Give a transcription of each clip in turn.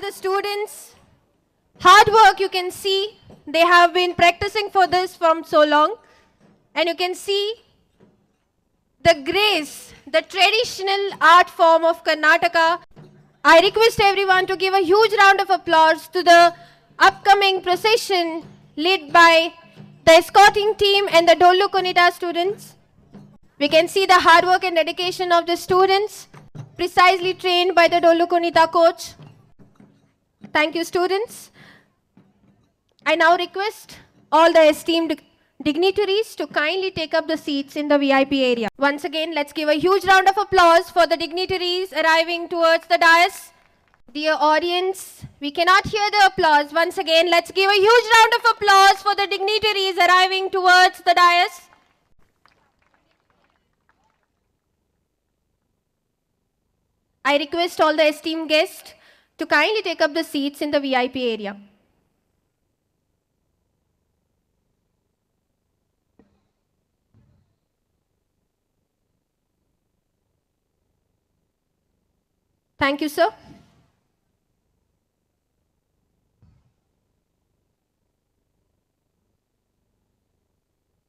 the students. Hard work, you can see. They have been practicing for this from so long. And you can see the grace, the traditional art form of Karnataka. I request everyone to give a huge round of applause to the upcoming procession led by the escorting team and the Dollu Kunita students. We can see the hard work and dedication of the students, precisely trained by the Dollu Kunita coach. Thank you, students. I now request all the esteemed dignitaries to kindly take up the seats in the VIP area. Once again, let's give a huge round of applause for the dignitaries arriving towards the dais. Dear audience, we cannot hear the applause. Once again, let's give a huge round of applause for the dignitaries arriving towards the dais. I request all the esteemed guests to kindly take up the seats in the VIP area. Thank you, sir.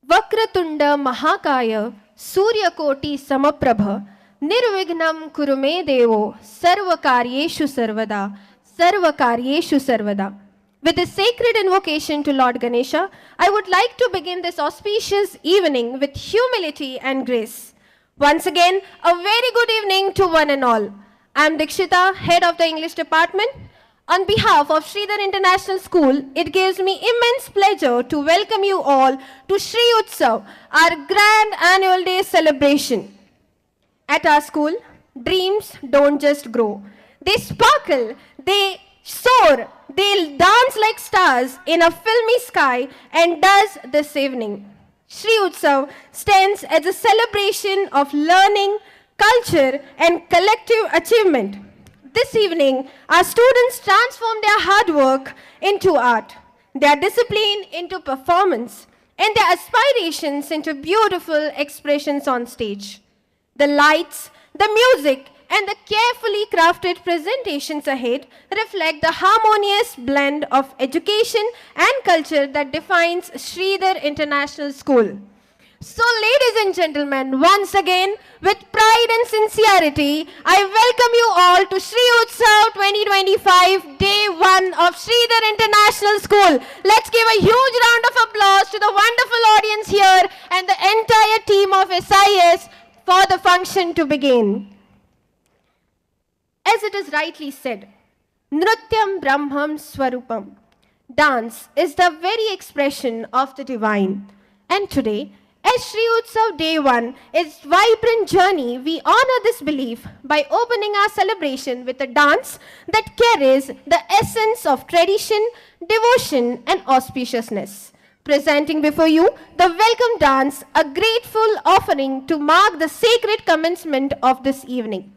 Vakratunda Mahakaya Suryakoti Samaprabha Nirvignam Kurume Devo Sarvakaryeshu Sarvada Sarvakaryeshu Sarvada. With this sacred invocation to Lord Ganesha, I would like to begin this auspicious evening with humility and grace. Once again, a very good evening to one and all. I am Dikshita, head of the English department. On behalf of Sridhar International School, it gives me immense pleasure to welcome you all to Shri Utsav, our grand annual day celebration. At our school, dreams don't just grow. They sparkle, they soar, they dance like stars in a filmy sky, and does this evening. Shri Utsav stands as a celebration of learning, culture, and collective achievement. This evening, our students transform their hard work into art, their discipline into performance, and their aspirations into beautiful expressions on stage. The lights, the music, and the carefully crafted presentations ahead reflect the harmonious blend of education and culture that defines Sridhar International School. So, ladies and gentlemen, once again, with pride and sincerity, I welcome you all to Shri Utsav 2025, Day 1 of Sridhar International School. Let's give a huge round of applause to the wonderful audience here and the entire team of SIS for the function to begin. As it is rightly said, Nrutyam Brahmam Swarupam. Dance is the very expression of the divine. And today, as Shri Utsav Day 1 is vibrant journey, we honor this belief by opening our celebration with a dance that carries the essence of tradition, devotion, and auspiciousness. Presenting before you the welcome dance, a grateful offering to mark the sacred commencement of this evening.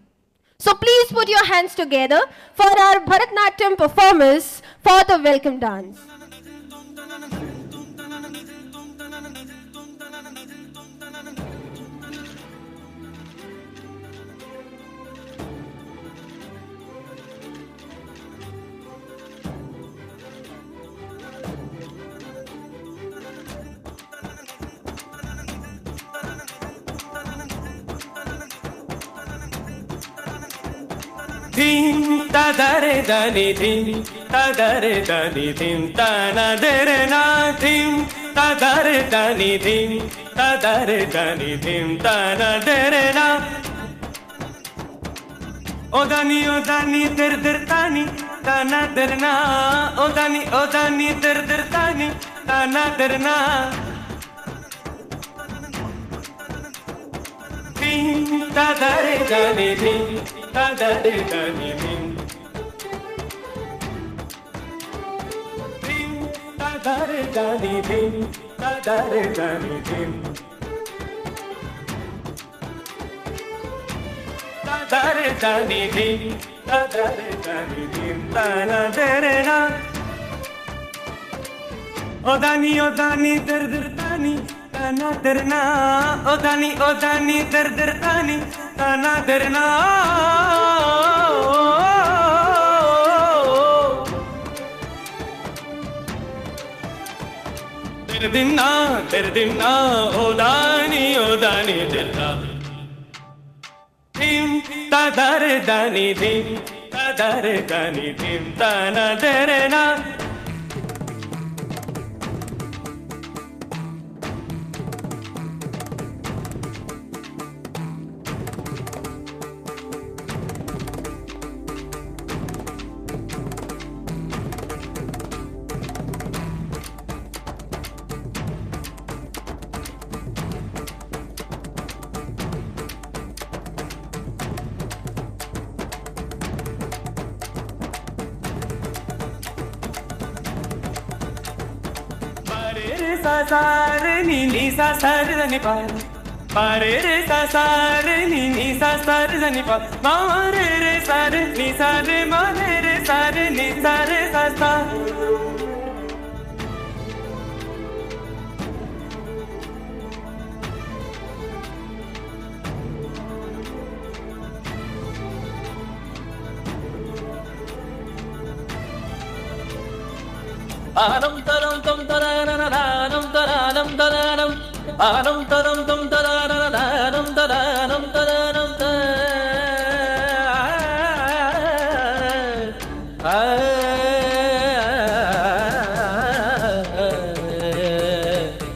So please put your hands together for our Bharatnatyam performers for the welcome dance. Dim tadare dani dim tadare dani dim tanadere na dim tadare dani dim tadare dani dim tanadere na odani der der tani tanadere na odani der tani tanadere na dim tadare dani dim tadare dani dim dim tadare dani dim tadare dani dim tadare dani dim tadare dani dim tanadere na odani der tani tanadere na odani der tani tanadere na dinna ter dinna odani odani dilla dim tadare dani dim tadare dani dim tana dere na sa sa re ni sa sa re ni pa pa re sa sa re ni sa sa re ni pa ma re sa re ni sa re ma re sa re ni sa re sa sa Anam taram tam taranam taranam taranam Anam taram tam taranam taranam taranam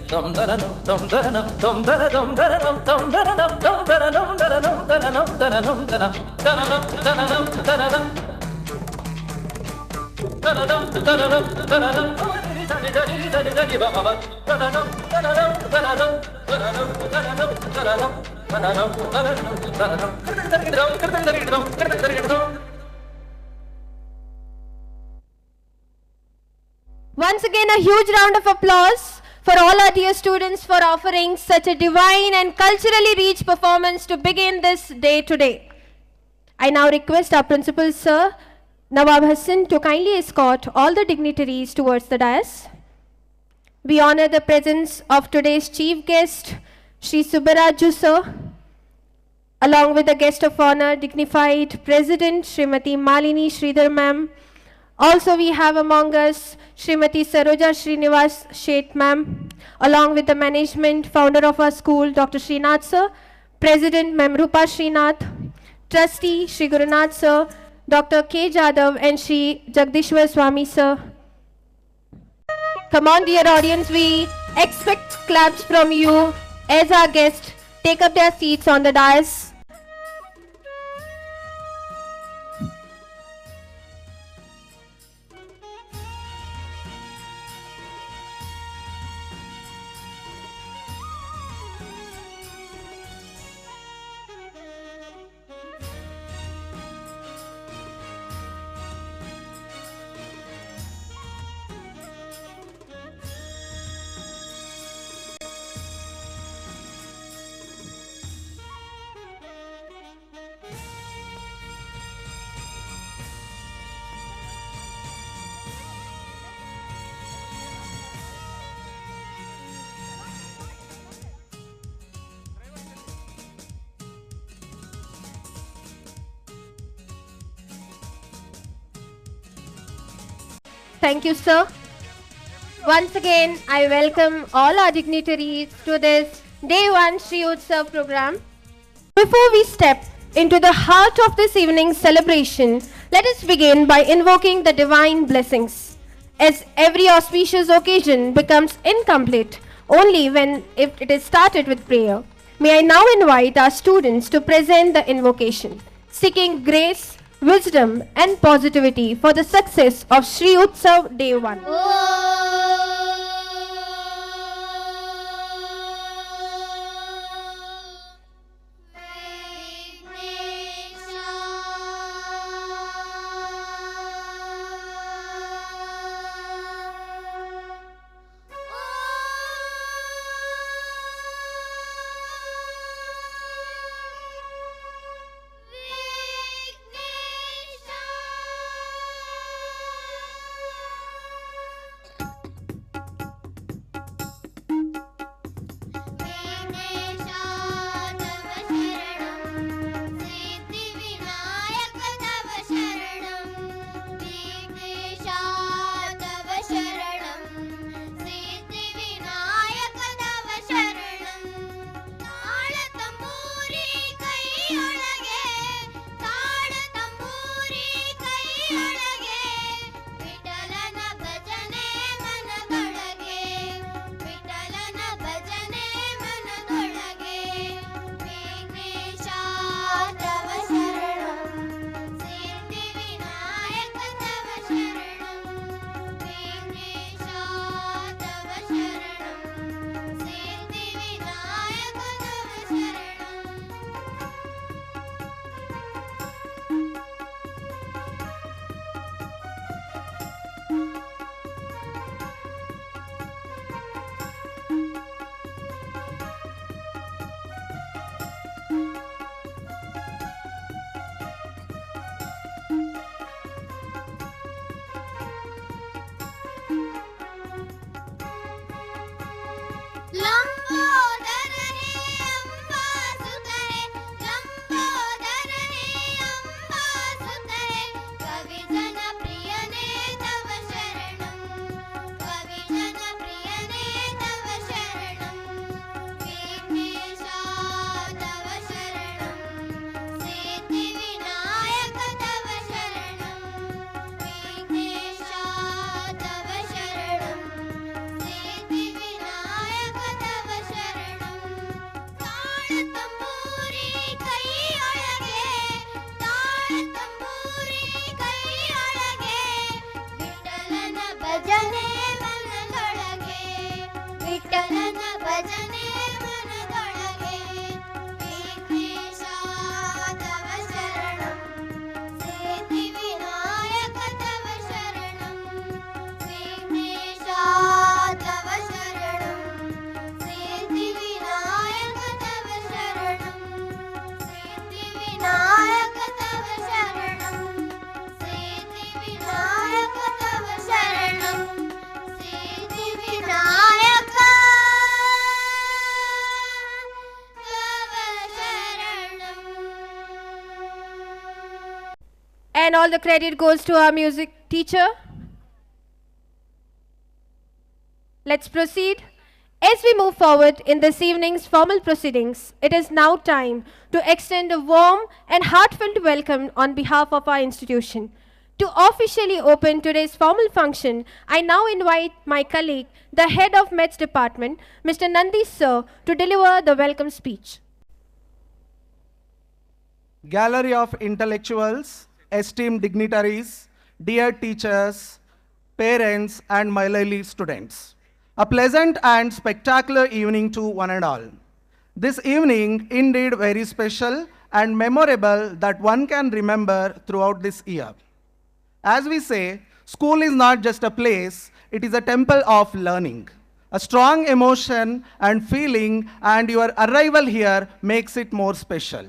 tam taranam tam taranam tam taranam taranam tam taranam tam taranam taranam taranam taranam taranam taranam taranam Once again, a huge round of applause for all our dear students for offering such a divine and culturally rich performance to begin this day today. I now request our principal, Sir Nawab Hassan, to kindly escort all the dignitaries towards the dais. We honor the presence of today's chief guest, Shri Subbaraju Sir, along with the guest of honor, dignified President Srimati Malini Sridhar Ma'am. Also we have among us Srimati Saroja Srinivas Sheth Ma'am, along with the management, founder of our school, Dr. Srinath Sir, President Ma'am Rupa Srinath, Trustee Shri Gurunath Sir, Dr. K. Jadhav and Shri Jagdishwar Swami Sir. Come on, dear audience, we expect claps from you as our guests take up their seats on the dais. Thank you, sir. Once again, I welcome all our dignitaries to this Day 1 Shri Utsav program. Before we step into the heart of this evening's celebration, let us begin by invoking the divine blessings, as every auspicious occasion becomes incomplete only when it is started with prayer. May I now invite our students to present the invocation, seeking grace, wisdom and positivity for the success of Shri Utsav Day 1. ಭಜನೆ ಮನದೊಳಗೆ, ವಿಠಲನ ಭಜನೆ ಮನದೊಳಗೆ. ವಿಘ್ನೇಶ ತವ ಶರಣಂ, ಸಿದ್ಧಿ ವಿನಾಯಕ ತವ ಶರಣಂ. ವಿಘ್ನೇಶ ತವ ಶರಣಂ, ಸಿದ್ಧಿ ವಿನಾಯಕ ತವ ಶರಣಂ. ಸಿದ್ಧಿ ವಿನಾಯಕ ತವ ಶರಣಂ, ಸಿದ್ಧಿ ವಿನಾಯಕ ತವ ಶರಣಂ. ಸಿದ್ಧಿ ವಿನಾಯಕ ತವ ಶರಣಂ. And all the credit goes to our music teacher. Let's proceed. As we move forward in this evening's formal proceedings, it is now time to extend a warm and heartfelt welcome on behalf of our institution. To officially open today's formal function, I now invite my colleague, the head of Maths Department, Mr. Nandi Sir, to deliver the welcome speech. Gallery of intellectuals, esteemed dignitaries, dear teachers, parents, and my lovely students. A pleasant and spectacular evening to one and all. This evening indeed very special and memorable that one can remember throughout this year. As we say, school is not just a place, it is a temple of learning. A strong emotion and feeling, and your arrival here makes it more special.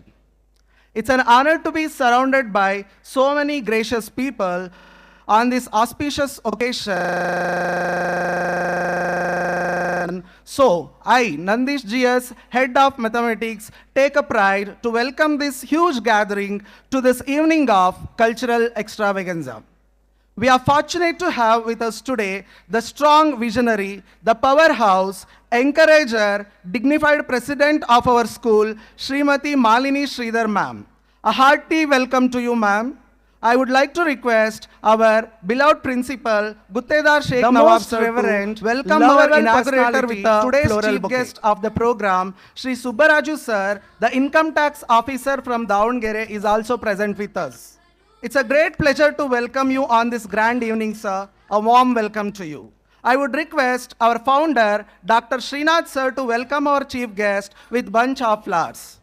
It's an honor to be surrounded by so many gracious people on this auspicious occasion. So, I, Nandish GS, Head of Mathematics, take a pride to welcome this huge gathering to this evening of cultural extravaganza. We are fortunate to have with us today the strong visionary, the powerhouse, encourager, dignified president of our school, Srimati Malini Sridhar ma'am. A hearty welcome to you, ma'am. I would like to request our beloved principal, Guttedar Sheikh Nawab sir, Reverend, welcome our inaugurator with today's chief guest of the program, Shri Subbaraju sir, the income tax officer from Davangere, is also present with us. It's a great pleasure to welcome you on this grand evening, sir. A warm welcome to you. I would request our founder, Dr. Srinath sir, to welcome our chief guest with bunch of flowers.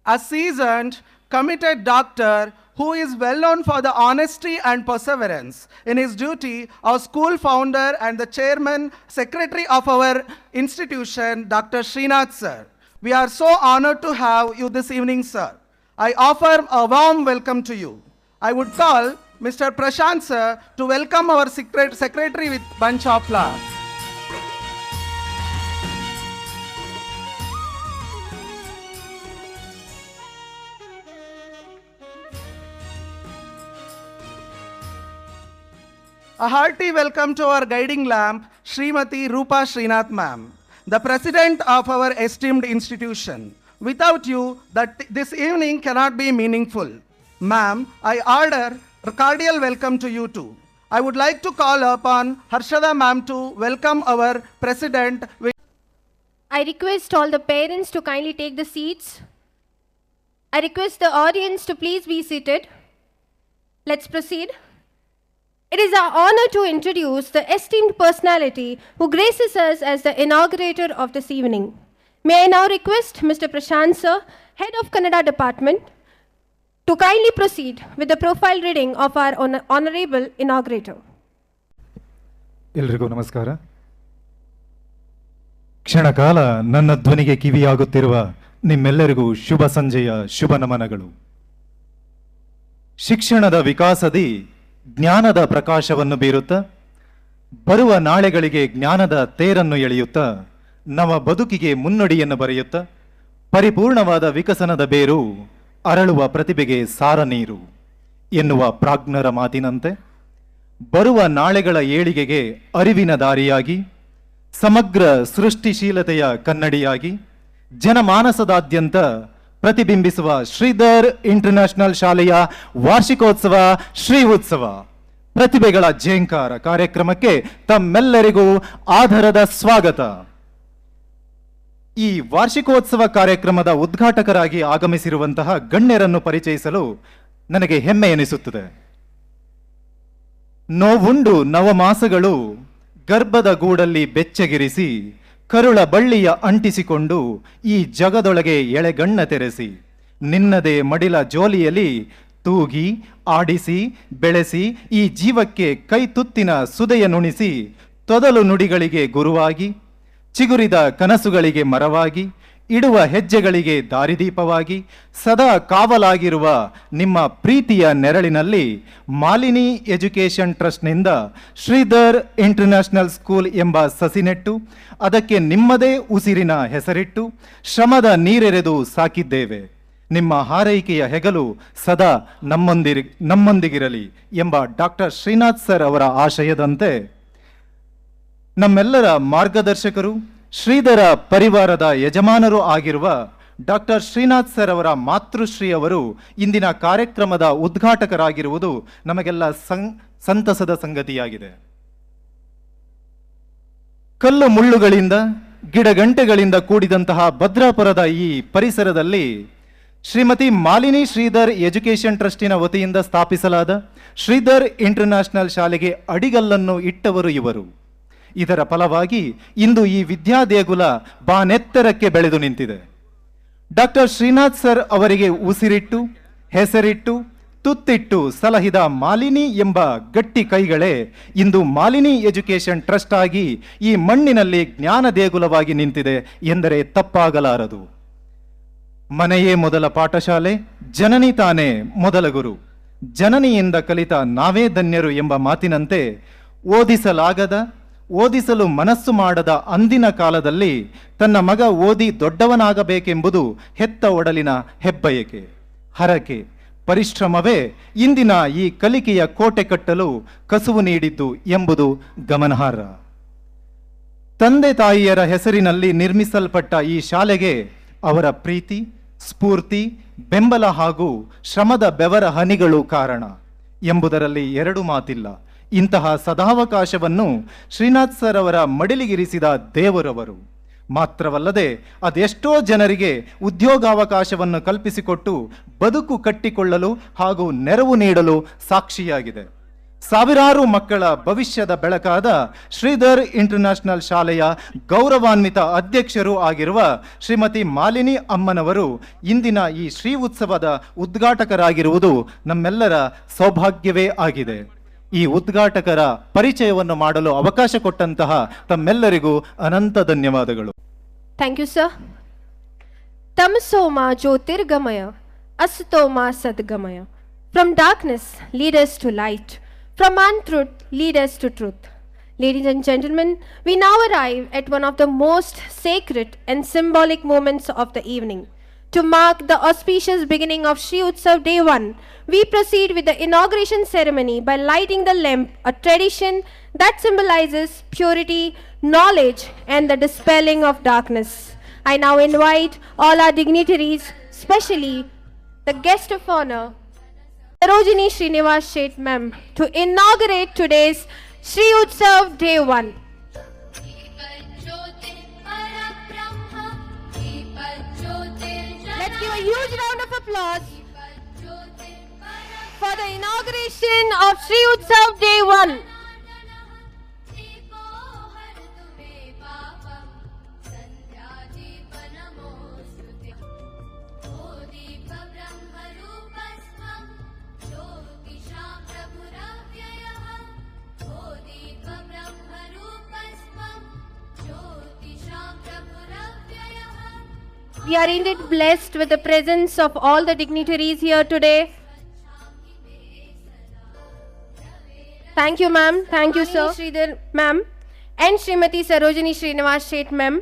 A seasoned, committed doctor who is well known for the honesty and perseverance in his duty, our school founder and the chairman, secretary of our institution, Dr. Srinath sir. We are so honored to have you this evening, sir. I offer a warm welcome to you. I would call Mr. Prashant sir to welcome our secretary with bunch of flowers. A hearty welcome to our guiding lamp, Srimati Rupa Srinath ma'am, the president of our esteemed institution. Without you, this evening cannot be meaningful. Ma'am, I order a cordial welcome to you too. I would like to call upon Harshada ma'am to welcome our president. I request all the parents to kindly take the seats. I request the audience to please be seated. Let's proceed. It is our honor to introduce the esteemed personality who graces us as the inaugurator of this evening. May I now request Mr. Prashant sir, Head of Kannada Department, to kindly proceed with the profile reading of our honorable inaugurator. ಎಲ್ರಿಗೂ ನಮಸ್ಕಾರ. ಕ್ಷಣಕಾಲ ನನ್ನ ಧ್ವನಿಗೆ ಕಿವಿಯಾಗುತ್ತಿರುವ ನಿಮ್ಮೆಲ್ಲರಿಗೂ ಶುಭ ಸಂಜೆಯ ಶುಭ ನಮನಗಳು. ಶಿಕ್ಷಣದ ವಿಕಾಸದಿ ಜ್ಞಾನದ ಪ್ರಕಾಶವನ್ನು ಬೀರುತ್ತಾ ಬರುವ ನಾಳೆಗಳಿಗೆ ಜ್ಞಾನದ ತೇರನ್ನು ಎಳೆಯುತ್ತಾ ನಮ್ಮ ಬದುಕಿಗೆ ಮುನ್ನುಡಿಯನ್ನು ಬರೆಯುತ್ತಾ ಪರಿಪೂರ್ಣವಾದ ವಿಕಸನದ ಬೇರು ಅರಳುವ ಪ್ರತಿಭೆಗೆ ಸಾರ ನೀರು ಎನ್ನುವ ಪ್ರಾಜ್ಞರ ಮಾತಿನಂತೆ ಬರುವ ನಾಳೆಗಳ ಏಳಿಗೆಗೆ ಅರಿವಿನ ದಾರಿಯಾಗಿ ಸಮಗ್ರ ಸೃಷ್ಟಿಶೀಲತೆಯ ಕನ್ನಡಿಯಾಗಿ ಜನಮಾನಸದಾದ್ಯಂತ ಪ್ರತಿಬಿಂಬಿಸುವ ಶ್ರೀಧರ್ ಇಂಟರ್ನ್ಯಾಷನಲ್ ಶಾಲೆಯ ವಾರ್ಷಿಕೋತ್ಸವ ಶ್ರೀ ಉತ್ಸವ ಪ್ರತಿಭೆಗಳ ಜೇಂಕಾರ ಕಾರ್ಯಕ್ರಮಕ್ಕೆ ತಮ್ಮೆಲ್ಲರಿಗೂ ಆಧಾರದ ಸ್ವಾಗತ. ಈ ವಾರ್ಷಿಕೋತ್ಸವ ಕಾರ್ಯಕ್ರಮದ ಉದ್ಘಾಟಕರಾಗಿ ಆಗಮಿಸಿರುವಂತಹ ಗಣ್ಯರನ್ನು ಪರಿಚಯಿಸಲು ನನಗೆ ಹೆಮ್ಮೆ ಎನಿಸುತ್ತದೆ. ನೋವುಂಡು ನವಮಾಸಗಳು ಗರ್ಭದ ಗೂಡಲ್ಲಿ ಬೆಚ್ಚಗಿರಿಸಿ ಕರುಳ ಬಳ್ಳಿಯ ಅಂಟಿಸಿಕೊಂಡು ಈ ಜಗದೊಳಗೆ ಎಳೆಗಣ್ಣ ತೆರೆಸಿ ನಿನ್ನದೇ ಮಡಿಲ ಜೋಲಿಯಲ್ಲಿ ತೂಗಿ ಆಡಿಸಿ ಬೆಳೆಸಿ ಈ ಜೀವಕ್ಕೆ ಕೈ ತುತ್ತಿನ ಸುದೆಯ ನುಣಿಸಿ ತೊದಲು ನುಡಿಗಳಿಗೆ ಗುರುವಾಗಿ ಚಿಗುರಿದ ಕನಸುಗಳಿಗೆ ಮರವಾಗಿ ಇಡುವ ಹೆಜ್ಜೆಗಳಿಗೆ ದಾರಿದೀಪವಾಗಿ ಸದಾ ಕಾವಲಾಗಿರುವ ನಿಮ್ಮ ಪ್ರೀತಿಯ ನೆರಳಿನಲ್ಲಿ ಮಾಲಿನಿ ಎಜುಕೇಷನ್ ಟ್ರಸ್ಟ್ನಿಂದ ಶ್ರೀಧರ್ ಇಂಟರ್ನ್ಯಾಷನಲ್ ಸ್ಕೂಲ್ ಎಂಬ ಸಸಿ ನೆಟ್ಟು ಅದಕ್ಕೆ ನಿಮ್ಮದೇ ಉಸಿರಿನ ಹೆಸರಿಟ್ಟು ಶ್ರಮದ ನೀರೆರೆದು ಸಾಕಿದ್ದೇವೆ. ನಿಮ್ಮ ಹಾರೈಕೆಯ ಹೆಗಲು ಸದಾ ನಮ್ಮೊಂದಿಗಿರಲಿ ಎಂಬ ಡಾಕ್ಟರ್ ಶ್ರೀನಾಥ್ ಸರ್ ಅವರ ಆಶಯದಂತೆ ನಮ್ಮೆಲ್ಲರ ಮಾರ್ಗದರ್ಶಕರು ಶ್ರೀಧರ ಪರಿವಾರದ ಯಜಮಾನರು ಆಗಿರುವ ಡಾಕ್ಟರ್ ಶ್ರೀನಾಥ್ ಸರ್ ಅವರ ಮಾತೃಶ್ರೀ ಅವರು ಇಂದಿನ ಕಾರ್ಯಕ್ರಮದ ಉದ್ಘಾಟಕರಾಗಿರುವುದು ನಮಗೆಲ್ಲ ಸಂತಸದ ಸಂಗತಿಯಾಗಿದೆ. ಕಲ್ಲು ಮುಳ್ಳುಗಳಿಂದ ಗಿಡಗಂಟೆಗಳಿಂದ ಕೂಡಿದಂತಹ ಭದ್ರಾಪುರದ ಈ ಪರಿಸರದಲ್ಲಿ ಶ್ರೀಮತಿ ಮಾಲಿನಿ ಶ್ರೀಧರ್ ಎಜುಕೇಷನ್ ಟ್ರಸ್ಟಿನ ವತಿಯಿಂದ ಸ್ಥಾಪಿಸಲಾದ ಶ್ರೀಧರ್ ಇಂಟರ್ನ್ಯಾಷನಲ್ ಶಾಲೆಗೆ ಅಡಿಗಲ್ಲನ್ನು ಇಟ್ಟವರು ಇವರು. ಇದರ ಫಲವಾಗಿ ಇಂದು ಈ ವಿದ್ಯಾದೇಗುಲ ಬಾನೆತ್ತರಕ್ಕೆ ಬೆಳೆದು ನಿಂತಿದೆ. ಡಾಕ್ಟರ್ ಶ್ರೀನಾಥ್ ಸರ್ ಅವರಿಗೆ ಉಸಿರಿಟ್ಟು ಹೆಸರಿಟ್ಟು ತುತ್ತಿಟ್ಟು ಸಲಹಿದ ಮಾಲಿನಿ ಎಂಬ ಗಟ್ಟಿ ಕೈಗಳೇ ಇಂದು ಮಾಲಿನಿ ಎಜುಕೇಷನ್ ಟ್ರಸ್ಟ್ ಆಗಿ ಈ ಮಣ್ಣಿನಲ್ಲಿ ಜ್ಞಾನ ದೇಗುಲವಾಗಿ ನಿಂತಿದೆ ಎಂದರೆ ತಪ್ಪಾಗಲಾರದು. ಮನೆಯೇ ಮೊದಲ ಪಾಠಶಾಲೆ, ಜನನಿ ತಾನೇ ಮೊದಲ ಗುರು, ಜನನಿಯಿಂದ ಕಲಿತ ನಾವೇ ಧನ್ಯರು ಎಂಬ ಮಾತಿನಂತೆ ಓದಿಸಲು ಮನಸ್ಸು ಮಾಡದ ಅಂದಿನ ಕಾಲದಲ್ಲಿ ತನ್ನ ಮಗ ಓದಿ ದೊಡ್ಡವನಾಗಬೇಕೆಂಬುದು ಹೆತ್ತ ಒಡಲಿನ ಹೆಬ್ಬಯಕೆ, ಹರಕೆ, ಪರಿಶ್ರಮವೇ ಇಂದಿನ ಈ ಕಲಿಕೆಯ ಕೋಟೆ ಕಟ್ಟಲು ಕಸುವು ನೀಡಿದ್ದು ಎಂಬುದು ಗಮನಾರ್ಹ. ತಂದೆ ತಾಯಿಯರ ಹೆಸರಿನಲ್ಲಿ ನಿರ್ಮಿಸಲ್ಪಟ್ಟ ಈ ಶಾಲೆಗೆ ಅವರ ಪ್ರೀತಿ, ಸ್ಫೂರ್ತಿ, ಬೆಂಬಲ ಹಾಗೂ ಶ್ರಮದ ಬೆವರ ಹನಿಗಳು ಕಾರಣ ಎಂಬುದರಲ್ಲಿ ಎರಡು ಮಾತಿಲ್ಲ. ಇಂತಹ ಸದಾವಕಾಶವನ್ನು ಶ್ರೀನಾಥ್ ಸರ್ ಅವರ ಮಡಿಲಿಗಿರಿಸಿದ ದೇವರವರು ಮಾತ್ರವಲ್ಲದೆ ಅದೆಷ್ಟೋ ಜನರಿಗೆ ಉದ್ಯೋಗಾವಕಾಶವನ್ನು ಕಲ್ಪಿಸಿಕೊಟ್ಟು ಬದುಕು ಕಟ್ಟಿಕೊಳ್ಳಲು ಹಾಗೂ ನೆರವು ನೀಡಲು ಸಾಕ್ಷಿಯಾಗಿದೆ. ಸಾವಿರಾರು ಮಕ್ಕಳ ಭವಿಷ್ಯದ ಬೆಳಕಾದ ಶ್ರೀಧರ್ ಇಂಟರ್ನ್ಯಾಷನಲ್ ಶಾಲೆಯ ಗೌರವಾನ್ವಿತ ಅಧ್ಯಕ್ಷರು ಆಗಿರುವ ಶ್ರೀಮತಿ ಮಾಲಿನಿ ಅಮ್ಮನವರು ಇಂದಿನ ಈ ಶ್ರೀ ಉತ್ಸವದ ಉದ್ಘಾಟಕರಾಗಿರುವುದು ನಮ್ಮೆಲ್ಲರ ಸೌಭಾಗ್ಯವೇ ಆಗಿದೆ. ಈ ಉದ್ಘಾಟಕರ ಪರಿಚಯವನ್ನು ಮಾಡಲು ಅವಕಾಶ ಕೊಟ್ಟಂತಹ ತಮ್ಮೆಲ್ಲರಿಗೂ ಅನಂತ ಧನ್ಯವಾದಗಳು. Thank you, sir. Tamsoma Jyotirgamaya, Asatoma Sadgamaya. From darkness, lead us to light. From untruth, lead us to truth. Ladies and gentlemen, we now arrive at one of the most sacred and symbolic moments of the evening. To mark the auspicious beginning of Shri Utsav Day 1, we proceed with the inauguration ceremony by lighting the lamp, a tradition that symbolizes purity, knowledge, and the dispelling of darkness. I now invite all our dignitaries, especially the guest of honor, Sarojini Srinivas Sheth Ma'am, to inaugurate today's Shri Utsav Day 1. Let's give a huge round of applause for the inauguration of Shri Utsav Day 1. We are indeed blessed with the presence of all the dignitaries here today. Thank you, ma'am. Thank you, sir. Sridhar, ma'am, and Srimati Sarojini Srinivas Sheth, ma'am.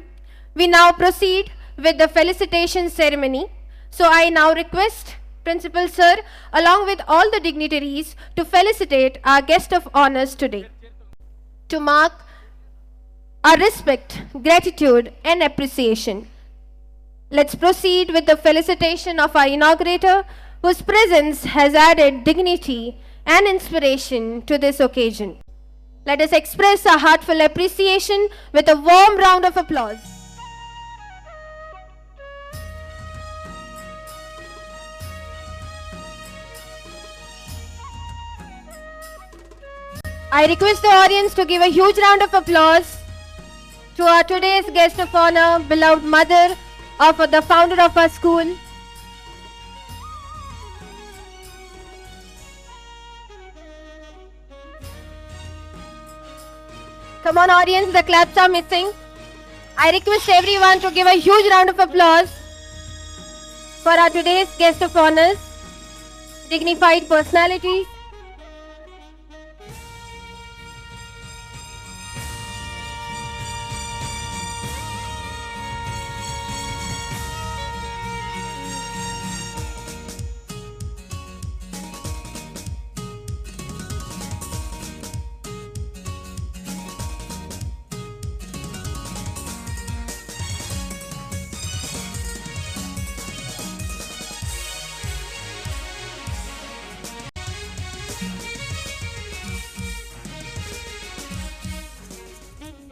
We now proceed with the felicitation ceremony. So I now request Principal Sir, along with all the dignitaries, to felicitate our guest of honors today. To mark our respect, gratitude, and appreciation, let's proceed with the felicitation of our inaugurator, whose presence has added dignity and inspiration to this occasion. Let us express our heartfelt appreciation with a warm round of applause. I request the audience to give a huge round of applause to our today's guest of honor, beloved mother of the founder of our school. Come on, audience, the claps are missing. I request everyone to give a huge round of applause for our today's guest of honors, dignified personalities.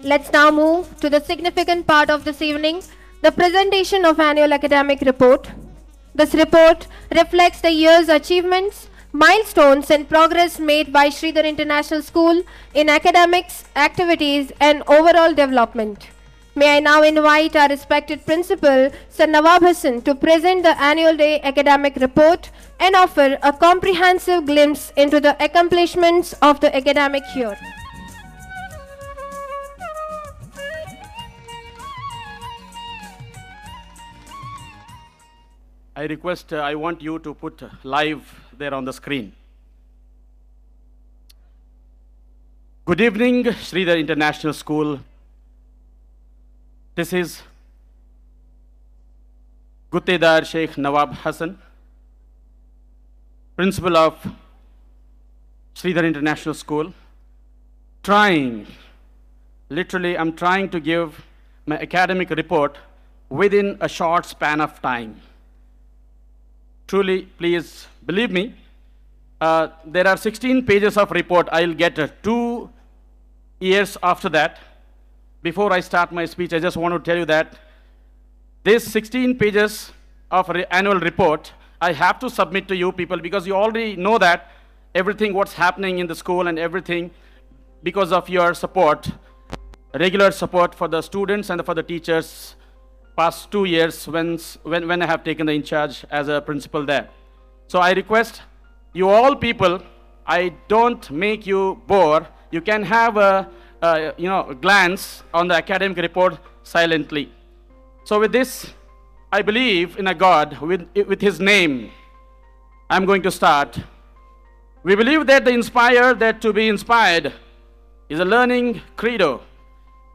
Let's now move to the significant part of this evening, the presentation of annual academic report. This report reflects the year's achievements, milestones and progress made by Sridhar International School in academics, activities and overall development. May I now invite our respected principal, Sir Nawab Hassan, to present the annual day academic report and offer a comprehensive glimpse into the accomplishments of the academic year. I want you to put live there on the screen. Good evening, Sridhar International School. This is Guttedar Sheikh Nawab Hassan, Principal of Sridhar International School. I'm trying to give my academic report within a short span of time. Truly, please believe me, there are 16 pages of report. I'll get 2 years after that. Before I start my speech, I just want to tell you that this 16 pages of annual report, I have to submit to you people because you already know that everything what's happening in the school and everything because of your support, regular support for the students and for the teachers past 2 years when I have taken the in charge as a principal there. So I request you all people, I don't make you bore. You can have a glance on the academic report silently. So with this, I believe in a God with his name. I'm going to start. We believe that to be inspired is a learning credo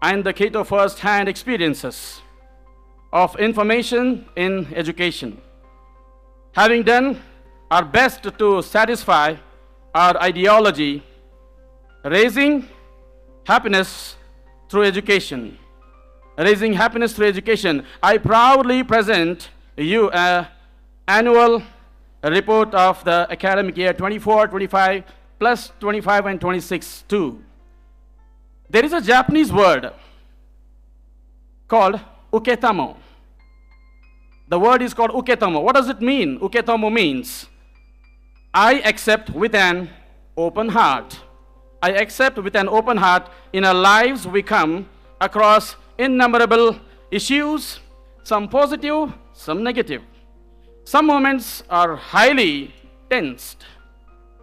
and the credo first-hand experiences of information in education. Having done our best to satisfy our ideology, raising happiness through education. I proudly present you an annual report of the academic year 24, 25, plus 25 and 26 too. There is a Japanese word called uketamo. The word is called uketamo. What does it mean? Uketamo means I accept with an open heart. In our lives we come across innumerable issues, some positive, some negative. Some moments are highly tensed.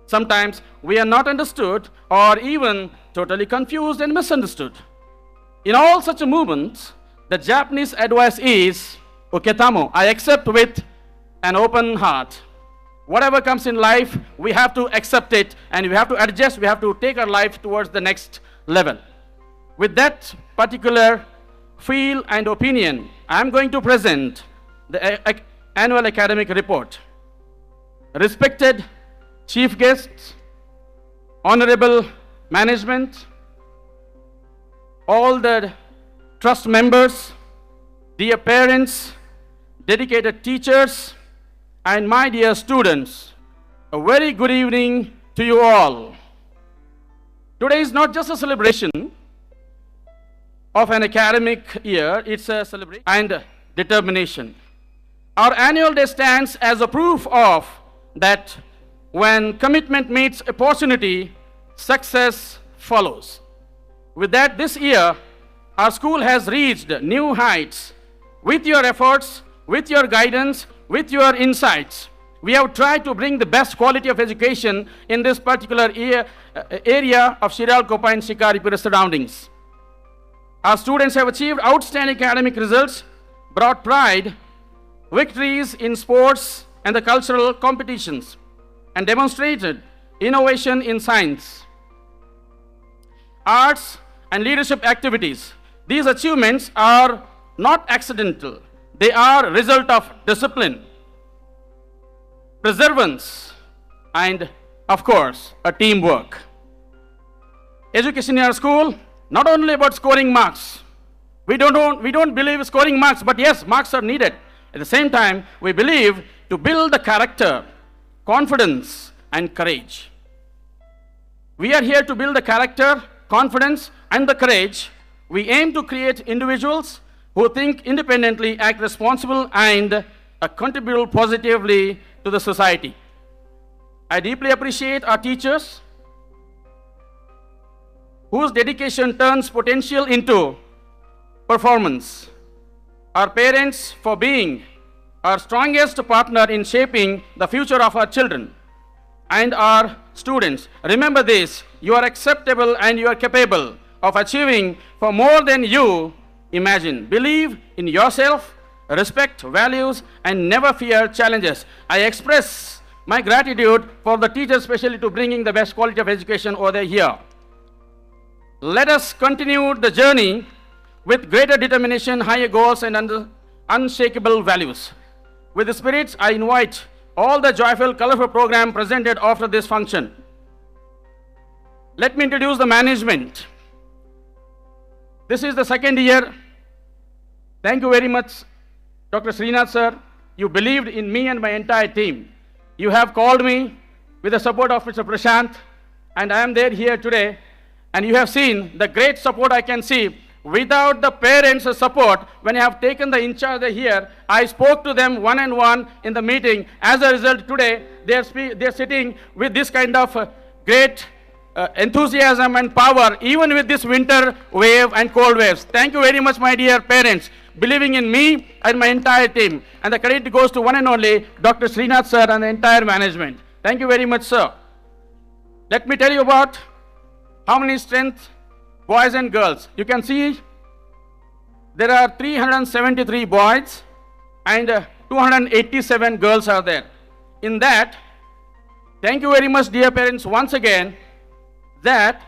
Sometimes we are not understood or even totally confused and misunderstood. In all such moments, the Japanese advice is uketamo. I accept with an open heart. Whatever comes in life, we have to accept it and we have to adjust, we have to take our life towards the next level. With that particular feel and opinion, I am going to present the annual academic report. Respected chief guests, honorable management, all the trust members, dear parents, dedicated teachers, and my dear students, a very good evening to you all. Today is not just a celebration of an academic year, it's a celebration and determination. Our annual day stands as a proof of that when commitment meets opportunity, success follows. With that, this year, our school has reached new heights. With your efforts, with your guidance, with your insights, we have tried to bring the best quality of education in this particular area of Shiralkopa and Shikaripura surroundings. Our students have achieved outstanding academic results, brought pride, victories in sports and the cultural competitions, and demonstrated innovation in science, arts, and leadership activities. These achievements are not accidental. They are a result of discipline, perseverance, and, of course, a teamwork. Education in our school, not only about scoring marks. We don't believe scoring marks, but yes, marks are needed. At the same time, we believe to build the character, confidence, and courage. We are here to build the character, confidence, and the courage. We aim to create individuals who think independently, act responsible, and contribute positively to the society. I deeply appreciate our teachers whose dedication turns potential into performance. Our parents for being our strongest partner in shaping the future of our children. And our students, remember this, you are acceptable and you are capable of achieving for more than you imagine. Believe in yourself, respect values, and never fear challenges. I express my gratitude for the teachers, especially to bringing the best quality of education over here. Let us continue the journey with greater determination, higher goals, and unshakable values. With the spirits, I invite all the joyful, colorful program presented after this function. Let me introduce the management. This is the second year. Thank you very much, Dr. Srinath sir. You believed in me and my entire team. You have called me with the support of Mr. Prashant, and I am there here today. And you have seen the great support I can see. Without the parents' support, when I have taken the in charge here, I spoke to them one-on-one in the meeting. As a result, today, they're sitting with this kind of great enthusiasm and power, even with this winter wave and cold waves. Thank you very much, my dear parents, believing in me and my entire team. And the credit goes to one and only Dr. Srinath sir and the entire management. Thank you very much, sir. Let me tell you about how many strength, boys and girls. You can see there are 373 boys and 287 girls are there. In that, thank you very much, dear parents, once again,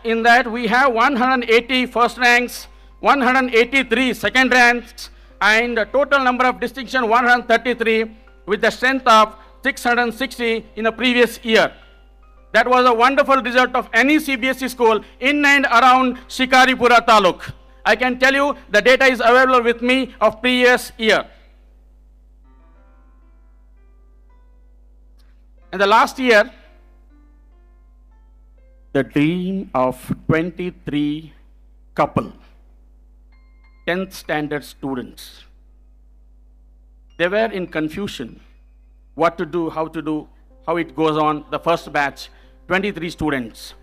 in that we have 180 first ranks, 183 second ranks, and a total number of distinction 133 with the strength of 660 in the previous year. That was a wonderful result of any CBSE school in and around Shikaripura Taluk. I can tell you the data is available with me of previous year. In the last year, the dream of 23 couple, 10th standard students, they were in confusion, what to do, how it goes on, the first batch, 23 students.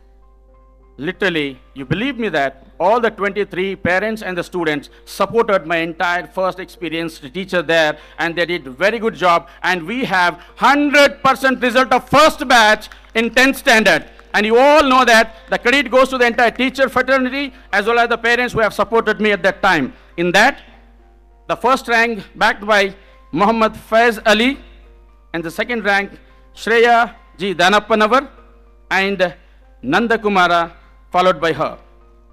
Literally, you believe me that all the 23 parents and the students supported my entire first experienced teacher there, and they did very good job, and we have 100% result of first batch in 10th standard. And you all know that the credit goes to the entire teacher fraternity as well as the parents who have supported me at that time. In that, the first rank backed by Muhammad Faiz Ali, and the second rank Shreya G. Danapanavar and Nanda Kumara followed by her.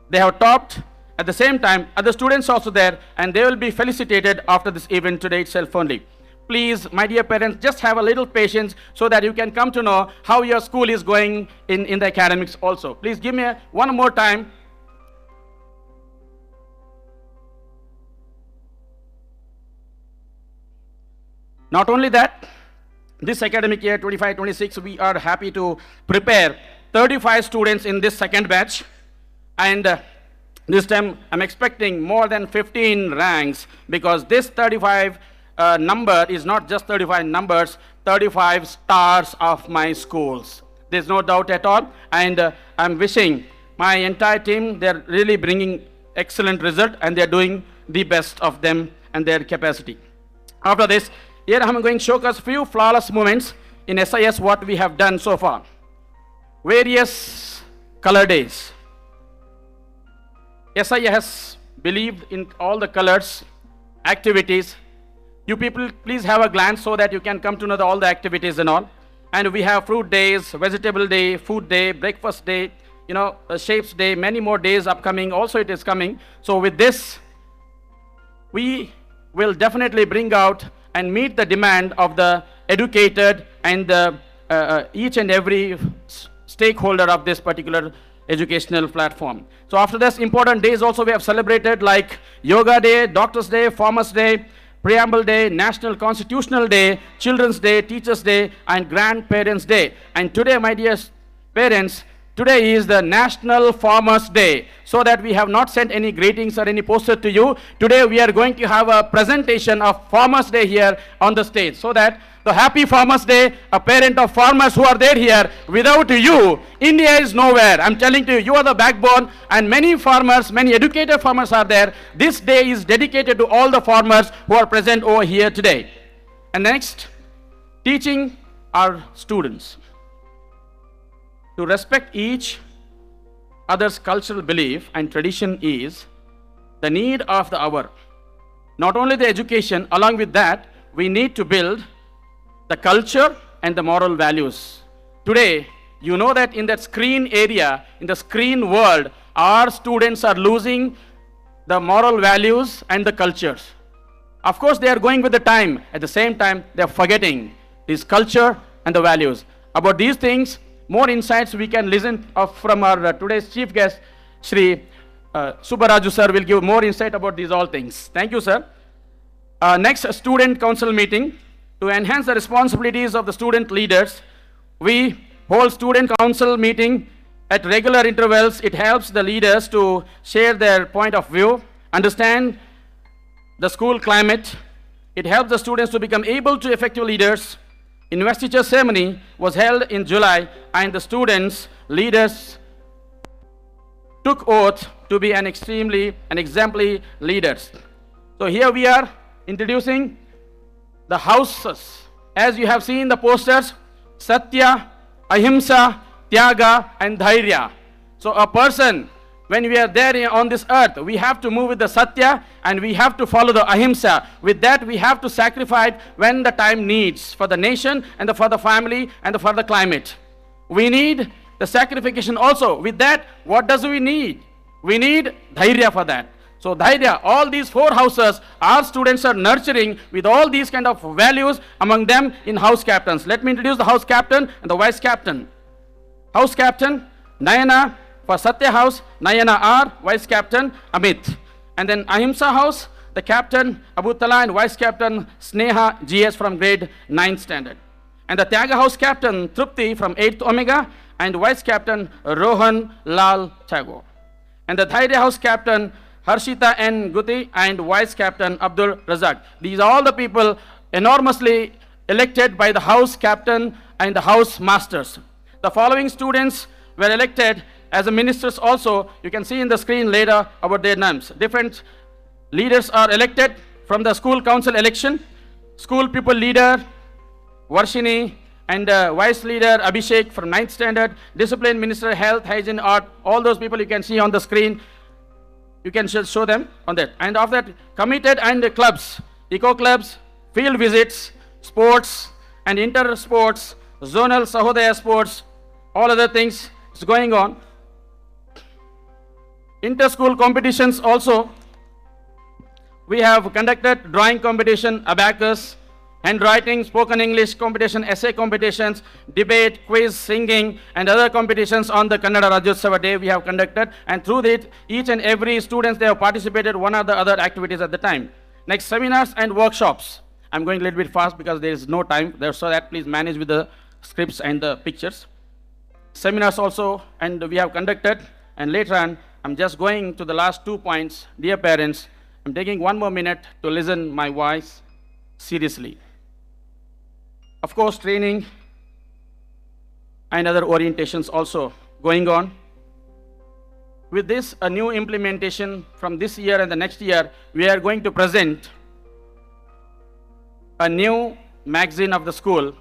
They have topped. At the same time, other students also there, and they will be felicitated after this event today itself only. Please, my dear parents, just have a little patience so that you can come to know how your school is going in the academics also. Please give me one more time. Not only that, this academic year 25-26, we are happy to prepare 35 students in this second batch. And this time I'm expecting more than 15 ranks, because this 35 number is not just 35 numbers, 35 stars of my schools. There's no doubt at all. And I'm wishing my entire team, they're really bringing excellent result and they're doing the best of them and their capacity. After this, here I'm going to showcase few flawless moments in SIS what we have done so far. Various color days. SIS has believed in all the colors, activities. You people please have a glance so that you can come to know all the activities and all. And we have fruit days, vegetable day, food day, breakfast day, shapes day, many more days upcoming. Also it is coming. So with this, we will definitely bring out and meet the demand of the educated and the, each and every stakeholder of this particular educational platform. So after this, important days also we have celebrated like Yoga Day, Doctors Day, Farmers Day, Preamble Day, National Constitutional Day, Children's Day, Teachers Day, and Grandparents Day. And today, my dear parents, today is the National Farmers Day. So that we have not sent any greetings or any poster to you. Today we are going to have a presentation of Farmers Day here on the stage. So that the happy Farmers Day, a parent of farmers who are there here. Without you, India is nowhere. I'm telling you, you are the backbone, and many farmers, many educated farmers are there. This day is dedicated to all the farmers who are present over here today. And next, teaching our students to respect each other's cultural belief and tradition is the need of the hour. Not only the education, along with that, we need to build the culture and the moral values. Today, you know that in that screen area, in the screen world, our students are losing the moral values and the cultures. Of course, they are going with the time. At the same time, they are forgetting this culture and the values. About these things, more insights we can listen of from our today's chief guest, Shri Subbaraju sir will give more insight about these all things. Thank you, sir. Next, student council meeting. To enhance the responsibilities of the student leaders, we hold student council meeting at regular intervals. It helps the leaders to share their point of view, understand the school climate. It helps the students to become able to effective leaders. Investiture ceremony was held in July, and the students, leaders, took oath to be an exemplary leaders. So here we are introducing the houses. As you have seen the posters, Satya, Ahimsa, Tyaga, and Dhairya. So a person, when we are there on this earth, we have to move with the Satya and we have to follow the Ahimsa. With that, we have to sacrifice when the time needs for the nation and for the family and for the climate. We need the sacrification also. With that, what does we need? We need Dhairya for that. So Dhairya, all these 4 houses, our students are nurturing with all these kind of values, among them in house captains. Let me introduce the house captain and the vice captain. House captain, Nayana for Satya house, Nayana R, vice captain, Amit. And then Ahimsa house, the captain, Abutala, and vice captain, Sneha GS from grade 9 standard. And the Tyaga house captain, Trupti from 8th Omega, and vice captain, Rohan Lal Tagore. And the Dhairya house captain, Harshita N. Guti, and Vice Captain Abdul Razak. These are all the people enormously elected by the House Captain and the House Masters. The following students were elected as the ministers also. You can see in the screen later about their names. Different leaders are elected from the school council election. School people leader, Varshini, and vice leader Abhishek from 9th standard. Discipline minister, health, hygiene, art, all those people you can see on the screen. You can show them on that. And after that, committed and clubs, eco clubs, field visits, sports and inter sports, zonal Sahodaya sports, all other things is going on. Inter-school competitions also. We have conducted drawing competition, abacus, handwriting, spoken English competition, essay competitions, debate, quiz, singing, and other competitions on the Kannada Rajyotsava day we have conducted. And through it, each and every students, they have participated one or the other activities at the time. Next, seminars and workshops. I'm going a little bit fast because there is no time there, so that please manage with the scripts and the pictures. Seminars also, and we have conducted. And later on, I'm just going to the last 2 points. Dear parents, I'm taking 1 more minute to listen my voice seriously. Of course, training and other orientations also going on. with this a new implementation from this year and the next year, we are going to present a new magazine of the school,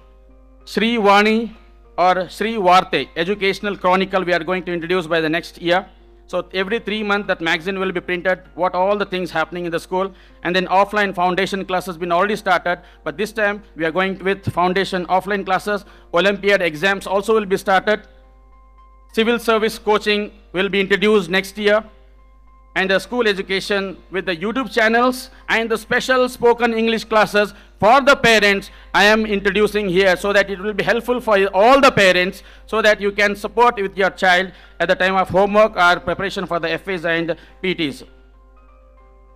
Sri Vani or Sri Varte, Educational Chronicle, we are going to introduce by the next year. So every 3 months that magazine will be printed, what all the things happening in the school. And then offline foundation classes been already started, but this time we are going with foundation offline classes. Olympiad exams also will be started. Civil service coaching will be introduced next year. And the school education with the YouTube channels and the special spoken English classes for the parents I am introducing here, so that it will be helpful for all the parents, so that you can support with your child at the time of homework or preparation for the FAs and PTs.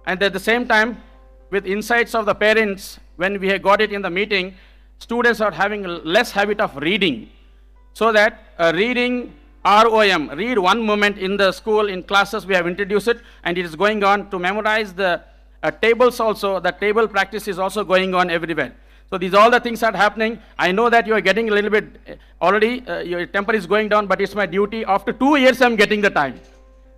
And at the same time, with insights of the parents, when we have got it in the meeting, students are having less habit of reading, so that reading ROM, read one moment in the school, in classes, we have introduced it, and it is going on to memorize the tables also. The table practice is also going on everywhere. So these all the things are happening. I know that you are getting a little bit, already your temper is going down, but it's my duty. After 2 years, I'm getting the time.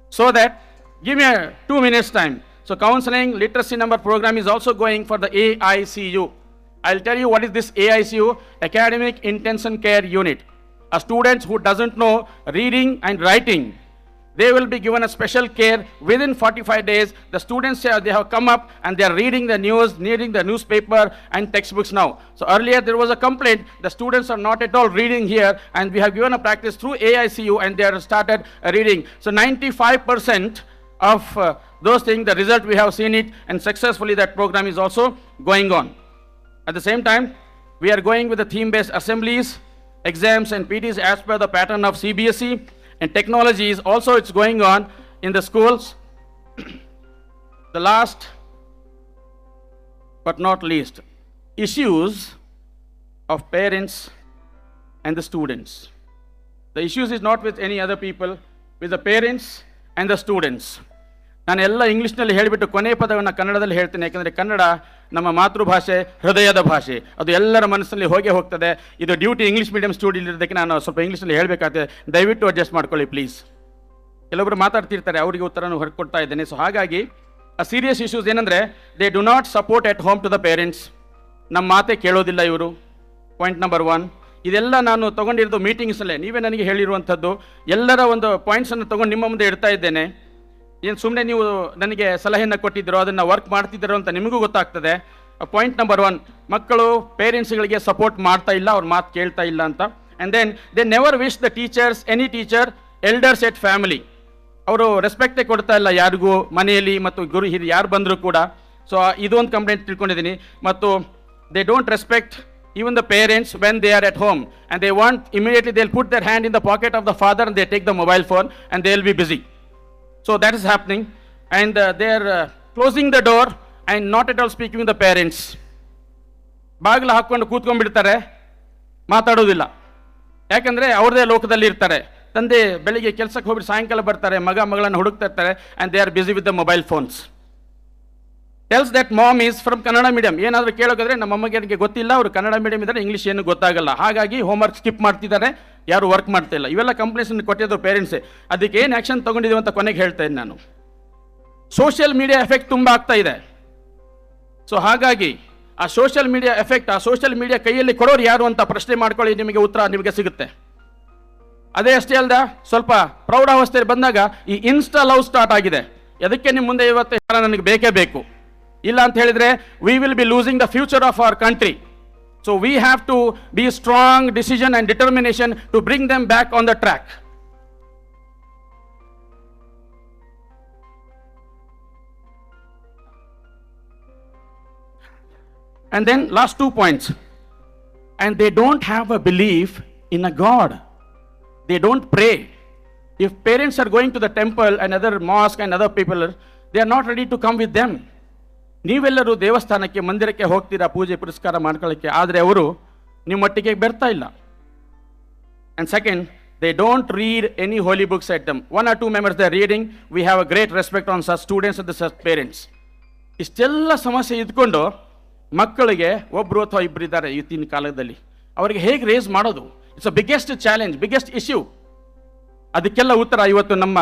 So that, give me 2 minutes time. So counseling literacy number program is also going for the AICU. I'll tell you what is this AICU, Academic Intensive Care Unit. A student who doesn't know reading and writing, they will be given a special care within 45 days. The students, they have come up and they are reading the news, reading the newspaper and textbooks now. So earlier there was a complaint, the students are not at all reading here, and we have given a practice through AICU and they have started reading. So 95% of those things, the result we have seen it, and successfully that program is also going on. At the same time, we are going with the theme-based assemblies, exams and PTs as per the pattern of CBSE, and technology is also it's going on in the schools. The last but not least, issues of parents and the students. The issues is not with any other people, with the parents and the students. ನಾನು ಎಲ್ಲ ಇಂಗ್ಲೀಷ್ನಲ್ಲಿ ಹೇಳಿಬಿಟ್ಟು ಕೊನೆ ಪದವನ್ನು ಕನ್ನಡದಲ್ಲಿ ಹೇಳ್ತೇನೆ, ಯಾಕಂದರೆ ಕನ್ನಡ ನಮ್ಮ ಮಾತೃಭಾಷೆ, ಹೃದಯದ ಭಾಷೆ, ಅದು ಎಲ್ಲರ ಮನಸ್ಸಲ್ಲಿ ಹೋಗ್ತದೆ. ಇದು ಡ್ಯೂಟಿ ಇಂಗ್ಲೀಷ್ ಮೀಡಿಯಂ ಸ್ಟೂಡೆಂಟ್ ಇರೋದಕ್ಕೆ ನಾನು ಸ್ವಲ್ಪ ಇಂಗ್ಲೀಷಲ್ಲಿ ಹೇಳಬೇಕಾಗ್ತದೆ, ದಯವಿಟ್ಟು ಅಡ್ಜಸ್ಟ್ ಮಾಡ್ಕೊಳ್ಳಿ ಪ್ಲೀಸ್. ಕೆಲವೊಬ್ಬರು ಮಾತಾಡ್ತಿರ್ತಾರೆ, ಅವರಿಗೆ ಉತ್ತರನೂ ಹೊರಕೊಡ್ತಾ ಇದ್ದೇನೆ. ಸೊ ಹಾಗಾಗಿ ಆ ಸೀರಿಯಸ್ ಇಶ್ಯೂಸ್ ಏನಂದರೆ, they do not support at home to the parents. ನಮ್ಮ ಮಾತೇ ಕೇಳೋದಿಲ್ಲ ಇವರು, ಪಾಯಿಂಟ್ ನಂಬರ್ 1. ಇದೆಲ್ಲ ನಾನು ತೊಗೊಂಡಿರೋದು ಮೀಟಿಂಗ್ಸಲ್ಲೇ, ನೀವೇ ನನಗೆ ಹೇಳಿರುವಂಥದ್ದು. ಎಲ್ಲರ ಒಂದು ಪಾಯಿಂಟ್ಸನ್ನು ತೊಗೊಂಡು ನಿಮ್ಮ ಮುಂದೆ ಇಡ್ತಾ ಇದ್ದೇನೆ. ಏನು ಸುಮ್ಮನೆ ನೀವು ನನಗೆ ಸಲಹೆಯನ್ನು ಕೊಟ್ಟಿದ್ದೀರೋ, ಅದನ್ನು ವರ್ಕ್ ಮಾಡ್ತಿದ್ದೀರೋ ಅಂತ ನಿಮಗೂ ಗೊತ್ತಾಗ್ತದೆ. ಪಾಯಿಂಟ್ ನಂಬರ್ 1, ಮಕ್ಕಳು ಪೇರೆಂಟ್ಸ್ಗಳಿಗೆ ಸಪೋರ್ಟ್ ಮಾಡ್ತಾ ಇಲ್ಲ, ಅವ್ರ ಮಾತು ಕೇಳ್ತಾ ಇಲ್ಲ ಅಂತ. And then they never wish the teachers, any teacher, elders at family, ಅವರು ರೆಸ್ಪೆಕ್ಟೇ ಕೊಡ್ತಾ ಇಲ್ಲ ಯಾರಿಗೂ, ಮನೆಯಲ್ಲಿ ಮತ್ತು ಗುರು ಹಿರಿಯ ಯಾರು ಬಂದರೂ ಕೂಡ. ಸೊ ಇದೊಂದು ಕಂಪ್ಲೇಂಟ್ ತಿಳ್ಕೊಂಡಿದ್ದೀನಿ. ಮತ್ತು they don't respect even the parents when they are at home, and they want immediately they'll put their hand in the pocket of the father and they take the mobile phone and they'll be busy. So that is happening, and they are closing the door and not at all speaking with the parents. ಬಾಗಿಲು ಹಾಕ್ಕೊಂಡು ಕೂತ್ಕೊಂಡ್ಬಿಡ್ತಾರೆ, ಮಾತಾಡೋದಿಲ್ಲ. ಯಾಕಂದರೆ ಅವ್ರದೇ ಲೋಕದಲ್ಲಿ ಇರ್ತಾರೆ. ತಂದೆ ಬೆಳಿಗ್ಗೆ ಕೆಲಸಕ್ಕೆ ಹೋಗ್ಬಿಟ್ಟು ಸಾಯಂಕಾಲ ಬರ್ತಾರೆ, ಮಗಳನ್ನು ಹುಡುಕ್ತಾ ಇರ್ತಾರೆ, and they are busy with the mobile phones. Tells that mom is from Kannada medium. ಏನಾದರೂ ಕೇಳೋಕ್ಕಾದ್ರೆ ನಮ್ಮ ಅಮ್ಮಗೆ ಗೊತ್ತಿಲ್ಲ, ಅವರು ಕನ್ನಡ ಮೀಡಿಯಂ ಇದ್ದಾರೆ, ಇಂಗ್ಲೀಷ್ ಏನು ಗೊತ್ತಾಗಲ್ಲ, ಹಾಗಾಗಿ ಹೋಮ್ವರ್ಕ್ ಸ್ಕಿಪ್ ಮಾಡ್ತಿದ್ದಾರೆ, ಯಾರು ವರ್ಕ್ ಮಾಡ್ತಾ ಇಲ್ಲ. ಇವೆಲ್ಲ ಕಂಪ್ಲೇಂಟ್ಸನ್ನು ಕೊಟ್ಟಿದ್ದು ಪೇರೆಂಟ್ಸೇ. ಅದಕ್ಕೆ ಏನು ಆ್ಯಕ್ಷನ್ ತೊಗೊಂಡಿದ್ದೀವಿ ಅಂತ ಕೊನೆಗೆ ಹೇಳ್ತಾ ಇದ್ದೀನಿ ನಾನು. ಸೋಷಿಯಲ್ ಮೀಡಿಯಾ ಎಫೆಕ್ಟ್ ತುಂಬ ಆಗ್ತಾ ಇದೆ. ಸೊ ಹಾಗಾಗಿ ಆ ಸೋಷಿಯಲ್ ಮೀಡಿಯಾ ಎಫೆಕ್ಟ್, ಆ ಸೋಷಿಯಲ್ ಮೀಡಿಯಾ ಕೈಯಲ್ಲಿ ಕೊಡೋರು ಯಾರು ಅಂತ ಪ್ರಶ್ನೆ ಮಾಡ್ಕೊಳ್ಳಿ, ನಿಮಗೆ ಉತ್ತರ ನಿಮಗೆ ಸಿಗುತ್ತೆ. ಅದೇ ಅಷ್ಟೇ ಅಲ್ದ, ಸ್ವಲ್ಪ ಪ್ರೌಢಾವಸ್ಥೆಯಲ್ಲಿ ಬಂದಾಗ ಈ ಇನ್ಸ್ಟಾ ಲವ್ ಸ್ಟಾರ್ಟ್ ಆಗಿದೆ. ಅದಕ್ಕೆ ನಿಮ್ಮ ಮುಂದೆ ಇವತ್ತು ಯಾರ ನನಗೆ ಬೇಕೇ ಬೇಕು, ಇಲ್ಲ ಅಂತ ಹೇಳಿದ್ರೆ we will be losing the future of our country. So we have to be strong decision and determination to bring them back on the track. And then last 2 points. And they don't have a belief in a God. They don't pray. If parents are going to the temple and other mosque and other people, they are not ready to come with them. ನೀವೆಲ್ಲರೂ ದೇವಸ್ಥಾನಕ್ಕೆ, ಮಂದಿರಕ್ಕೆ ಹೋಗ್ತೀರಾ ಪೂಜೆ ಪುರಸ್ಕಾರ ಮಾಡ್ಕೊಳ್ಳೋಕ್ಕೆ, ಆದರೆ ಅವರು ನಿಮ್ಮೊಟ್ಟಿಗೆ ಬರ್ತಾ ಇಲ್ಲ. And second, they don't read any holy books at them. 1 or 2 members they are reading. We have a great respect on such students and the such parents. ಇಷ್ಟೆಲ್ಲ ಸಮಸ್ಯೆ ಇದ್ಕೊಂಡು ಮಕ್ಕಳಿಗೆ ಒಬ್ಬರು ಅಥವಾ ಇಬ್ಬರು ಇದ್ದಾರೆ ಇವತ್ತಿನ ಕಾಲದಲ್ಲಿ, ಅವರಿಗೆ ಹೇಗೆ ರೇಸ್ ಮಾಡೋದು? It's a biggest challenge, biggest issue. ಅದಕ್ಕೆಲ್ಲ ಉತ್ತರ ಇವತ್ತು ನಮ್ಮ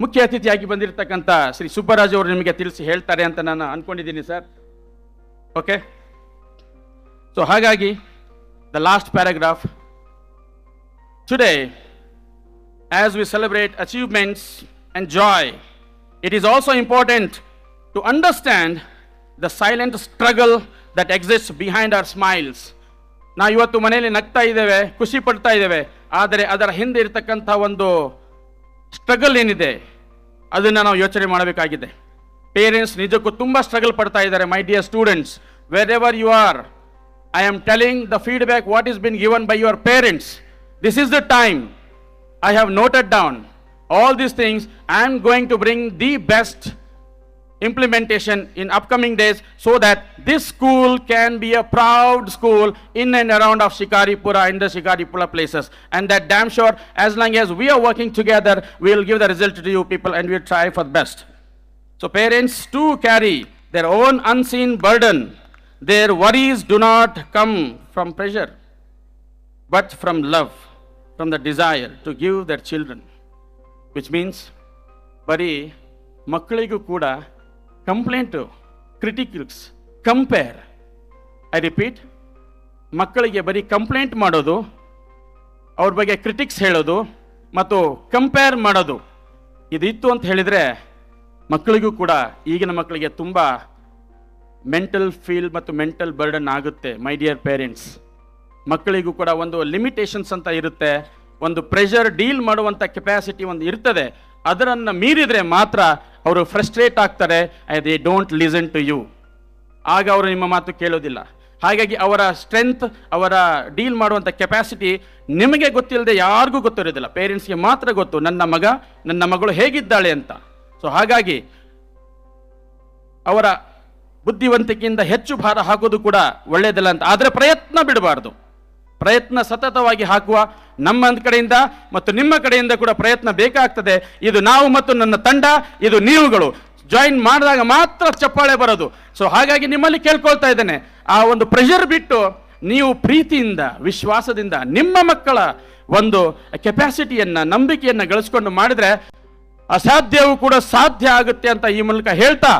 ಮುಖ್ಯ ಅತಿಥಿಯಾಗಿ ಬಂದಿರತಕ್ಕಂಥ ಶ್ರೀ ಸುಬ್ಬರಾಜ್ ಅವರು ನಿಮಗೆ ತಿಳಿಸಿ ಹೇಳ್ತಾರೆ ಅಂತ ನಾನು ಅನ್ಕೊಂಡಿದ್ದೀನಿ ಸರ್. ಓಕೆ, ಸೊ ಹಾಗಾಗಿ the last paragraph. Today, as we celebrate achievements and joy, it is also important to understand the silent struggle that exists behind our smiles. ನಾವು ಇವತ್ತು ಮನೆಯಲ್ಲಿ ನಗ್ತಾ ಇದ್ದೇವೆ, ಖುಷಿ ಪಡ್ತಾ ಇದ್ದೇವೆ, ಆದರೆ ಅದರ ಹಿಂದೆ ಇರತಕ್ಕಂಥ ಒಂದು ಸ್ಟ್ರಗಲ್ ಏನಿದೆ ಅದನ್ನು ನಾವು ಯೋಚನೆ ಮಾಡಬೇಕಾಗಿದೆ. ಪೇರೆಂಟ್ಸ್ ನಿಜಕ್ಕೂ ತುಂಬ ಸ್ಟ್ರಗಲ್ ಪಡ್ತಾ ಇದ್ದಾರೆ. My dear students, wherever you are, I am telling the feedback what is been given by your parents. This is the time. I have noted down all these things. I am going to bring the best implementation in upcoming days so that this school can be a proud school in and around of Shikaripura, in the Shikaripura places. And that damn sure, as long as we are working together, we will give the result to you people and we will try for the best. So parents too carry their own unseen burden. Their worries do not come from pressure, but from love, from the desire to give their children, which means ಬರೀ ಮಕ್ಕಳಿಗೂ ಕೂಡ complaint, critics, compare. I repeat, ಮಕ್ಕಳಿಗೆ ಬರೀ complaint ಮಾಡೋದು, ಅವ್ರ ಬಗ್ಗೆ critics ಹೇಳೋದು ಮತ್ತು ಕಂಪೇರ್ ಮಾಡೋದು ಇದಿತ್ತು ಅಂತ ಹೇಳಿದರೆ ಮಕ್ಕಳಿಗೂ ಕೂಡ, ಈಗಿನ ಮಕ್ಕಳಿಗೆ ತುಂಬ ಮೆಂಟಲ್ ಫೀಲ್ ಮತ್ತು ಮೆಂಟಲ್ ಬರ್ಡನ್ ಆಗುತ್ತೆ. ಮೈ ಡಿಯರ್ ಪೇರೆಂಟ್ಸ್, ಮಕ್ಕಳಿಗೂ ಕೂಡ ಒಂದು ಲಿಮಿಟೇಷನ್ಸ್ ಅಂತ ಇರುತ್ತೆ, ಒಂದು ಪ್ರೆಷರ್ ಡೀಲ್ ಮಾಡುವಂಥ ಕೆಪಾಸಿಟಿ ಒಂದು ಇರ್ತದೆ. ಅದರನ್ನು ಮೀರಿದರೆ ಮಾತ್ರ ಅವರು ಫ್ರಸ್ಟ್ರೇಟ್ ಆಗ್ತಾರೆ. They don't listen to you. ಆಗ ಅವರು ನಿಮ್ಮ ಮಾತು ಕೇಳೋದಿಲ್ಲ. ಹಾಗಾಗಿ ಅವರ ಸ್ಟ್ರೆಂತ್, ಅವರ ಡೀಲ್ ಮಾಡುವಂಥ ಕೆಪಾಸಿಟಿ ನಿಮಗೆ ಗೊತ್ತಿಲ್ಲದೆ ಯಾರಿಗೂ ಗೊತ್ತಿರೋದಿಲ್ಲ. ಪೇರೆಂಟ್ಸ್ಗೆ ಮಾತ್ರ ಗೊತ್ತು ನನ್ನ ಮಗ, ನನ್ನ ಮಗಳು ಹೇಗಿದ್ದಾಳೆ ಅಂತ. ಸೊ ಹಾಗಾಗಿ ಅವರ ಬುದ್ಧಿವಂತಿಕೆಯಿಂದ ಹೆಚ್ಚು ಭಾರ ಹಾಕೋದು ಕೂಡ ಒಳ್ಳೆಯದಿಲ್ಲ ಅಂತ. ಆದರೆ ಪ್ರಯತ್ನ ಬಿಡಬಾರ್ದು. ಪ್ರಯತ್ನ ಸತತವಾಗಿ ಹಾಕುವ ನಮ್ಮ ಕಡೆಯಿಂದ ಮತ್ತು ನಿಮ್ಮ ಕಡೆಯಿಂದ ಕೂಡ ಪ್ರಯತ್ನ ಬೇಕಾಗ್ತದೆ. ಇದು ನಾವು ಮತ್ತು ನನ್ನ ತಂಡ, ಇದು ನೀವುಗಳು ಜಾಯಿನ್ ಮಾಡಿದಾಗ ಮಾತ್ರ ಚಪ್ಪಾಳೆ ಬರೋದು. ಸೊ ಹಾಗಾಗಿ ನಿಮ್ಮಲ್ಲಿ ಕೇಳ್ಕೊಳ್ತಾ ಇದ್ದೇನೆ, ಆ ಒಂದು ಪ್ರೆಷರ್ ಬಿಟ್ಟು ನೀವು ಪ್ರೀತಿಯಿಂದ, ವಿಶ್ವಾಸದಿಂದ ನಿಮ್ಮ ಮಕ್ಕಳ ಒಂದು ಕೆಪಾಸಿಟಿಯನ್ನು, ನಂಬಿಕೆಯನ್ನು ಗಳಿಸ್ಕೊಂಡು ಮಾಡಿದರೆ ಅಸಾಧ್ಯವೂ ಕೂಡ ಸಾಧ್ಯ ಆಗುತ್ತೆ ಅಂತ ಈ ಮೂಲಕ ಹೇಳ್ತಾ,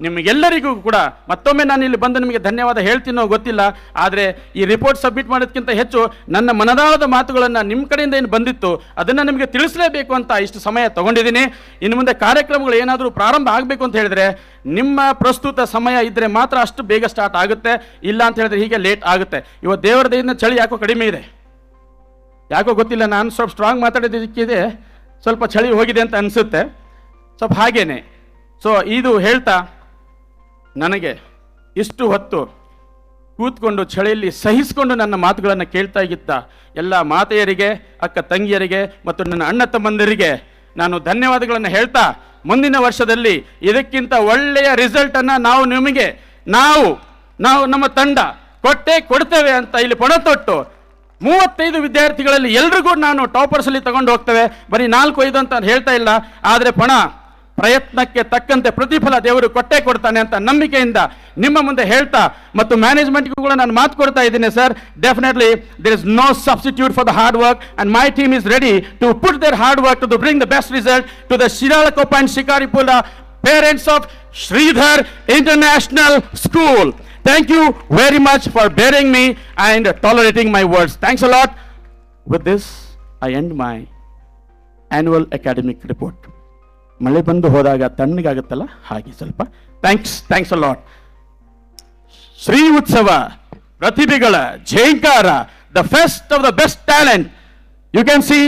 ನಿಮಗೆಲ್ಲರಿಗೂ ಕೂಡ ಮತ್ತೊಮ್ಮೆ ನಾನು ಇಲ್ಲಿ ಬಂದು ನಿಮಗೆ ಧನ್ಯವಾದ ಹೇಳ್ತೀನೋ ಗೊತ್ತಿಲ್ಲ. ಆದರೆ ಈ ರಿಪೋರ್ಟ್ ಸಬ್ಮಿಟ್ ಮಾಡೋದಕ್ಕಿಂತ ಹೆಚ್ಚು ನನ್ನ ಮನದಾಳದ ಮಾತುಗಳನ್ನು ನಿಮ್ಮ ಕಡೆಯಿಂದ ಏನು ಬಂದಿತ್ತು ಅದನ್ನು ನಿಮಗೆ ತಿಳಿಸಲೇಬೇಕು ಅಂತ ಇಷ್ಟು ಸಮಯ ತಗೊಂಡಿದ್ದೀನಿ. ಇನ್ನು ಮುಂದೆ ಕಾರ್ಯಕ್ರಮಗಳು ಏನಾದರೂ ಪ್ರಾರಂಭ ಆಗಬೇಕು ಅಂತ ಹೇಳಿದರೆ ನಿಮ್ಮ ಪ್ರಸ್ತುತ ಸಮಯ ಇದ್ದರೆ ಮಾತ್ರ ಅಷ್ಟು ಬೇಗ ಸ್ಟಾರ್ಟ್ ಆಗುತ್ತೆ. ಇಲ್ಲ ಅಂತ ಹೇಳಿದ್ರೆ ಹೀಗೆ ಲೇಟ್ ಆಗುತ್ತೆ. ಇವತ್ತು ದೇವರ ದಯೆಯಿಂದ ಚಳಿ ಯಾಕೋ ಕಡಿಮೆ ಇದೆ, ಯಾಕೋ ಗೊತ್ತಿಲ್ಲ. ನಾನು ಸ್ವಲ್ಪ ಸ್ಟ್ರಾಂಗ್ ಮಾತಾಡೋದಕ್ಕಿದೆ, ಸ್ವಲ್ಪ ಚಳಿ ಹೋಗಿದೆ ಅಂತ ಅನಿಸುತ್ತೆ, ಸ್ವಲ್ಪ ಹಾಗೇನೆ. ಸೊ ಇದು ಹೇಳ್ತಾ, ನನಗೆ ಇಷ್ಟು ಹೊತ್ತು ಕೂತ್ಕೊಂಡು ಚಳಿಯಲ್ಲಿ ಸಹಿಸಿಕೊಂಡು ನನ್ನ ಮಾತುಗಳನ್ನು ಕೇಳ್ತಾ ಇದ್ದ ಎಲ್ಲ ಮಾತೆಯರಿಗೆ, ಅಕ್ಕ ತಂಗಿಯರಿಗೆ ಮತ್ತು ನನ್ನ ಅಣ್ಣ ತಮ್ಮಂದಿರಿಗೆ ನಾನು ಧನ್ಯವಾದಗಳನ್ನು ಹೇಳ್ತಾ, ಮುಂದಿನ ವರ್ಷದಲ್ಲಿ ಇದಕ್ಕಿಂತ ಒಳ್ಳೆಯ ರಿಸಲ್ಟನ್ನು ನಾವು ನಮ್ಮ ತಂಡ ಕೊಡ್ತೇವೆ ಅಂತ ಇಲ್ಲಿ ಪಣ ತೊಟ್ಟು 35 ವಿದ್ಯಾರ್ಥಿಗಳಲ್ಲಿ ಎಲ್ರಿಗೂ ನಾನು ಟಾಪರ್ಸಲ್ಲಿ ತಗೊಂಡು ಹೋಗ್ತೇವೆ. ಬರೀ 4-5 ಅಂತ ಹೇಳ್ತಾ ಇಲ್ಲ, ಆದರೆ ಪ್ರಯತ್ನಕ್ಕೆ ತಕ್ಕಂತೆ ಪ್ರತಿಫಲ ದೇವರು ಕೊಡ್ತಾನೆ ಅಂತ ನಂಬಿಕೆಯಿಂದ ನಿಮ್ಮ ಮುಂದೆ ಹೇಳ್ತಾ, ಮತ್ತು ಮ್ಯಾನೇಜ್ಮೆಂಟ್ಗೂ ಕೂಡ ನಾನು ಮಾತು ಕೊಡ್ತಾ ಇದ್ದೀನಿ sir. Definitely there is no substitute for the hard work and my team is ready to put their hard work to bring the best result to the Shiralakoppa and Shikaripura parents of Shridhar international school. Thank you very much for bearing me and tolerating my words. Thanks a lot. With this, I end my annual academic report. ಮಳೆ ಬಂದು ಹೋದಾಗ ತಣ್ಣಗಾಗುತ್ತಲ್ಲ ಹಾಗೆ ಸ್ವಲ್ಪ. Thanks a lot. Shri Utsava, ಪ್ರತಿಭೆಗಳ ಜಯಂಕಾರ, the fest of the best talent. You can see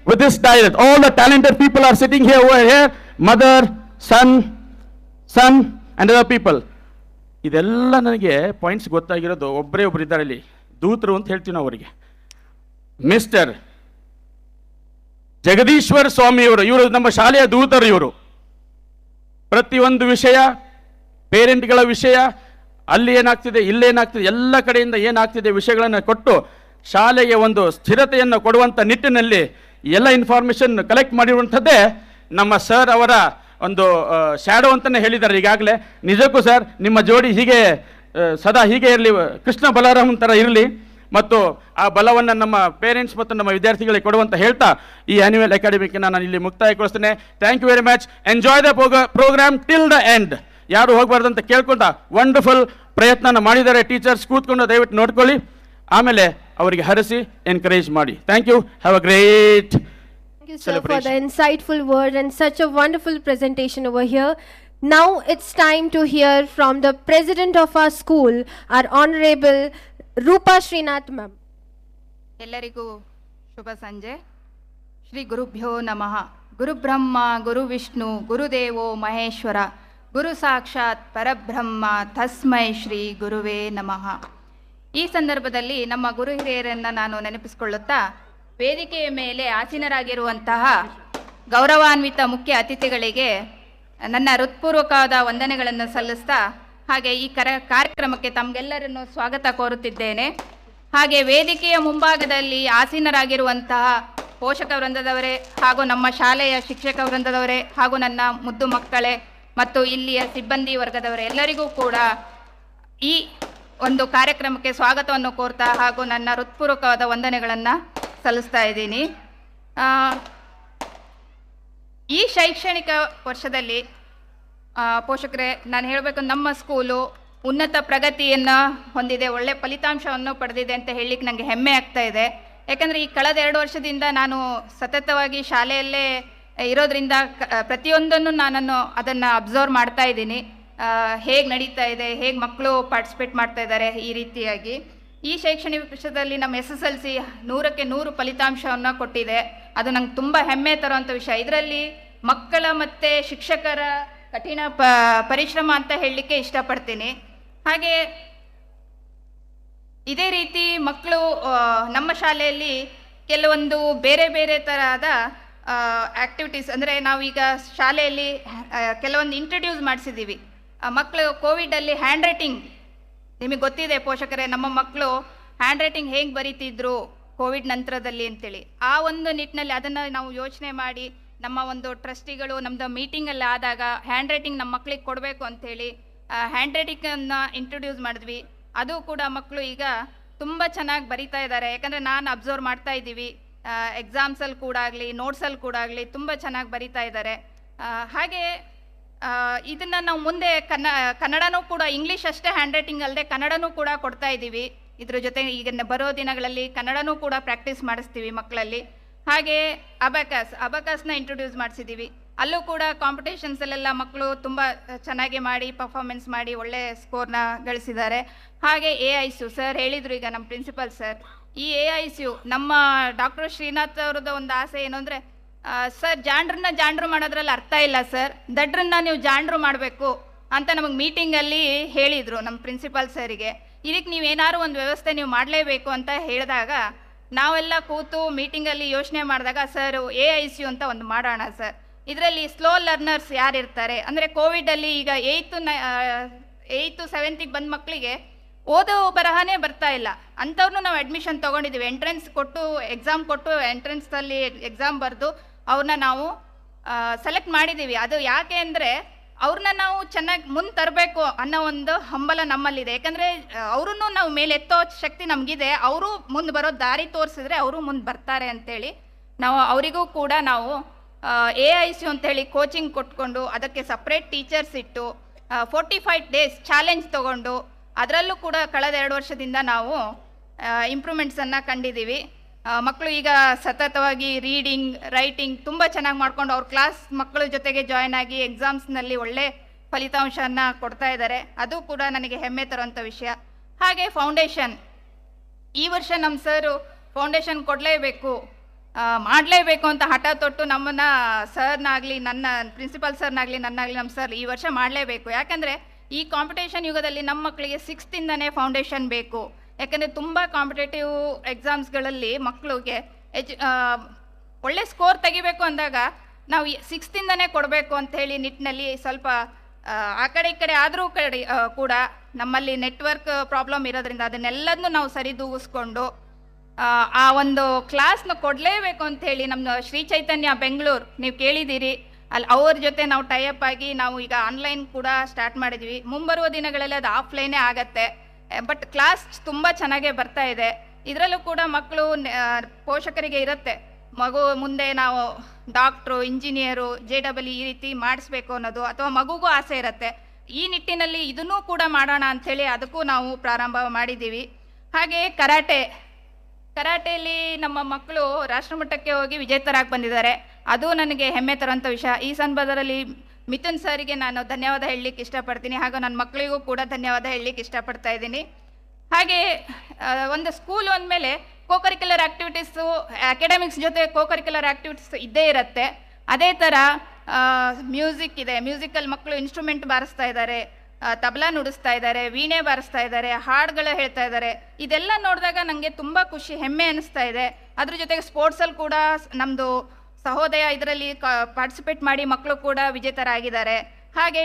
with this direct all the talented people are sitting here, over here, mother, son and other people. ಇದೆಲ್ಲ ನನಗೆ points ಗೊತ್ತಾಗಿರೋದು ಒಬ್ಬರೇ ಒಬ್ರು ಇದ್ದಾರೆ ಇಲ್ಲಿ, ದೂತರು ಅಂತ ಹೇಳ್ತೀವಿ ನಾವು ಅವರಿಗೆ. ಮಿಸ್ಟರ್ ಜಗದೀಶ್ವರ ಸ್ವಾಮಿಯವರು, ಇವರು ನಮ್ಮ ಶಾಲೆಯ ದೂತರು. ಇವರು ಪ್ರತಿಯೊಂದು ವಿಷಯ, ಪೇರೆಂಟ್ಗಳ ವಿಷಯ, ಅಲ್ಲಿ ಏನಾಗ್ತಿದೆ, ಇಲ್ಲೇನಾಗ್ತಿದೆ, ಎಲ್ಲ ಕಡೆಯಿಂದ ಏನಾಗ್ತಿದೆ ವಿಷಯಗಳನ್ನು ಕೊಟ್ಟು ಶಾಲೆಗೆ ಒಂದು ಸ್ಥಿರತೆಯನ್ನು ಕೊಡುವಂಥ ನಿಟ್ಟಿನಲ್ಲಿ ಎಲ್ಲ ಇನ್ಫಾರ್ಮೇಷನ್ ಕಲೆಕ್ಟ್ ಮಾಡಿರುವಂಥದ್ದೇ ನಮ್ಮ ಸರ್ ಅವರ ಒಂದು ಶ್ಯಾಡೋ ಅಂತಲೇ ಹೇಳಿದ್ದಾರೆ ಈಗಾಗಲೇ. ನಿಜಕ್ಕೂ ಸರ್, ನಿಮ್ಮ ಜೋಡಿ ಹೀಗೆ ಸದಾ ಹೀಗೆ ಇರಲಿ, ಕೃಷ್ಣ ಬಲರಾಮನ್ ಥರ ಇರಲಿ. ಮತ್ತು ಆ ಬಲವನ್ನು ನಮ್ಮ ಪೇರೆಂಟ್ಸ್ ಮತ್ತು ನಮ್ಮ ವಿದ್ಯಾರ್ಥಿಗಳಿಗೆ ಕೊಡುವಂತ ಹೇಳ್ತಾ ಈ ಆನ್ಯುವಲ್ ಅಕಾಡೆಮಿಕ್ ನಾನು ಇಲ್ಲಿ ಮುಕ್ತಾಯಗೊಳಿಸ್ತೇನೆ. Thank you very much. Enjoy the programme till the end. ಯಾರು ಹೋಗಬಾರ್ದಂತ ಕೇಳ್ಕೊಂತ ವಂಡರ್ಫುಲ್ ಪ್ರಯತ್ನ ಮಾಡಿದ್ದಾರೆ ಟೀಚರ್ಸ್. ಕೂತ್ಕೊಂಡು ದಯವಿಟ್ಟು ನೋಡ್ಕೊಳ್ಳಿ, ಆಮೇಲೆ ಅವರಿಗೆ ಹರಿಸಿ ಎನ್ಕರೇಜ್ ಮಾಡಿ. Thank you. Have a great Thank you, sir, for the insightful word and such a wonderful presentation over here. Now it's time to hear from the president of our school, our Honorable Rupa Srinath ma'am. ಎಲ್ಲರಿಗೂ ಶುಭ ಸಂಜೆ. ಶ್ರೀ ಗುರುಭ್ಯೋ ನಮಃ. ಗುರುಬ್ರಹ್ಮ ಗುರು ವಿಷ್ಣು ಗುರುದೇವೋ ಮಹೇಶ್ವರ ಗುರು ಸಾಕ್ಷಾತ್ ಪರಬ್ರಹ್ಮ ತಸ್ಮೈ ಶ್ರೀ ಗುರುವೇ ನಮಃ. ಈ ಸಂದರ್ಭದಲ್ಲಿ ನಮ್ಮ ಗುರು ಹಿರಿಯರನ್ನು ನಾನು ನೆನಪಿಸಿಕೊಳ್ಳುತ್ತಾ, ವೇದಿಕೆಯ ಮೇಲೆ ಆಸೀನರಾಗಿರುವಂತಹ ಗೌರವಾನ್ವಿತ ಮುಖ್ಯ ಅತಿಥಿಗಳಿಗೆ ನನ್ನ ಹೃತ್ಪೂರ್ವಕವಾದ ವಂದನೆಗಳನ್ನು ಸಲ್ಲಿಸ್ತಾ, ಹಾಗೆ ಈ ಕಾರ್ಯಕ್ರಮಕ್ಕೆ ತಮಗೆಲ್ಲರನ್ನು ಸ್ವಾಗತ ಕೋರುತ್ತಿದ್ದೇನೆ. ಹಾಗೆ ವೇದಿಕೆಯ ಮುಂಭಾಗದಲ್ಲಿ ಆಸೀನರಾಗಿರುವಂತಹ ಪೋಷಕ ವೃಂದದವರೇ ಹಾಗೂ ನಮ್ಮ ಶಾಲೆಯ ಶಿಕ್ಷಕ ವೃಂದದವರೇ ಹಾಗೂ ನನ್ನ ಮುದ್ದು ಮಕ್ಕಳೇ ಮತ್ತು ಇಲ್ಲಿಯ ಸಿಬ್ಬಂದಿ ವರ್ಗದವರೇ ಎಲ್ಲರಿಗೂ ಕೂಡ ಈ ಒಂದು ಕಾರ್ಯಕ್ರಮಕ್ಕೆ ಸ್ವಾಗತವನ್ನು ಕೋರ್ತಾ ಹಾಗೂ ನನ್ನ ಹೃತ್ಪೂರ್ವಕವಾದ ವಂದನೆಗಳನ್ನು ಸಲ್ಲಿಸ್ತಾ ಇದ್ದೀನಿ. ಈ ಶೈಕ್ಷಣಿಕ ವರ್ಷದಲ್ಲಿ ಪೋಷಕರೇ ನಾನು ಹೇಳಬೇಕು, ನಮ್ಮ ಸ್ಕೂಲು ಉನ್ನತ ಪ್ರಗತಿಯನ್ನು ಹೊಂದಿದೆ, ಒಳ್ಳೆಯ ಫಲಿತಾಂಶವನ್ನು ಪಡೆದಿದೆ ಅಂತ ಹೇಳಲಿಕ್ಕೆ ನನಗೆ ಹೆಮ್ಮೆ ಆಗ್ತಾ ಇದೆ. ಯಾಕಂದರೆ ಈ ಕಳೆದ 2 ವರ್ಷದಿಂದ ನಾನು ಸತತವಾಗಿ ಶಾಲೆಯಲ್ಲೇ ಇರೋದ್ರಿಂದ ಪ್ರತಿಯೊಂದನ್ನು ನಾನು ಅದನ್ನು ಅಬ್ಸರ್ವ್ ಮಾಡ್ತಾ ಇದ್ದೀನಿ. ಹೇಗೆ ನಡೀತಾ ಇದೆ, ಹೇಗೆ ಮಕ್ಕಳು ಪಾರ್ಟಿಸಿಪೇಟ್ ಮಾಡ್ತಾ ಇದ್ದಾರೆ. ಈ ರೀತಿಯಾಗಿ ಈ ಶೈಕ್ಷಣಿಕ ವರ್ಷದಲ್ಲಿ ನಮ್ಮ SSLC 100ಕ್ಕೆ 100 ಫಲಿತಾಂಶವನ್ನು ಕೊಟ್ಟಿದೆ. ಅದು ನಂಗೆ ತುಂಬ ಹೆಮ್ಮೆ ತರುವಂಥ ವಿಷಯ. ಇದರಲ್ಲಿ ಮಕ್ಕಳ ಮತ್ತು ಶಿಕ್ಷಕರ ಕಠಿಣ ಪರಿಶ್ರಮ ಅಂತ ಹೇಳಲಿಕ್ಕೆ ಇಷ್ಟಪಡ್ತೀನಿ. ಹಾಗೆ ಇದೇ ರೀತಿ ಮಕ್ಕಳು ನಮ್ಮ ಶಾಲೆಯಲ್ಲಿ ಕೆಲವೊಂದು ಬೇರೆ ಬೇರೆ ತರಹದ ಆ್ಯಕ್ಟಿವಿಟೀಸ್, ಅಂದರೆ ನಾವೀಗ ಶಾಲೆಯಲ್ಲಿ ಕೆಲವೊಂದು ಇಂಟ್ರಡ್ಯೂಸ್ ಮಾಡಿಸಿದ್ದೀವಿ. ಮಕ್ಕಳು ಕೋವಿಡಲ್ಲಿ ಹ್ಯಾಂಡ್ ರೈಟಿಂಗ್, ನಿಮಗೆ ಗೊತ್ತಿದೆ ಪೋಷಕರೇ, ನಮ್ಮ ಮಕ್ಕಳು ಹ್ಯಾಂಡ್ ರೈಟಿಂಗ್ ಹೇಗೆ ಬರೀತಿದ್ರು ಕೋವಿಡ್ ನಂತರದಲ್ಲಿ ಅಂತೇಳಿ. ಆ ಒಂದು ನಿಟ್ಟಿನಲ್ಲಿ ಅದನ್ನು ನಾವು ಯೋಚನೆ ಮಾಡಿ ನಮ್ಮ ಒಂದು ಟ್ರಸ್ಟಿಗಳು ನಮ್ಮದು ಮೀಟಿಂಗಲ್ಲಿ ಆದಾಗ ಹ್ಯಾಂಡ್ ರೈಟಿಂಗ್ ನಮ್ಮ ಮಕ್ಕಳಿಗೆ ಕೊಡಬೇಕು ಅಂಥೇಳಿ ಹ್ಯಾಂಡ್ ರೈಟಿಂಗನ್ನು ಇಂಟ್ರೊಡ್ಯೂಸ್ ಮಾಡಿದ್ವಿ. ಅದು ಕೂಡ ಮಕ್ಕಳು ಈಗ ತುಂಬ ಚೆನ್ನಾಗಿ ಬರಿತಾ ಇದ್ದಾರೆ. ಯಾಕಂದರೆ ನಾನು ಅಬ್ಸರ್ವ್ ಮಾಡ್ತಾ ಇದ್ದೀವಿ, ಎಕ್ಸಾಮ್ಸಲ್ಲಿ ಕೂಡ ಆಗಲಿ ನೋಟ್ಸಲ್ಲಿ ಕೂಡ ಆಗಲಿ ತುಂಬ ಚೆನ್ನಾಗಿ ಬರಿತಾ ಇದ್ದಾರೆ. ಹಾಗೆ ಇದನ್ನು ನಾವು ಮುಂದೆ ಕನ್ನಡನೂ ಕೂಡ, ಇಂಗ್ಲೀಷ್ ಅಷ್ಟೇ ಹ್ಯಾಂಡ್ ರೈಟಿಂಗ್ ಅಲ್ಲದೆ ಕನ್ನಡನೂ ಕೂಡ ಕೊಡ್ತಾ ಇದ್ದೀವಿ. ಇದ್ರ ಜೊತೆ ಈಗ ಬರೋ ದಿನಗಳಲ್ಲಿ ಕನ್ನಡನೂ ಕೂಡ ಪ್ರಾಕ್ಟೀಸ್ ಮಾಡಿಸ್ತೀವಿ ಮಕ್ಕಳಲ್ಲಿ. ಹಾಗೆ ಅಬಕಾಸ್ನ ಇಂಟ್ರೊಡ್ಯೂಸ್ ಮಾಡಿಸಿದ್ದೀವಿ. ಅಲ್ಲೂ ಕೂಡ ಕಾಂಪಿಟೇಷನ್ಸಲ್ಲೆಲ್ಲ ಮಕ್ಕಳು ತುಂಬ ಚೆನ್ನಾಗಿ ಮಾಡಿ ಪರ್ಫಾರ್ಮೆನ್ಸ್ ಮಾಡಿ ಒಳ್ಳೆ ಸ್ಕೋರ್ನ ಗಳಿಸಿದ್ದಾರೆ. ಹಾಗೆ AICU ಸರ್ ಹೇಳಿದರು, ಈಗ ನಮ್ಮ ಪ್ರಿನ್ಸಿಪಲ್ ಸರ್, ಈ AICU ನಮ್ಮ ಡಾಕ್ಟರ್ ಶ್ರೀನಾಥ್ ಅವ್ರದ್ದು ಒಂದು ಆಸೆ ಏನು ಅಂದರೆ, ಸರ್ ಜಾಂಡ್ರನ್ನ ಜಾಂಡ್ರು ಮಾಡೋದ್ರಲ್ಲಿ ಅರ್ಥ ಇಲ್ಲ ಸರ್, ದಡ್ರನ್ನ ನೀವು ಜಾಂಡ್ರು ಮಾಡಬೇಕು ಅಂತ ನಮಗೆ ಮೀಟಿಂಗಲ್ಲಿ ಹೇಳಿದರು ನಮ್ಮ ಪ್ರಿನ್ಸಿಪಾಲ್ ಸರಿಗೆ. ಇದಕ್ಕೆ ನೀವೇನಾದ್ರು ಒಂದು ವ್ಯವಸ್ಥೆ ನೀವು ಮಾಡಲೇಬೇಕು ಅಂತ ಹೇಳಿದಾಗ ನಾವೆಲ್ಲ ಕೂತು ಮೀಟಿಂಗಲ್ಲಿ ಯೋಚನೆ ಮಾಡಿದಾಗ, ಸರ್ AICU ಅಂತ ಒಂದು ಮಾಡೋಣ ಸರ್. ಇದರಲ್ಲಿ ಸ್ಲೋ ಲರ್ನರ್ಸ್ ಯಾರಿರ್ತಾರೆ ಅಂದರೆ ಕೋವಿಡಲ್ಲಿ ಈಗ 8th 7th ಬಂದ ಮಕ್ಕಳಿಗೆ ಓದೋ ಬರಹನೇ ಬರ್ತಾ ಇಲ್ಲ, ಅಂಥವ್ರನ್ನೂ ನಾವು ಅಡ್ಮಿಷನ್ ತೊಗೊಂಡಿದ್ದೀವಿ. ಎಂಟ್ರೆನ್ಸ್ ಕೊಟ್ಟು ಎಕ್ಸಾಮ್ ಕೊಟ್ಟು ಎಂಟ್ರೆನ್ಸಲ್ಲಿ ಎಕ್ಸಾಮ್ ಬರೆದು ಅವ್ರನ್ನ ನಾವು ಸೆಲೆಕ್ಟ್ ಮಾಡಿದ್ದೀವಿ. ಅದು ಯಾಕೆ ಅಂದರೆ ಅವ್ರನ್ನ ನಾವು ಚೆನ್ನಾಗಿ ಮುಂದೆ ತರಬೇಕು ಅನ್ನೋ ಒಂದು ಹಂಬಲ ನಮ್ಮಲ್ಲಿದೆ. ಯಾಕಂದರೆ ಅವ್ರನ್ನೂ ನಾವು ಮೇಲೆ ಎತ್ತೋ ಶಕ್ತಿ ನಮಗಿದೆ. ಅವರು ಮುಂದೆ ಬರೋ ದಾರಿ ತೋರಿಸಿದ್ರೆ ಅವರು ಮುಂದೆ ಬರ್ತಾರೆ ಅಂಥೇಳಿ ನಾವು ಅವರಿಗೂ ಕೂಡ ನಾವು AICU ಅಂತೇಳಿ ಕೋಚಿಂಗ್ ಕೊಟ್ಕೊಂಡು ಅದಕ್ಕೆ ಸಪ್ರೇಟ್ ಟೀಚರ್ಸ್ ಇಟ್ಟು 45 ಡೇಸ್ ಚಾಲೆಂಜ್ ತೊಗೊಂಡು ಅದರಲ್ಲೂ ಕೂಡ ಕಳೆದ 2 ವರ್ಷದಿಂದ ನಾವು ಇಂಪ್ರೂವ್ಮೆಂಟ್ಸನ್ನು ಕಂಡಿದ್ದೀವಿ. ಮಕ್ಕಳು ಈಗ ಸತತವಾಗಿ ರೀಡಿಂಗ್ ರೈಟಿಂಗ್ ತುಂಬ ಚೆನ್ನಾಗಿ ಮಾಡ್ಕೊಂಡು ಅವ್ರ ಕ್ಲಾಸ್ ಮಕ್ಕಳ ಜೊತೆಗೆ ಜಾಯ್ನ್ ಆಗಿ ಎಕ್ಸಾಮ್ಸ್ನಲ್ಲಿ ಒಳ್ಳೆ ಫಲಿತಾಂಶವನ್ನು ಕೊಡ್ತಾ ಇದ್ದಾರೆ. ಅದು ಕೂಡ ನನಗೆ ಹೆಮ್ಮೆ ತರುವಂಥ ವಿಷಯ. ಹಾಗೆ ಫೌಂಡೇಶನ್, ಈ ವರ್ಷ ನಮ್ಮ ಸರು ಫೌಂಡೇಶನ್ ಕೊಡಲೇಬೇಕು ಮಾಡಲೇಬೇಕು ಅಂತ ಹಠ ತೊಟ್ಟು ನಮ್ಮನ್ನು ಸರ್ನಾಗಲಿ ನನ್ನ ಪ್ರಿನ್ಸಿಪಲ್ ಸರ್ನಾಗಲಿ ನನ್ನಾಗಲಿ ನಮ್ಮ ಸರ್ ಈ ವರ್ಷ ಮಾಡಲೇಬೇಕು. ಯಾಕಂದರೆ ಈ ಕಾಂಪಿಟೇಷನ್ ಯುಗದಲ್ಲಿ ನಮ್ಮ ಮಕ್ಕಳಿಗೆ 6th ಇಂದನೇ ಫೌಂಡೇಶನ್ ಬೇಕು. ಯಾಕಂದರೆ ತುಂಬ ಕಾಂಪಿಟೇಟಿವ್ ಎಕ್ಸಾಮ್ಸ್ಗಳಲ್ಲಿ ಮಕ್ಕಳಿಗೆ ಒಳ್ಳೆ ಸ್ಕೋರ್ ತೆಗಿಬೇಕು ಅಂದಾಗ ನಾವು 6th ಇಂದನೇ ಕೊಡಬೇಕು ಅಂಥೇಳಿ ನಿಟ್ಟಿನಲ್ಲಿ ಸ್ವಲ್ಪ ಆ ಕಡೆ ಈ ಕಡೆ ಆದರೂ ಕೂಡ ನಮ್ಮಲ್ಲಿ ನೆಟ್ವರ್ಕ್ ಪ್ರಾಬ್ಲಮ್ ಇರೋದ್ರಿಂದ ಅದನ್ನೆಲ್ಲದನ್ನು ನಾವು ಸರಿದೂಗಿಸ್ಕೊಂಡು ಆ ಒಂದು ಕ್ಲಾಸ್ನ ಕೊಡಲೇಬೇಕು ಅಂಥೇಳಿ ನಮ್ಮ ಶ್ರೀ ಚೈತನ್ಯ ಬೆಂಗಳೂರು ನೀವು ಕೇಳಿದ್ದೀರಿ, ಅಲ್ಲಿ ಅವ್ರ ಜೊತೆ ನಾವು ಟೈಅಪ್ ಆಗಿ ನಾವು ಈಗ ಆನ್ಲೈನ್ ಕೂಡ ಸ್ಟಾರ್ಟ್ ಮಾಡಿದ್ವಿ. ಮುಂಬರುವ ದಿನಗಳಲ್ಲಿ ಅದು ಆಫ್ಲೈನೇ ಆಗತ್ತೆ. ಬಟ್ ಕ್ಲಾಸ್ ತುಂಬ ಚೆನ್ನಾಗೇ ಬರ್ತಾ ಇದೆ. ಇದರಲ್ಲೂ ಕೂಡ ಮಕ್ಕಳು ಪೋಷಕರಿಗೆ ಇರುತ್ತೆ, ಮಗು ಮುಂದೆ ನಾವು ಡಾಕ್ಟ್ರು, ಇಂಜಿನಿಯರು, JEE ಈ ರೀತಿ ಮಾಡಿಸ್ಬೇಕು ಅನ್ನೋದು, ಅಥವಾ ಮಗುಗೂ ಆಸೆ ಇರುತ್ತೆ. ಈ ನಿಟ್ಟಿನಲ್ಲಿ ಇದನ್ನೂ ಕೂಡ ಮಾಡೋಣ ಅಂಥೇಳಿ ಅದಕ್ಕೂ ನಾವು ಪ್ರಾರಂಭ ಮಾಡಿದ್ದೀವಿ. ಹಾಗೆ ಕರಾಟೆಯಲ್ಲಿ ನಮ್ಮ ಮಕ್ಕಳು ರಾಷ್ಟ್ರಮಟ್ಟಕ್ಕೆ ಹೋಗಿ ವಿಜೇತರಾಗಿ ಬಂದಿದ್ದಾರೆ. ಅದು ನನಗೆ ಹೆಮ್ಮೆ ತರುವಂಥ ವಿಷಯ. ಈ ಸಂದರ್ಭದಲ್ಲಿ ಮಿಥುನ್ ಸರಿಗೆ ನಾನು ಧನ್ಯವಾದ ಹೇಳಲಿಕ್ಕೆ ಇಷ್ಟಪಡ್ತೀನಿ, ಹಾಗೂ ನನ್ನ ಮಕ್ಕಳಿಗೂ ಕೂಡ ಧನ್ಯವಾದ ಹೇಳಲಿಕ್ಕೆ ಇಷ್ಟಪಡ್ತಾ ಇದ್ದೀನಿ. ಹಾಗೆ ಒಂದು ಸ್ಕೂಲ್ ಅಂದಮೇಲೆ ಕೋಕರಿಕ್ಯುಲರ್ ಆ್ಯಕ್ಟಿವಿಟೀಸು, ಅಕಾಡೆಮಿಕ್ಸ್ ಜೊತೆ ಕೋಕರಿಕ್ಯುಲರ್ ಆ್ಯಕ್ಟಿವಿಟೀಸ್ ಇದ್ದೇ ಇರುತ್ತೆ. ಅದೇ ಥರ ಮ್ಯೂಸಿಕ್ ಇದೆ, ಮ್ಯೂಸಿಕಲ್ ಮಕ್ಕಳು ಇನ್ಸ್ಟ್ರೂಮೆಂಟ್ ಬಾರಿಸ್ತಾ ಇದ್ದಾರೆ, ತಬಲಾ ನುಡಿಸ್ತಾ ಇದ್ದಾರೆ, ವೀಣೆ ಬಾರಿಸ್ತಾ ಇದ್ದಾರೆ, ಹಾಡುಗಳು ಹೇಳ್ತಾ ಇದ್ದಾರೆ. ಇದೆಲ್ಲ ನೋಡಿದಾಗ ನನಗೆ ತುಂಬ ಖುಷಿ, ಹೆಮ್ಮೆ ಅನ್ನಿಸ್ತಾ ಇದೆ. ಅದ್ರ ಜೊತೆಗೆ ಸ್ಪೋರ್ಟ್ಸಲ್ಲಿ ಕೂಡ ನಮ್ಮದು ಸಹೋದಯ ಇದರಲ್ಲಿ ಪಾರ್ಟಿಸಿಪೇಟ್ ಮಾಡಿ ಮಕ್ಕಳು ಕೂಡ ವಿಜೇತರಾಗಿದ್ದಾರೆ. ಹಾಗೆ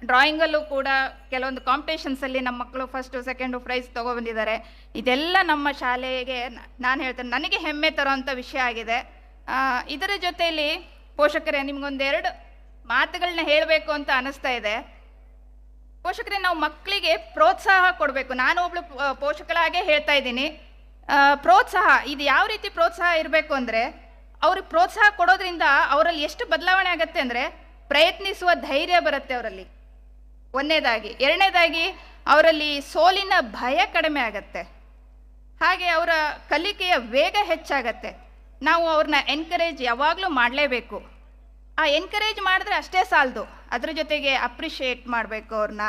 ಡ್ರಾಯಿಂಗಲ್ಲೂ ಕೂಡ ಕೆಲವೊಂದು ಕಾಂಪಿಟೇಷನ್ಸಲ್ಲಿ ನಮ್ಮ ಮಕ್ಕಳು ಫಸ್ಟು ಸೆಕೆಂಡು ಪ್ರೈಸ್ ತೊಗೊಬಂದಿದ್ದಾರೆ. ಇದೆಲ್ಲ ನಮ್ಮ ಶಾಲೆಗೆ ನಾನು ಹೇಳ್ತೇನೆ ನನಗೆ ಹೆಮ್ಮೆ ತರುವಂಥ ವಿಷಯ ಆಗಿದೆ. ಇದರ ಜೊತೆಯಲ್ಲಿ ಪೋಷಕರೇ ನಿಮ್ಗೊಂದೆರಡು ಮಾತುಗಳನ್ನ ಹೇಳಬೇಕು ಅಂತ ಅನ್ನಿಸ್ತಾ ಇದೆ. ಪೋಷಕರೇ, ನಾವು ಮಕ್ಕಳಿಗೆ ಪ್ರೋತ್ಸಾಹ ಕೊಡಬೇಕು. ನಾನು ಒಬ್ಳು ಪೋಷಕರಾಗೇ ಹೇಳ್ತಾ ಇದ್ದೀನಿ, ಪ್ರೋತ್ಸಾಹ ಇದು ಯಾವ ರೀತಿ ಪ್ರೋತ್ಸಾಹ ಇರಬೇಕು ಅಂದರೆ, ಅವ್ರಿಗೆ ಪ್ರೋತ್ಸಾಹ ಕೊಡೋದ್ರಿಂದ ಅವರಲ್ಲಿ ಎಷ್ಟು ಬದಲಾವಣೆ ಆಗುತ್ತೆ ಅಂದರೆ, ಪ್ರಯತ್ನಿಸುವ ಧೈರ್ಯ ಬರುತ್ತೆ ಅವರಲ್ಲಿ, ಒಂದನೇದಾಗಿ. ಎರಡನೇದಾಗಿ ಅವರಲ್ಲಿ ಸೋಲಿನ ಭಯ ಕಡಿಮೆ ಆಗತ್ತೆ. ಹಾಗೆ ಅವರ ಕಲಿಕೆಯ ವೇಗ ಹೆಚ್ಚಾಗತ್ತೆ. ನಾವು ಅವ್ರನ್ನ ಎನ್ಕರೇಜ್ ಯಾವಾಗಲೂ ಮಾಡಲೇಬೇಕು. ಆ ಎನ್ಕರೇಜ್ ಮಾಡಿದ್ರೆ ಅಷ್ಟೇ ಸಾಲದು, ಅದ್ರ ಜೊತೆಗೆ ಅಪ್ರಿಷಿಯೇಟ್ ಮಾಡಬೇಕು ಅವ್ರನ್ನ.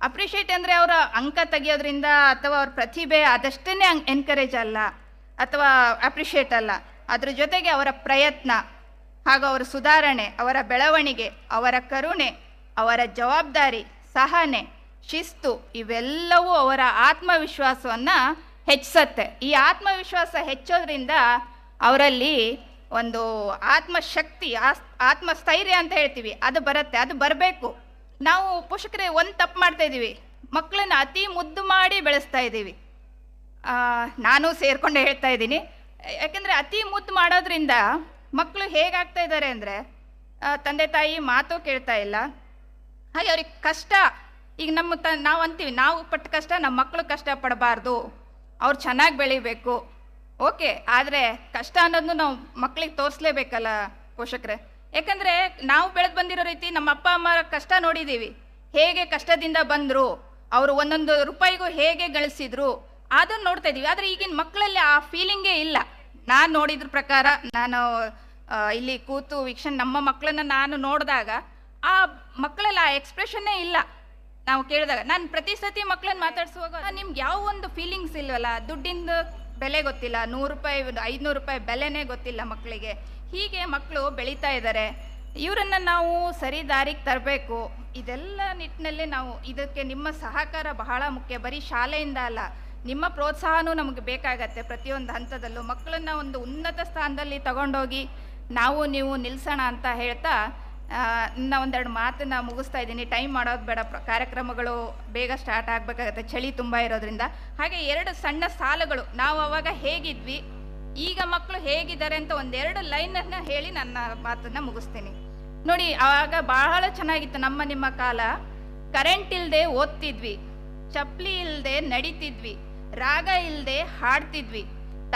ಅಪ್ರಿಷಿಯೇಟ್ ಅಂದರೆ ಅವರ ಅಂಕ ತೆಗಿಯೋದ್ರಿಂದ ಅಥವಾ ಅವ್ರ ಪ್ರತಿಭೆ ಅದಷ್ಟೇ ಎನ್ಕರೇಜ್ ಅಲ್ಲ ಅಥವಾ ಅಪ್ರಿಷಿಯೇಟ್ ಅಲ್ಲ. ಅದ್ರ ಜೊತೆಗೆ ಅವರ ಪ್ರಯತ್ನ, ಹಾಗೂ ಅವರ ಸುಧಾರಣೆ, ಅವರ ಬೆಳವಣಿಗೆ, ಅವರ ಕರುಣೆ, ಅವರ ಜವಾಬ್ದಾರಿ, ಸಹನೆ, ಶಿಸ್ತು ಇವೆಲ್ಲವೂ ಅವರ ಆತ್ಮವಿಶ್ವಾಸವನ್ನು ಹೆಚ್ಚಿಸುತ್ತೆ. ಈ ಆತ್ಮವಿಶ್ವಾಸ ಹೆಚ್ಚೋದ್ರಿಂದ ಅವರಲ್ಲಿ ಒಂದು ಆತ್ಮಶಕ್ತಿ, ಆತ್ಮಸ್ಥೈರ್ಯ ಅಂತ ಹೇಳ್ತೀವಿ, ಅದು ಬರುತ್ತೆ. ಅದು ಬರಬೇಕು. ನಾವು ಪೋಷಕರೇ ಒಂದು ತಪ್ಪು ಮಾಡ್ತಾ ಇದ್ದೀವಿ, ಮಕ್ಕಳನ್ನ ಅತಿ ಮುದ್ದು ಮಾಡಿ ಬೆಳೆಸ್ತಾ ಇದ್ದೀವಿ. ನಾನು ಸೇರಿಕೊಂಡೆ ಹೇಳ್ತಾ ಇದ್ದೀನಿ. ಯಾಕೆಂದರೆ ಅತಿ ಮುದ್ದು ಮಾಡೋದ್ರಿಂದ ಮಕ್ಕಳು ಹೇಗಾಗ್ತಾ ಇದ್ದಾರೆ ಅಂದರೆ, ತಂದೆ ತಾಯಿ ಮಾತು ಕೇಳ್ತಾ ಇಲ್ಲ. ಹಾಗೆ ಅವ್ರಿಗೆ ಕಷ್ಟ, ಈಗ ನಾವು ಅಂತೀವಿ, ನಾವು ಪಟ್ಟ ಕಷ್ಟ ನಮ್ಮ ಮಕ್ಕಳು ಕಷ್ಟಪಡಬಾರ್ದು, ಅವ್ರು ಚೆನ್ನಾಗಿ ಬೆಳಿಬೇಕು. ಓಕೆ, ಆದರೆ ಕಷ್ಟ ಅನ್ನೋದನ್ನು ನಾವು ಮಕ್ಕಳಿಗೆ ತೋರಿಸ್ಲೇಬೇಕಲ್ಲ ಪೋಷಕರೇ. ಯಾಕಂದರೆ ನಾವು ಬೆಳೆದು ಬಂದಿರೋ ರೀತಿ ನಮ್ಮ ಅಪ್ಪ ಅಮ್ಮ ಕಷ್ಟ ನೋಡಿದ್ದೀವಿ, ಹೇಗೆ ಕಷ್ಟದಿಂದ ಬಂದರು, ಅವರು ಒಂದೊಂದು ರೂಪಾಯಿಗೂ ಹೇಗೆ ಗಳಿಸಿದ್ರು, ಅದನ್ನು ನೋಡ್ತಾ ಇದ್ದೀವಿ. ಆದರೆ ಈಗಿನ ಮಕ್ಕಳಲ್ಲಿ ಆ ಫೀಲಿಂಗೇ ಇಲ್ಲ. ನಾನು ನೋಡಿದ್ರ ಪ್ರಕಾರ, ನಾನು ಇಲ್ಲಿ ಕೂತು ನಮ್ಮ ಮಕ್ಕಳನ್ನ ನಾನು ನೋಡಿದಾಗ ಆ ಮಕ್ಕಳಲ್ಲಿ ಆ ಎಕ್ಸ್ಪ್ರೆಷನ್ನೇ ಇಲ್ಲ. ನಾವು ಕೇಳಿದಾಗ, ನಾನು ಪ್ರತಿ ಸತಿ ಮಕ್ಕಳನ್ನ ಮಾತಾಡಿಸುವಾಗ ನಿಮ್ಗೆ ಯಾವ ಒಂದು ಫೀಲಿಂಗ್ಸ್ ಇಲ್ವಲ್ಲ, ದುಡ್ಡಿಂದ ಬೆಲೆ ಗೊತ್ತಿಲ್ಲ, 100 ರೂಪಾಯಿ 500 ರೂಪಾಯಿ ಬೆಲೆನೇ ಗೊತ್ತಿಲ್ಲ ಮಕ್ಕಳಿಗೆ. ಹೀಗೆ ಮಕ್ಕಳು ಬೆಳೀತಾ ಇದ್ದಾರೆ. ಇವರನ್ನು ನಾವು ಸರಿ ದಾರಿಗೆ ತರಬೇಕು. ಇದೆಲ್ಲ ನಿಟ್ಟಿನಲ್ಲಿ ನಾವು ಇದಕ್ಕೆ ನಿಮ್ಮ ಸಹಕಾರ ಬಹಳ ಮುಖ್ಯ. ಬರೀ ಶಾಲೆಯಿಂದ ಅಲ್ಲ, ನಿಮ್ಮ ಪ್ರೋತ್ಸಾಹನೂ ನಮಗೆ ಬೇಕಾಗತ್ತೆ. ಪ್ರತಿಯೊಂದು ಹಂತದಲ್ಲೂ ಮಕ್ಕಳನ್ನು ಒಂದು ಉನ್ನತ ಸ್ಥಾನದಲ್ಲಿ ತಗೊಂಡೋಗಿ ನಾವು ನೀವು ನಿಲ್ಲಿಸೋಣ ಅಂತ ಹೇಳ್ತಾ ಇನ್ನು ಒಂದೆರಡು ಮಾತನ್ನ ಮುಗಿಸ್ತಾ ಇದ್ದೀನಿ. ಟೈಮ್ ಮಾಡೋದು ಬೇಡ, ಕಾರ್ಯಕ್ರಮಗಳು ಬೇಗ ಸ್ಟಾರ್ಟ್ ಆಗಬೇಕಾಗತ್ತೆ, ಚಳಿ ತುಂಬ ಇರೋದ್ರಿಂದ. ಹಾಗೆ 2 ಸಣ್ಣ ಸಾಲುಗಳು, ನಾವು ಅವಾಗ ಹೇಗಿದ್ವಿ, ಈಗ ಮಕ್ಕಳು ಹೇಗಿದ್ದಾರೆ ಅಂತ ಒಂದೆರಡು ಲೈನನ್ನು ಹೇಳಿ ನನ್ನ ಮಾತನ್ನು ಮುಗಿಸ್ತೀನಿ. ನೋಡಿ, ಆವಾಗ ಬಹಳ ಚೆನ್ನಾಗಿತ್ತು ನಿಮ್ಮ ಕಾಲ. ಕರೆಂಟ್ ಇಲ್ಲದೆ ಓದ್ತಿದ್ವಿ, ಚಪ್ಪಲಿ ಇಲ್ಲದೆ ನಡಿತಿದ್ವಿ, ರಾಗ ಇಲ್ಲದೆ ಹಾಡ್ತಿದ್ವಿ,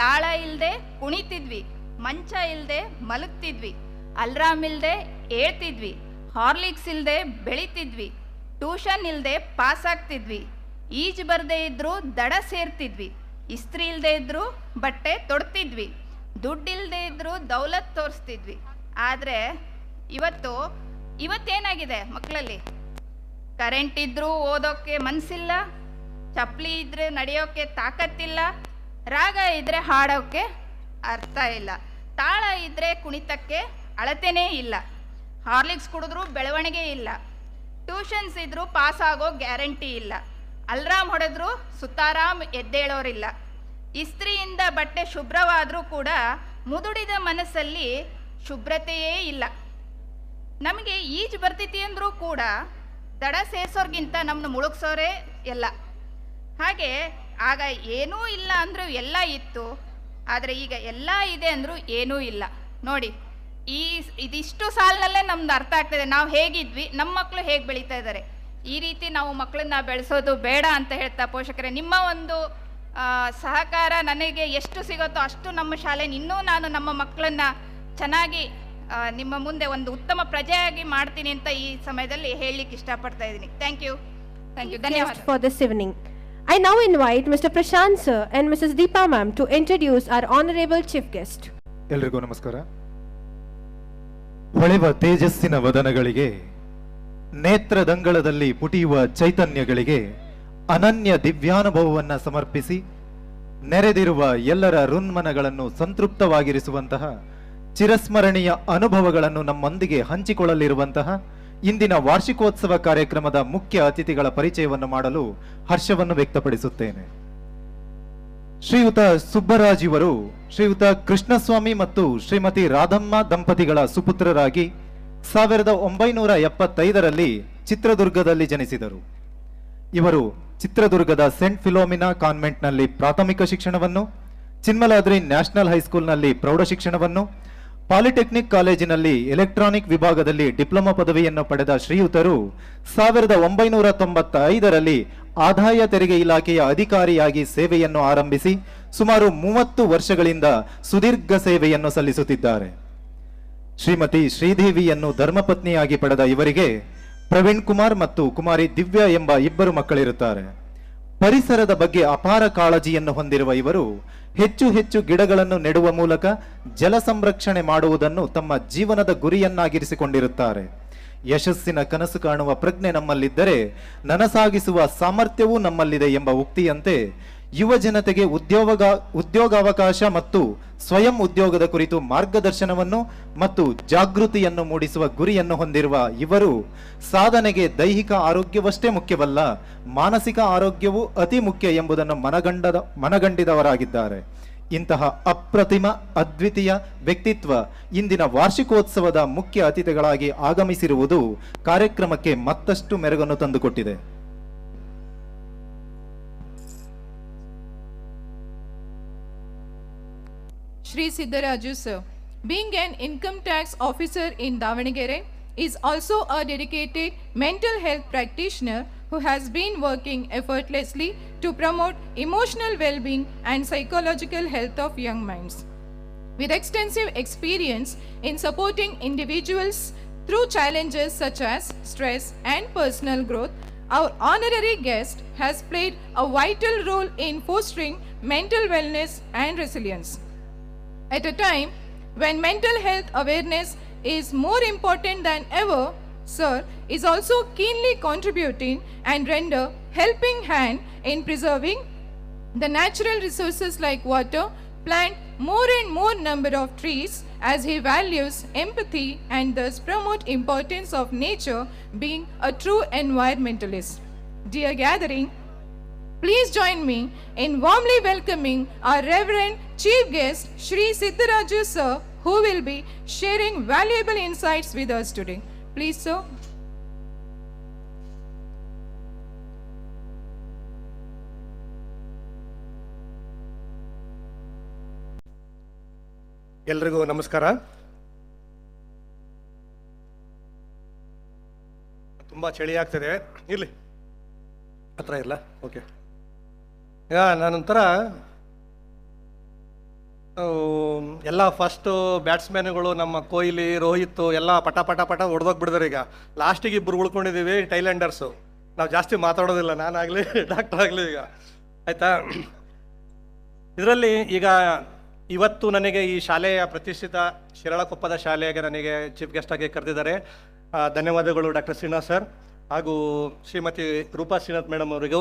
ತಾಳ ಇಲ್ಲದೆ ಕುಣಿತಿದ್ವಿ, ಮಂಚ ಇಲ್ಲದೆ ಮಲಗ್ತಿದ್ವಿ, ಅಲ್ರಾಮ್ ಇಲ್ಲದೆ ಏಳ್ತಿದ್ವಿ, ಹಾರ್ಲಿಕ್ಸ್ ಇಲ್ಲದೆ ಬೆಳಿತಿದ್ವಿ, ಟ್ಯೂಷನ್ ಇಲ್ಲದೆ ಪಾಸ್ ಆಗ್ತಿದ್ವಿ, ಈಜು ಬರದೇ ಇದ್ರೂ ದಡ ಸೇರ್ತಿದ್ವಿ, ಇಸ್ತ್ರಿ ಇಲ್ಲದೆ ಇದ್ರೂ ಬಟ್ಟೆ ತೊಡ್ತಿದ್ವಿ, ದುಡ್ಡಿಲ್ಲದೆ ಇದ್ರೂ ದೌಲತ್ ತೋರಿಸ್ತಿದ್ವಿ. ಆದರೆ ಇವತ್ತೇನಾಗಿದೆ ಮಕ್ಕಳಲ್ಲಿ? ಕರೆಂಟ್ ಇದ್ರೂ ಓದೋಕ್ಕೆ ಮನಸ್ಸಿಲ್ಲ, ಚಪ್ಪಲಿ ಇದ್ರೆ ನಡೆಯೋಕ್ಕೆ ತಾಕತ್ತಿಲ್ಲ, ರಾಗ ಇದ್ರೆ ಹಾಡೋಕ್ಕೆ ಅರ್ಥ ಇಲ್ಲ, ತಾಳ ಇದ್ರೆ ಕುಣಿತಕ್ಕೆ ಅಳತೆನೇ ಇಲ್ಲ, ಹಾರ್ಲಿಕ್ಸ್ ಕುಡಿದ್ರೂ ಬೆಳವಣಿಗೆ ಇಲ್ಲ, ಟ್ಯೂಷನ್ಸ್ ಇದ್ರೂ ಪಾಸ್ ಆಗೋ ಗ್ಯಾರಂಟಿ ಇಲ್ಲ, ಅಲ್ರಾಮ್ ಹೊಡೆದ್ರೂ ಸುತಾರಾಮ್ ಎದ್ದೇಳೋರಿಲ್ಲ, ಇಸ್ತ್ರಿಯಿಂದ ಬಟ್ಟೆ ಶುಭ್ರವಾದರೂ ಕೂಡ ಮುದುಡಿದ ಮನಸ್ಸಲ್ಲಿ ಶುಭ್ರತೆಯೇ ಇಲ್ಲ. ನಮಗೆ ಈಜು ಬರ್ತೈತಿ ಅಂದರೂ ಕೂಡ ದಡ ಸೇರಿಸೋರ್ಗಿಂತ ನಮ್ಮನ್ನು ಮುಳುಗ್ಸೋರೇ ಎಲ್ಲ. ಹಾಗೆ ಆಗ ಏನೂ ಇಲ್ಲ ಅಂದರೂ ಎಲ್ಲ ಇತ್ತು, ಆದರೆ ಈಗ ಎಲ್ಲ ಇದೆ ಅಂದರೂ ಏನೂ ಇಲ್ಲ. ನೋಡಿ, ಇದಿಷ್ಟು ಸಾಲಿನಲ್ಲೇ ನಮ್ದು ಅರ್ಥ ಆಗ್ತದೆ ನಾವು ಹೇಗಿದ್ವಿ, ನಮ್ಮ ಮಕ್ಕಳು ಹೇಗೆ ಬೆಳೀತಾ ಇದ್ದಾರೆ. ಈ ರೀತಿ ನಾವು ಮಕ್ಕಳನ್ನ ಬೆಳೆಸೋದು ಬೇಡ ಅಂತ ಹೇಳ್ತಾ, ಪೋಷಕರೇ ನಿಮ್ಮ ಒಂದು ಸಹಕಾರ ನನಗೆ ಎಷ್ಟು ಸಿಗುತ್ತೋ ಅಷ್ಟು ನಮ್ಮ ಶಾಲೆನ ಇನ್ನೂ ನಾನು ನಮ್ಮ ಮಕ್ಕಳನ್ನು ಚೆನ್ನಾಗಿ ನಿಮ್ಮ ಮುಂದೆ ಒಂದು ಉತ್ತಮ ಪ್ರಜೆಯಾಗಿ ಮಾಡ್ತೀನಿ ಅಂತ ಈ ಸಮಯದಲ್ಲಿ ಹೇಳಲಿಕ್ಕೆ ಇಷ್ಟಪಡ್ತಾ ಇದ್ದೀನಿ. ಥ್ಯಾಂಕ್ ಯು ಧನ್ಯವಾದ. For this evening, I now invite Mr. Prashant sir and Mrs. Deepa ma'am to introduce our honorable chief guest. ಎಲ್ರಿಗೂ ನಮಸ್ಕಾರ. ಹೊಳೆವ ತೇಜಸ್ಸಿನ ವದನಗಳಿಗೆ, ನೇತ್ರದಂಗಳದಲ್ಲಿ ಪುಟಿಯುವ ಚೈತನ್ಯಗಳಿಗೆ ಅನನ್ಯ ದಿವ್ಯಾನುಭವವನ್ನು ಸಮರ್ಪಿಸಿ ನೆರೆದಿರುವ ಎಲ್ಲರ ಋನ್ಮನಗಳನ್ನು ಸಂತೃಪ್ತವಾಗಿರಿಸುವಂತಹ ಚಿರಸ್ಮರಣೀಯ ಅನುಭವಗಳನ್ನು ನಮ್ಮೊಂದಿಗೆ ಹಂಚಿಕೊಳ್ಳಲಿರುವಂತಹ ಇಂದಿನ ವಾರ್ಷಿಕೋತ್ಸವ ಕಾರ್ಯಕ್ರಮದ ಮುಖ್ಯ ಅತಿಥಿಗಳ ಪರಿಚಯವನ್ನು ಮಾಡಲು ಹರ್ಷವನ್ನು ವ್ಯಕ್ತಪಡಿಸುತ್ತೇನೆ. ಶ್ರೀಯುತ ಸುಬ್ಬರಾಜ್ ಇವರು ಶ್ರೀಯುತ ಕೃಷ್ಣಸ್ವಾಮಿ ಮತ್ತು ಶ್ರೀಮತಿ ರಾಧಮ್ಮ ದಂಪತಿಗಳ ಸುಪುತ್ರರಾಗಿ 1975ರಲ್ಲಿ ಚಿತ್ರದುರ್ಗದಲ್ಲಿ ಜನಿಸಿದರು. ಇವರು ಚಿತ್ರದುರ್ಗದ ಸೆಂಟ್ ಫಿಲೋಮಿನಾ ಕಾನ್ವೆಂಟ್ನಲ್ಲಿ ಪ್ರಾಥಮಿಕ ಶಿಕ್ಷಣವನ್ನು, ಚಿನ್ಮಲಾದ್ರಿ ನ್ಯಾಷನಲ್ ಹೈಸ್ಕೂಲ್ನಲ್ಲಿ ಪ್ರೌಢ ಶಿಕ್ಷಣವನ್ನು, ಪಾಲಿಟೆಕ್ನಿಕ್ ಕಾಲೇಜಿನಲ್ಲಿ ಎಲೆಕ್ಟ್ರಾನಿಕ್ ವಿಭಾಗದಲ್ಲಿ ಡಿಪ್ಲೊಮಾ ಪದವಿಯನ್ನು ಪಡೆದ ಶ್ರೀಯುತರು 1995ರಲ್ಲಿ ಆದಾಯ ತೆರಿಗೆ ಇಲಾಖೆಯ ಅಧಿಕಾರಿಯಾಗಿ ಸೇವೆಯನ್ನು ಆರಂಭಿಸಿ ಸುಮಾರು 30 ವರ್ಷಗಳಿಂದ ಸುದೀರ್ಘ ಸೇವೆಯನ್ನು ಸಲ್ಲಿಸುತ್ತಿದ್ದಾರೆ. ಶ್ರೀಮತಿ ಶ್ರೀದೇವಿಯನ್ನು ಧರ್ಮಪತ್ನಿಯಾಗಿ ಪಡೆದ ಇವರಿಗೆ ಪ್ರವೀಣ್ ಕುಮಾರ್ ಮತ್ತು ಕುಮಾರಿ ದಿವ್ಯಾ ಎಂಬ ಇಬ್ಬರು ಮಕ್ಕಳಿರುತ್ತಾರೆ. ಪರಿಸರದ ಬಗ್ಗೆ ಅಪಾರ ಕಾಳಜಿಯನ್ನು ಹೊಂದಿರುವ ಇವರು ಹೆಚ್ಚು ಹೆಚ್ಚು ಗಿಡಗಳನ್ನು ನೆಡುವ ಮೂಲಕ ಜಲ ಸಂರಕ್ಷಣೆ ಮಾಡುವುದನ್ನು ತಮ್ಮ ಜೀವನದ ಗುರಿಯನ್ನಾಗಿರಿಸಿಕೊಂಡಿರುತ್ತಾರೆ. ಯಶಸ್ಸಿನ ಕನಸು ಕಾಣುವ ಪ್ರಜ್ಞೆ ನಮ್ಮಲ್ಲಿದ್ದರೆ ನನಸಾಗಿಸುವ ಸಾಮರ್ಥ್ಯವೂ ನಮ್ಮಲ್ಲಿದೆ ಎಂಬ ಉಕ್ತಿಯಂತೆ ಯುವ ಜನತೆಗೆ ಉದ್ಯೋಗಾವಕಾಶ ಮತ್ತು ಸ್ವಯಂ ಉದ್ಯೋಗದ ಕುರಿತು ಮಾರ್ಗದರ್ಶನವನ್ನು ಮತ್ತು ಜಾಗೃತಿಯನ್ನು ಮೂಡಿಸುವ ಗುರಿಯನ್ನು ಹೊಂದಿರುವ ಇವರು ಸಾಧನೆಗೆ ದೈಹಿಕ ಆರೋಗ್ಯವಷ್ಟೇ ಮುಖ್ಯವಲ್ಲ, ಮಾನಸಿಕ ಆರೋಗ್ಯವೂ ಅತಿ ಮುಖ್ಯ ಎಂಬುದನ್ನು ಮನಗಂಡಿದವರಾಗಿದ್ದಾರೆ. ಇಂತಹ ಅಪ್ರತಿಮ ಅದ್ವಿತೀಯ ವ್ಯಕ್ತಿತ್ವ ಇಂದಿನ ವಾರ್ಷಿಕೋತ್ಸವದ ಮುಖ್ಯ ಅತಿಥಿಗಳಾಗಿ ಆಗಮಿಸಿರುವುದು ಕಾರ್ಯಕ್ರಮಕ್ಕೆ ಮತ್ತಷ್ಟು ಮೆರುಗನ್ನು ತಂದುಕೊಟ್ಟಿದೆ. Shri Siddharaju sir, being an income tax officer in Davanagere, is also a dedicated mental health practitioner who has been working effortlessly to promote emotional well-being and psychological health of young minds. With extensive experience in supporting individuals through challenges such as stress and personal growth, our honorary guest has played a vital role in fostering mental wellness and resilience. At a time when mental health awareness is more important than ever, Sir is also keenly contributing and render helping hand in preserving the natural resources like water, plant more and more number of trees as he values empathy and thus promote importance of nature, being a true environmentalist. Dear gathering, please join me in warmly welcoming our Reverend Chief Guest Shri Siddharaju sir, who will be sharing valuable insights with us today. Please sir. ಎಲ್ರಿಗೂ ನಮಸ್ಕಾರ. ತುಂಬ ಚಳಿ ಆಗ್ತದೆ, ಇರಲಿ ಹತ್ರ ಇಲ್ಲ. Okay, ನಾನೊಂಥರ ಎಲ್ಲ first ಬ್ಯಾಟ್ಸ್ಮನ್ಗಳು ನಮ್ಮ ಕೊಹ್ಲಿ, ರೋಹಿತ್ ಎಲ್ಲ ಪಟ ಪಟ ಪಟ ಹೊಡೆದೋಗ್ಬಿಡಿದಾರೆ. ಈಗ ಲಾಸ್ಟಿಗೆ ಇಬ್ಬರು ಉಳ್ಕೊಂಡಿದ್ದೀವಿ ಟೈಲ್ಯಾಂಡರ್ಸು. ನಾವು ಜಾಸ್ತಿ ಮಾತಾಡೋದಿಲ್ಲ, ನಾನಾಗಲಿ ಡಾಕ್ಟರ್ ಆಗಲಿ. ಈಗ ಆಯಿತಾ, ಇದರಲ್ಲಿ ಈಗ ಇವತ್ತು ನನಗೆ ಈ ಶಾಲೆಯ ಪ್ರತಿಷ್ಠಿತ ಶಿರಾಳಕೊಪ್ಪದ ಶಾಲೆಗೆ ನನಗೆ ಚೀಫ್ ಗೆಸ್ಟಾಗಿ ಕರೆದಿದ್ದಾರೆ. ಧನ್ಯವಾದಗಳು ಡಾಕ್ಟರ್ ಶ್ರೀನಾಥ್ ಸರ್ ಹಾಗೂ ಶ್ರೀಮತಿ ರೂಪಾ ಶ್ರೀನಾಥ್ ಮೇಡಮ್ ಅವರಿಗೂ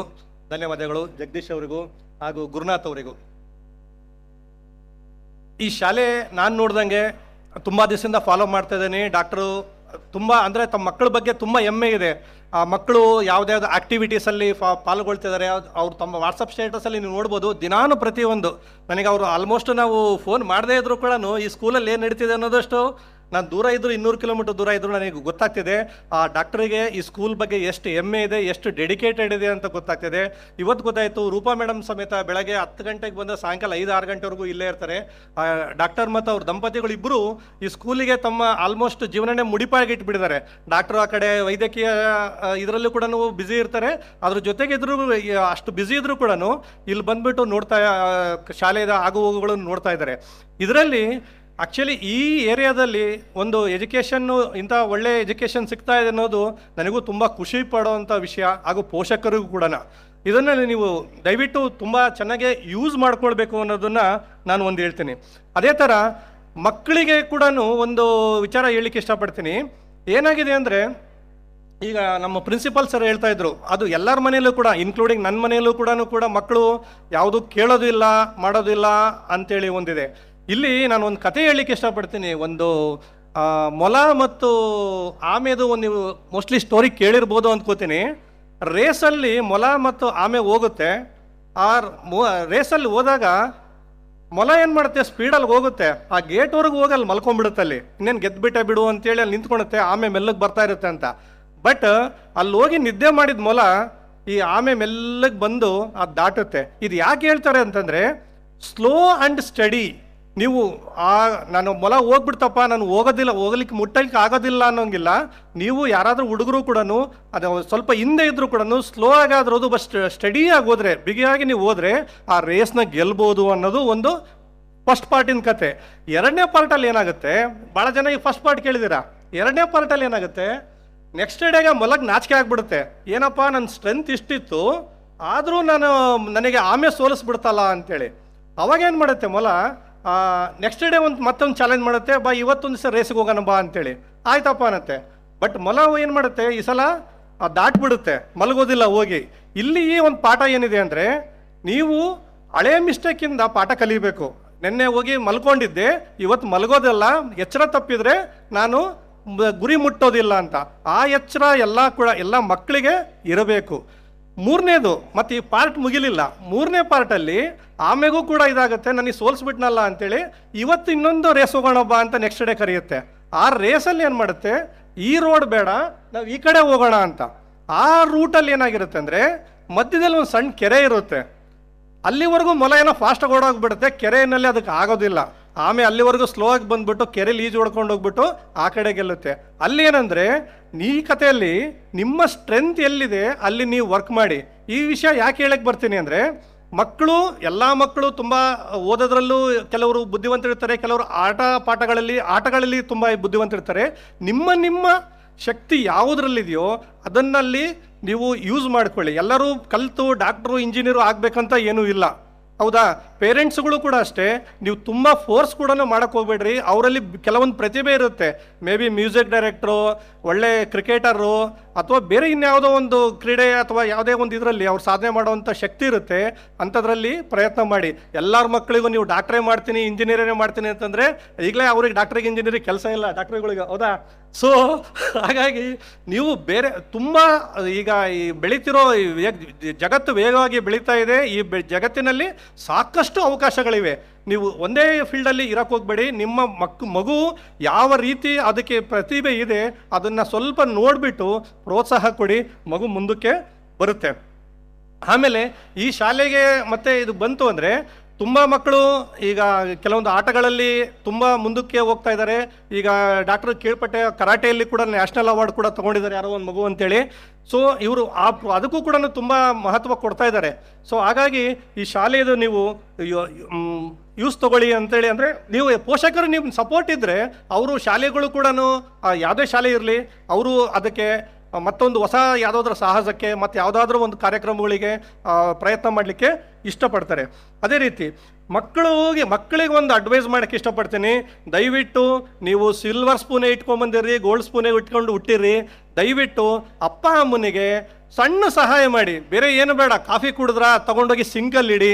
ಧನ್ಯವಾದಗಳು, ಜಗದೀಶ್ ಅವರಿಗೂ ಹಾಗೂ ಗುರುನಾಥ್ ಅವರಿಗೂ. ಈ ಶಾಲೆ ನಾನು ನೋಡ್ದಂಗೆ ತುಂಬ ದಿವಸದಿಂದ ಫಾಲೋ ಮಾಡ್ತಾ ಇದ್ದೀನಿ. ಡಾಕ್ಟ್ರು ತುಂಬ ಅಂದರೆ ತಮ್ಮ ಮಕ್ಕಳ ಬಗ್ಗೆ ತುಂಬ ಹೆಮ್ಮೆ ಇದೆ. ಆ ಮಕ್ಕಳು ಯಾವುದ್ಯಾವ್ದು ಆ್ಯಕ್ಟಿವಿಟೀಸಲ್ಲಿ ಪಾಲ್ಗೊಳ್ತಿದ್ದಾರೆ. ಅವ್ರು ತಮ್ಮ ವಾಟ್ಸಪ್ ಸ್ಟೇಟಸಲ್ಲಿ ನೀವು ನೋಡ್ಬೋದು, ದಿನಾನು ಪ್ರತಿಯೊಂದು ನನಗೆ ಅವರು ಆಲ್ಮೋಸ್ಟ್ ನಾವು ಫೋನ್ ಮಾಡದೇ ಇದ್ರು ಕೂಡ ಈ ಸ್ಕೂಲಲ್ಲಿ ಏನು ನಡೀತಿದೆ ಅನ್ನೋದಷ್ಟು ನಾನು ದೂರ ಇದ್ದರೂ 200 ಕಿಲೋಮೀಟರ್ ದೂರ ಇದ್ದರೂ ನನಗೆ ಗೊತ್ತಾಗ್ತಿದೆ ಆ ಡಾಕ್ಟರಿಗೆ ಈ ಸ್ಕೂಲ್ ಬಗ್ಗೆ ಎಷ್ಟು ಹೆಮ್ಮೆ ಇದೆ, ಎಷ್ಟು ಡೆಡಿಕೇಟೆಡ್ ಇದೆ ಅಂತ ಗೊತ್ತಾಗ್ತಿದೆ. ಇವತ್ತು ಗೊತ್ತಾಯಿತು, ರೂಪಾ ಮೇಡಮ್ ಸಮೇತ ಬೆಳಗ್ಗೆ 10 ಗಂಟೆಗೆ ಬಂದ ಸಾಯಂಕಾಲ 5-6 ಗಂಟೆವರೆಗೂ ಇಲ್ಲೇ ಇರ್ತಾರೆ. ಡಾಕ್ಟರ್ ಮತ್ತು ಅವ್ರ ದಂಪತಿಗಳು ಇಬ್ಬರು ಈ ಸ್ಕೂಲಿಗೆ ತಮ್ಮ ಆಲ್ಮೋಸ್ಟ್ ಜೀವನನೇ ಮುಡಿಪಾಗಿ ಇಟ್ಬಿಟ್ಟಿದ್ದಾರೆ. ಡಾಕ್ಟರ್ ಆ ಕಡೆ ವೈದ್ಯಕೀಯ ಇದರಲ್ಲೂ ಕೂಡ ಬ್ಯುಸಿ ಇರ್ತಾರೆ, ಅದ್ರ ಜೊತೆಗೆ ಇದ್ರೂ ಅಷ್ಟು ಬ್ಯುಸಿ ಇದ್ರೂ ಕೂಡ ಇಲ್ಲಿ ಬಂದ್ಬಿಟ್ಟು ನೋಡ್ತಾ ಶಾಲೆಯ ಆಗುಹೋಗುಗಳನ್ನು ನೋಡ್ತಾ ಇದ್ದಾರೆ. ಇದರಲ್ಲಿ ಆ್ಯಕ್ಚುಲಿ ಈ ಏರಿಯಾದಲ್ಲಿ ಒಂದು ಎಜುಕೇಷನ್ನು ಇಂಥ ಒಳ್ಳೆಯ ಎಜುಕೇಷನ್ ಸಿಗ್ತಾ ಇದೆ ಅನ್ನೋದು ನನಗೂ ತುಂಬ ಖುಷಿ ಪಡೋವಂಥ ವಿಷಯ, ಹಾಗೂ ಪೋಷಕರಿಗೂ ಕೂಡ. ಇದನ್ನು ನೀವು ದಯವಿಟ್ಟು ತುಂಬ ಚೆನ್ನಾಗಿ ಯೂಸ್ ಮಾಡ್ಕೊಳ್ಬೇಕು ಅನ್ನೋದನ್ನು ನಾನು ಒಂದು ಹೇಳ್ತೀನಿ. ಅದೇ ಥರ ಮಕ್ಕಳಿಗೆ ಕೂಡ ಒಂದು ವಿಚಾರ ಹೇಳಲಿಕ್ಕೆ ಇಷ್ಟಪಡ್ತೀನಿ. ಏನಾಗಿದೆ ಅಂದರೆ, ಈಗ ನಮ್ಮ ಪ್ರಿನ್ಸಿಪಾಲ್ ಸರ್ ಹೇಳ್ತಾ ಇದ್ರು, ಅದು ಎಲ್ಲರ ಮನೆಯಲ್ಲೂ ಕೂಡ ಇನ್ಕ್ಲೂಡಿಂಗ್ ನನ್ನ ಮನೆಯಲ್ಲೂ ಕೂಡ ಮಕ್ಕಳು ಯಾವುದು ಕೇಳೋದಿಲ್ಲ ಮಾಡೋದಿಲ್ಲ ಅಂತೇಳಿ ಒಂದಿದೆ. ಇಲ್ಲಿ ನಾನು ಒಂದು ಕತೆ ಹೇಳಲಿಕ್ಕೆ ಇಷ್ಟಪಡ್ತೀನಿ. ಒಂದು ಮೊಲ ಮತ್ತು ಆಮೆದು ಒಂದು ನೀವು ಮೋಸ್ಟ್ಲಿ ಸ್ಟೋರಿ ಕೇಳಿರ್ಬೋದು ಅಂದ್ಕೋತೀನಿ. ರೇಸಲ್ಲಿ ಮೊಲ ಮತ್ತು ಆಮೆ ಹೋಗುತ್ತೆ. ಆ ರೇಸಲ್ಲಿ ಹೋದಾಗ ಮೊಲ ಏನು ಮಾಡುತ್ತೆ, ಸ್ಪೀಡಲ್ಲಿ ಹೋಗುತ್ತೆ, ಆ ಗೇಟ್ವರೆಗೂ ಹೋಗಿ ಅಲ್ಲಿ ಮಲ್ಕೊಂಡ್ಬಿಡುತ್ತೆ. ಅಲ್ಲಿ ಇನ್ನೇನು ಗೆದ್ದುಬಿಟ್ಟೆ ಬಿಡು ಅಂತೇಳಿ ಅಲ್ಲಿ ನಿಂತ್ಕೊಳುತ್ತೆ, ಆಮೆ ಮೆಲ್ಲಗೆ ಬರ್ತಾ ಇರುತ್ತೆ ಅಂತ. ಬಟ್ ಅಲ್ಲಿ ಹೋಗಿ ನಿದ್ದೆ ಮಾಡಿದ ಮೊಲ ಈ ಆಮೆ ಮೆಲ್ಲಗೆ ಬಂದು ಅದು ದಾಟುತ್ತೆ. ಇದು ಯಾಕೆ ಹೇಳ್ತಾರೆ ಅಂತಂದರೆ, ಸ್ಲೋ ಆ್ಯಂಡ್ ಸ್ಟಡಿ. ನೀವು ನಾನು ಮೊಲ ಹೋಗ್ಬಿಡ್ತಪ್ಪ, ನಾನು ಹೋಗ್ಲಿಕ್ಕೆ ಮುಟ್ಟಲಿಕ್ಕೆ ಆಗೋದಿಲ್ಲ ಅನ್ನೋಂಗಿಲ್ಲ. ನೀವು ಯಾರಾದರೂ ಹುಡುಗರು ಕೂಡ ಅದು ಸ್ವಲ್ಪ ಹಿಂದೆ ಇದ್ದರೂ ಕೂಡ ಸ್ಲೋ ಆಗಾದ್ರೂ ಬಟ್ ಸ್ಟಡಿಯಾಗಿ ಹೋದರೆ, ಬಿಗಿಯಾಗಿ ನೀವು ಹೋದರೆ ಆ ರೇಸ್ನ ಗೆಲ್ಬೋದು ಅನ್ನೋದು ಒಂದು ಫಸ್ಟ್ ಪಾರ್ಟಿನ ಕತೆ. ಎರಡನೇ ಪಾರ್ಟಲ್ಲಿ ಏನಾಗುತ್ತೆ, ಭಾಳ ಜನ ಈ ಫಸ್ಟ್ ಪಾರ್ಟ್ ಕೇಳಿದ್ದೀರಾ. ಎರಡನೇ ಪಾರ್ಟಲ್ಲಿ ಏನಾಗುತ್ತೆ, ನೆಕ್ಸ್ಟ್ ಡೇಗೆ ಮೊಲಕ್ಕೆ ನಾಚಿಕೆ ಆಗಿಬಿಡುತ್ತೆ. ಏನಪ್ಪ, ನನ್ನ ಸ್ಟ್ರೆಂತ್ ಇಷ್ಟಿತ್ತು ಆದರೂ ನನಗೆ ಆಮೆ ಸೋಲಿಸ್ಬಿಡ್ತಲ್ಲ ಅಂತೇಳಿ. ಅವಾಗೇನು ಮಾಡುತ್ತೆ ಮೊಲ, ನೆಕ್ಸ್ಟ್ ಡೇ ಮತ್ತೊಂದು ಚಾಲೆಂಜ್ ಮಾಡುತ್ತೆ, ಬಾ ಇವತ್ತೊಂದು ದಿವಸ ರೇಸಿಗೆ ಹೋಗೋಣ ಬಾ ಅಂತೇಳಿ. ಆಯ್ತಪ್ಪ ಅನ್ನತ್ತೆ. ಬಟ್ ಮೊಲ ಏನು ಮಾಡುತ್ತೆ, ಈ ಸಲ ದಾಟ್ಬಿಡುತ್ತೆ, ಮಲಗೋದಿಲ್ಲ ಹೋಗಿ. ಇಲ್ಲಿ ಈ ಒಂದು ಪಾಠ ಏನಿದೆ ಅಂದರೆ, ನೀವು ಹಳೆಯ ಮಿಸ್ಟೇಕಿಂದ ಪಾಠ ಕಲಿಬೇಕು. ನಿನ್ನೆ ಹೋಗಿ ಮಲ್ಕೊಂಡಿದ್ದೆ, ಇವತ್ತು ಮಲಗೋದಿಲ್ಲ, ಎಚ್ಚರ ತಪ್ಪಿದರೆ ನಾನು ಗುರಿ ಮುಟ್ಟೋದಿಲ್ಲ ಅಂತ. ಆ ಎಚ್ಚರ ಎಲ್ಲ ಮಕ್ಕಳಿಗೆ ಇರಬೇಕು. ಮೂರನೇದು, ಮತ್ತು ಈ ಪಾರ್ಟ್ ಮುಗಿಲಿಲ್ಲ, ಮೂರನೇ ಪಾರ್ಟಲ್ಲಿ ಆಮೆಗೂ ಕೂಡ ಇದಾಗುತ್ತೆ, ನನಗೆ ಸೋಲ್ಸ್ಬಿಟ್ನಲ್ಲ ಅಂತೇಳಿ ಇವತ್ತು ಇನ್ನೊಂದು ರೇಸ್ ಹೋಗೋಣ ಬಾ ಅಂತ ನೆಕ್ಸ್ಟ್ ಡೇ ಕರೆಯುತ್ತೆ. ಆ ರೇಸಲ್ಲಿ ಏನು ಮಾಡುತ್ತೆ, ಈ ರೋಡ್ ಬೇಡ, ನಾವು ಈ ಕಡೆ ಹೋಗೋಣ ಅಂತ. ಆ ರೂಟಲ್ಲಿ ಏನಾಗಿರುತ್ತೆ ಅಂದರೆ, ಮಧ್ಯದಲ್ಲಿ ಒಂದು ಸಣ್ಣ ಕೆರೆ ಇರುತ್ತೆ. ಅಲ್ಲಿವರೆಗೂ ಮೊಲ ಏನೋ ಫಾಸ್ಟಾಗಿ ಓಡೋಗ್ಬಿಡುತ್ತೆ, ಕೆರೆಯಲ್ಲಿ ಅದಕ್ಕೆ ಆಗೋದಿಲ್ಲ. ಆಮೇಲೆ ಅಲ್ಲಿವರೆಗೂ ಸ್ಲೋ ಆಗಿ ಬಂದ್ಬಿಟ್ಟು ಕೆರೆಯಲ್ಲಿ ಈಜು ಹೊಡ್ಕೊಂಡು ಹೋಗ್ಬಿಟ್ಟು ಆ ಕಡೆ ಗೆಲ್ಲುತ್ತೆ. ಅಲ್ಲಿ ಏನಂದರೆ, ಈ ಕಥೆಯಲ್ಲಿ ನಿಮ್ಮ ಸ್ಟ್ರೆಂತ್ ಎಲ್ಲಿದೆ ಅಲ್ಲಿ ನೀವು ವರ್ಕ್ ಮಾಡಿ. ಈ ವಿಷಯ ಯಾಕೆ ಹೇಳಕ್ಕೆ ಬರ್ತೀನಿ ಅಂದರೆ, ಎಲ್ಲ ಮಕ್ಕಳು ತುಂಬ ಓದೋದ್ರಲ್ಲೂ ಕೆಲವರು ಬುದ್ಧಿವಂತರಿರ್ತಾರೆ, ಕೆಲವರು ಆಟಗಳಲ್ಲಿ ತುಂಬ ಬುದ್ಧಿವಂತರಿರ್ತಾರೆ. ನಿಮ್ಮ ಶಕ್ತಿ ಯಾವುದರಲ್ಲಿದೆಯೋ ಅದನ್ನಲ್ಲಿ ನೀವು ಯೂಸ್ ಮಾಡ್ಕೊಳ್ಳಿ. ಎಲ್ಲರೂ ಕಲಿತು ಡಾಕ್ಟ್ರು ಇಂಜಿನಿಯರು ಆಗಬೇಕಂತ ಏನೂ ಇಲ್ಲ, ಹೌದಾ? ಪೇರೆಂಟ್ಸ್ಗಳು ಕೂಡ ಅಷ್ಟೇ, ನೀವು ತುಂಬ ಫೋರ್ಸ್ ಕೂಡ ಮಾಡೋಕ್ಕೆ ಹೋಗ್ಬೇಡ್ರಿ. ಅವರಲ್ಲಿ ಕೆಲವೊಂದು ಪ್ರತಿಭೆ ಇರುತ್ತೆ. ಮೇ ಬಿ ಮ್ಯೂಸಿಕ್ ಡೈರೆಕ್ಟ್ರು, ಒಳ್ಳೆ ಕ್ರಿಕೆಟರು, ಅಥವಾ ಬೇರೆ ಇನ್ಯಾವುದೋ ಒಂದು ಕ್ರೀಡೆ ಅಥವಾ ಯಾವುದೇ ಒಂದು ಇದರಲ್ಲಿ ಅವ್ರು ಸಾಧನೆ ಮಾಡುವಂಥ ಶಕ್ತಿ ಇರುತ್ತೆ. ಅಂಥದ್ರಲ್ಲಿ ಪ್ರಯತ್ನ ಮಾಡಿ. ಎಲ್ಲರ ಮಕ್ಕಳಿಗೂ ನೀವು ಡಾಕ್ಟ್ರೇ ಮಾಡ್ತೀನಿ, ಇಂಜಿನಿಯರೇ ಮಾಡ್ತೀನಿ ಅಂತಂದರೆ ಈಗಲೇ ಅವ್ರಿಗೆ ಡಾಕ್ಟ್ರಿಗೆ ಇಂಜಿನಿಯರಿಂಗ್ ಕೆಲಸ ಇಲ್ಲ ಡಾಕ್ಟ್ರುಗಳಿಗೆ, ಹೌದಾ? ಸೊ ಹಾಗಾಗಿ ನೀವು ಬೇರೆ ತುಂಬ ಈಗ ಈ ಬೆಳೀತಿರೋ ಜಗತ್ತು ವೇಗವಾಗಿ ಬೆಳೀತಾ ಇದೆ. ಈ ಜಗತ್ತಿನಲ್ಲಿ ಸಾಕಷ್ಟು ಅವಕಾಶಗಳಿವೆ. ನೀವು ಒಂದೇ ಫೀಲ್ಡಲ್ಲಿ ಇರೋಕ್ಕೆ ಹೋಗಬೇಡಿ. ನಿಮ್ಮ ಮಗು ಯಾವ ರೀತಿ ಅದಕ್ಕೆ ಪ್ರತಿಭೆ ಇದೆ ಅದನ್ನು ಸ್ವಲ್ಪ ನೋಡಿಬಿಟ್ಟು ಪ್ರೋತ್ಸಾಹ ಕೊಡಿ, ಮಗು ಮುಂದಕ್ಕೆ ಬರುತ್ತೆ. ಆಮೇಲೆ ಈ ಶಾಲೆಗೆ ಮತ್ತೆ ಇದು ಬಂತು ಅಂದರೆ, ತುಂಬ ಮಕ್ಕಳು ಈಗ ಕೆಲವೊಂದು ಆಟಗಳಲ್ಲಿ ತುಂಬ ಮುಂದಕ್ಕೆ ಹೋಗ್ತಾ ಇದ್ದಾರೆ. ಈಗ ಡಾಕ್ಟರ್ ಕೇಳ್ಪಟ್ಟೆ, ಕರಾಟೆಯಲ್ಲಿ ಕೂಡ ನ್ಯಾಷನಲ್ ಅವಾರ್ಡ್ ಕೂಡ ತೊಗೊಂಡಿದ್ದಾರೆ ಯಾರೋ ಒಂದು ಮಗು ಅಂತೇಳಿ. ಸೊ ಇವರು ಅದಕ್ಕೂ ಕೂಡ ತುಂಬ ಮಹತ್ವ ಕೊಡ್ತಾ ಇದ್ದಾರೆ. ಸೊ ಹಾಗಾಗಿ ಈ ಶಾಲೆಯದು ನೀವು ಯೂಸ್ ತೊಗೊಳ್ಳಿ ಅಂತೇಳಿ, ಅಂದರೆ ನೀವು ಪೋಷಕರು ನಿಮ್ಮ ಸಪೋರ್ಟ್ ಇದ್ದರೆ ಅವರು ಶಾಲೆಗಳು ಕೂಡ ಯಾವುದೇ ಶಾಲೆ ಇರಲಿ ಅವರು ಅದಕ್ಕೆ ಮತ್ತೊಂದು ಹೊಸ ಯಾವುದಾದ್ರೂ ಸಾಹಸಕ್ಕೆ ಮತ್ತು ಯಾವುದಾದ್ರೂ ಒಂದು ಕಾರ್ಯಕ್ರಮಗಳಿಗೆ ಪ್ರಯತ್ನ ಮಾಡಲಿಕ್ಕೆ ಇಷ್ಟಪಡ್ತಾರೆ. ಅದೇ ರೀತಿ ಮಕ್ಕಳಿಗೆ ಒಂದು ಅಡ್ವೈಸ್ ಮಾಡೋಕ್ಕೆ ಇಷ್ಟಪಡ್ತೀನಿ. ದಯವಿಟ್ಟು ನೀವು ಸಿಲ್ವರ್ ಸ್ಪೂನೇ ಇಟ್ಕೊಂಬಂದಿರಿ, ಗೋಲ್ಡ್ ಸ್ಪೂನೇ ಇಟ್ಕೊಂಡು ಹುಟ್ಟಿರಿ. ದಯವಿಟ್ಟು ಅಪ್ಪ ಅಮ್ಮನಿಗೆ ಸಣ್ಣ ಸಹಾಯ ಮಾಡಿ. ಬೇರೆ ಏನು ಬೇಡ, ಕಾಫಿ ಕುಡಿದ್ರಾ ತೊಗೊಂಡೋಗಿ ಸಿಂಕಲ್ಲಿ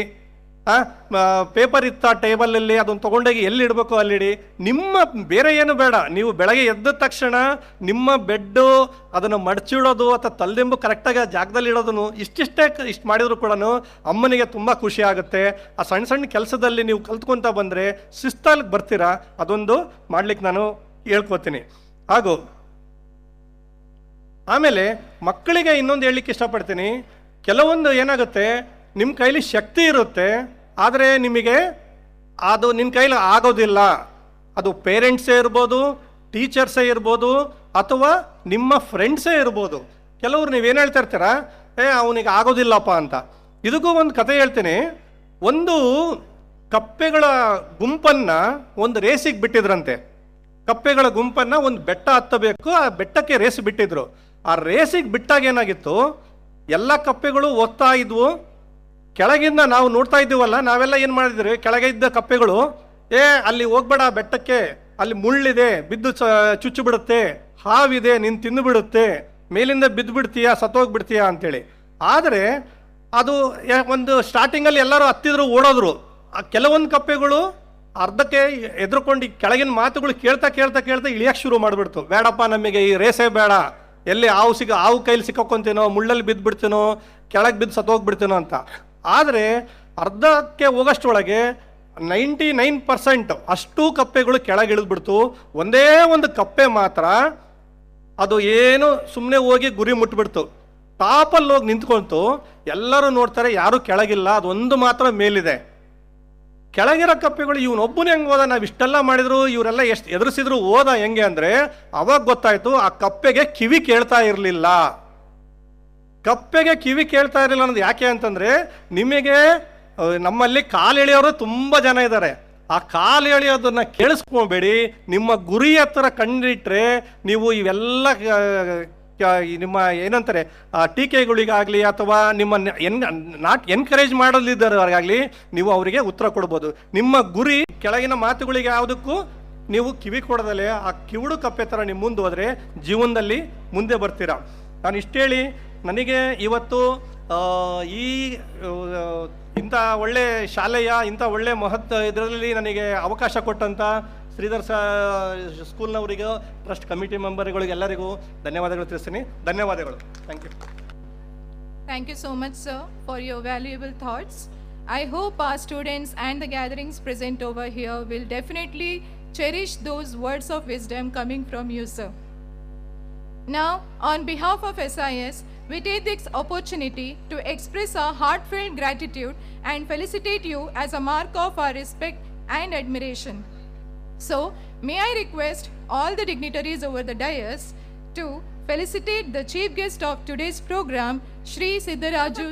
ಪೇಪರ್ ಇತ್ತ ಟೇಬಲಲ್ಲಿ ಅದನ್ನು ತೊಗೊಂಡೋಗಿ ಎಲ್ಲಿ ಇಡಬೇಕು ಅಲ್ಲಿಡಿ. ಬೇರೆ ಏನು ಬೇಡ. ನೀವು ಬೆಳಗ್ಗೆ ಎದ್ದ ತಕ್ಷಣ ನಿಮ್ಮ ಬೆಡ್ಡು ಅದನ್ನು ಮಡಚಿಡೋದು ಅಥವಾ ತಲೆದಿಂಬು ಕರೆಕ್ಟಾಗಿ ಆ ಜಾಗದಲ್ಲಿ ಇಡೋದನ್ನು ಇಷ್ಟು ಮಾಡಿದ್ರು ಕೂಡ ಅಮ್ಮನಿಗೆ ತುಂಬ ಖುಷಿ ಆಗುತ್ತೆ. ಆ ಸಣ್ಣ ಸಣ್ಣ ಕೆಲಸದಲ್ಲಿ ನೀವು ಕಲ್ತ್ಕೊತಾ ಬಂದರೆ ಶಿಸ್ತಲ್ಲಿ ಬರ್ತೀರಾ. ಅದೊಂದು ಮಾಡ್ಲಿಕ್ಕೆ ನಾನು ಹೇಳ್ಕೊತೀನಿ. ಹಾಗೂ ಆಮೇಲೆ ಮಕ್ಕಳಿಗೆ ಇನ್ನೊಂದು ಹೇಳಲಿಕ್ಕೆ ಇಷ್ಟಪಡ್ತೀನಿ, ಕೆಲವೊಂದು ಏನಾಗುತ್ತೆ, ನಿಮ್ಮ ಕೈಲಿ ಶಕ್ತಿ ಇರುತ್ತೆ, ಆದರೆ ನಿಮಗೆ ಅದು ನಿಮ್ಮ ಕೈಲಿ ಆಗೋದಿಲ್ಲ. ಅದು ಪೇರೆಂಟ್ಸೇ ಇರ್ಬೋದು, ಟೀಚರ್ಸೇ ಇರ್ಬೋದು, ಅಥವಾ ನಿಮ್ಮ ಫ್ರೆಂಡ್ಸೇ ಇರ್ಬೋದು. ಕೆಲವರು ನೀವೇನು ಹೇಳ್ತಾ ಇರ್ತೀರಾ, ಅವನಿಗೆ ಆಗೋದಿಲ್ಲಪ್ಪ ಅಂತ. ಇದಕ್ಕೂ ಒಂದು ಕತೆ ಹೇಳ್ತೀನಿ. ಒಂದು ಕಪ್ಪೆಗಳ ಗುಂಪನ್ನು ಒಂದು ರೇಸಿಗೆ ಬಿಟ್ಟಿದ್ರಂತೆ. ಕಪ್ಪೆಗಳ ಗುಂಪನ್ನು ಒಂದು ಬೆಟ್ಟ ಹತ್ತಬೇಕು, ಆ ಬೆಟ್ಟಕ್ಕೆ ರೇಸ್ ಬಿಟ್ಟಿದ್ರು. ಆ ರೇಸಿಗೆ ಬಿಟ್ಟಾಗ ಏನಾಗಿತ್ತು, ಎಲ್ಲ ಕಪ್ಪೆಗಳು ಓದ್ತಾ ಇದ್ವು. ಕೆಳಗಿಂದ ನಾವು ನೋಡ್ತಾ ಇದ್ದೀವಲ್ಲ, ನಾವೆಲ್ಲ ಏನು ಮಾಡಿದ್ರಿ, ಕೆಳಗೆ ಇದ್ದ ಕಪ್ಪೆಗಳು ಅಲ್ಲಿ ಹೋಗ್ಬೇಡ ಬೆಟ್ಟಕ್ಕೆ, ಅಲ್ಲಿ ಮುಳ್ಳಿದೆ, ಬಿದ್ದು ಚುಚ್ಚು ಬಿಡುತ್ತೆ, ಹಾವಿದೆ, ನೀನು ತಿಂದು ಬಿಡುತ್ತೆ, ಮೇಲಿಂದ ಬಿದ್ದು ಬಿಡ್ತೀಯಾ, ಸತ್ತೋಗ್ಬಿಡ್ತೀಯಾ ಅಂತೇಳಿ. ಆದರೆ ಅದು ಒಂದು ಸ್ಟಾರ್ಟಿಂಗಲ್ಲಿ ಎಲ್ಲರೂ ಹತ್ತಿದ್ರು, ಓಡೋದ್ರು. ಆ ಕೆಲವೊಂದು ಕಪ್ಪೆಗಳು ಅರ್ಧಕ್ಕೆ ಎದ್ರುಕೊಂಡು ಕೆಳಗಿನ ಮಾತುಗಳು ಕೇಳ್ತಾ ಕೇಳ್ತಾ ಕೇಳ್ತಾ ಇಳಿಯಕ್ಕೆ ಶುರು ಮಾಡಿಬಿಡ್ತು. ಬೇಡಪ್ಪ, ನಮಗೆ ಈ ರೇಸೇ ಬೇಡ, ಎಲ್ಲಿ ಹಾವು ಕೈಲಿ ಸಿಕ್ಕಾಕೊಂತೀನೋ, ಮುಳ್ಳಲ್ಲಿ ಬಿದ್ದು ಬಿಡ್ತೀನೋ, ಕೆಳಗೆ ಬಿದ್ದು ಸತ್ತೋಗ್ಬಿಡ್ತೀನೋ ಅಂತ. ಆದರೆ ಅರ್ಧಕ್ಕೆ ಹೋಗೋಷ್ಟೊಳಗೆ 99% ಅಷ್ಟು ಕಪ್ಪೆಗಳು ಕೆಳಗೆ ಇಳಿದ್ಬಿಡ್ತು. ಒಂದೇ ಒಂದು ಕಪ್ಪೆ ಮಾತ್ರ ಅದು ಏನು ಸುಮ್ಮನೆ ಹೋಗಿ ಗುರಿ ಮುಟ್ಬಿಡ್ತು. ಟಾಪಲ್ಲಿ ಹೋಗಿ ನಿಂತ್ಕೊಂತು. ಎಲ್ಲರೂ ನೋಡ್ತಾರೆ, ಯಾರೂ ಕೆಳಗಿಲ್ಲ, ಅದೊಂದು ಮಾತ್ರ ಮೇಲಿದೆ. ಕೆಳಗಿರೋ ಕಪ್ಪೆಗಳು ಇವನೊಬ್ಬನೇ ಹೆಂಗೆ ಹೋದ, ನಾವು ಇಷ್ಟೆಲ್ಲ ಮಾಡಿದ್ರು, ಇವರೆಲ್ಲ ಎಷ್ಟು ಎದುರಿಸಿದ್ರು ಹೋದ ಹೆಂಗೆ ಅಂದರೆ, ಅವಾಗ ಗೊತ್ತಾಯ್ತು ಆ ಕಪ್ಪೆಗೆ ಕಿವಿ ಕೇಳ್ತಾ ಇರಲಿಲ್ಲ. ಕಪ್ಪೆಗೆ ಕಿವಿ ಕೇಳ್ತಾ ಇರಲಿಲ್ಲ ಅನ್ನೋದು ಯಾಕೆ ಅಂತಂದರೆ, ನಿಮಗೆ ನಮ್ಮಲ್ಲಿ ಕಾಲು ಎಳೆಯೋರು ತುಂಬ ಜನ ಇದ್ದಾರೆ. ಆ ಕಾಲು ಎಳೆಯೋದನ್ನು ಕೇಳಿಸ್ಕೊಬೇಡಿ. ನಿಮ್ಮ ಗುರಿ ಹತ್ರ ಕಂಡಿಟ್ರೆ ನೀವು ಇವೆಲ್ಲ ನಿಮ್ಮ ಏನಂತಾರೆ ಟೀಕೆಗಳಿಗಾಗಲಿ ಅಥವಾ ನಿಮ್ಮ ನಾಟ್ ಎನ್ಕರೇಜ್ ಮಾಡಲಿದ್ದವರಿಗಾಗಲಿ ನೀವು ಅವರಿಗೆ ಉತ್ತರ ಕೊಡ್ಬೋದು. ನಿಮ್ಮ ಗುರಿ ಕೆಳಗಿನ ಮಾತುಗಳಿಗೆ ಯಾವುದಕ್ಕೂ ನೀವು ಕಿವಿ ಕೊಡದಲ್ಲೇ ಆ ಕಿವುಡು ಕಪ್ಪೆ ಥರ ನೀವು ಮುಂದೆ ಹೋದರೆ ಜೀವನದಲ್ಲಿ ಮುಂದೆ ಬರ್ತೀರಾ. ನಾನು ಇಷ್ಟೇಳಿ, ನನಗೆ ಇವತ್ತು ಈ ಇಂಥ ಒಳ್ಳೆ ಶಾಲೆಯ ಇಂಥ ಒಳ್ಳೆ ಇದರಲ್ಲಿ ನನಗೆ ಅವಕಾಶ ಕೊಟ್ಟಂಥ ಶ್ರೀಧರ್ ಸ್ಕೂಲ್ನವರಿಗೂ ಟ್ರಸ್ಟ್ ಕಮಿಟಿ ಮೆಂಬರ್ಗಳಿಗೆ ಎಲ್ಲರಿಗೂ ಧನ್ಯವಾದಗಳು ತಿಳಿಸ್ತೀನಿ. ಧನ್ಯವಾದಗಳು. Thank you. Thank you so much, sir, for your valuable thoughts. I hope our students and the gatherings present over here will definitely cherish those words of wisdom coming from you, sir. Now, on behalf of SIS, we take this opportunity to express our heartfelt gratitude and felicitate you as a mark of our respect and admiration. So, may I request all the dignitaries over the dais to felicitate the chief guest of today's program, Shri Siddharaju.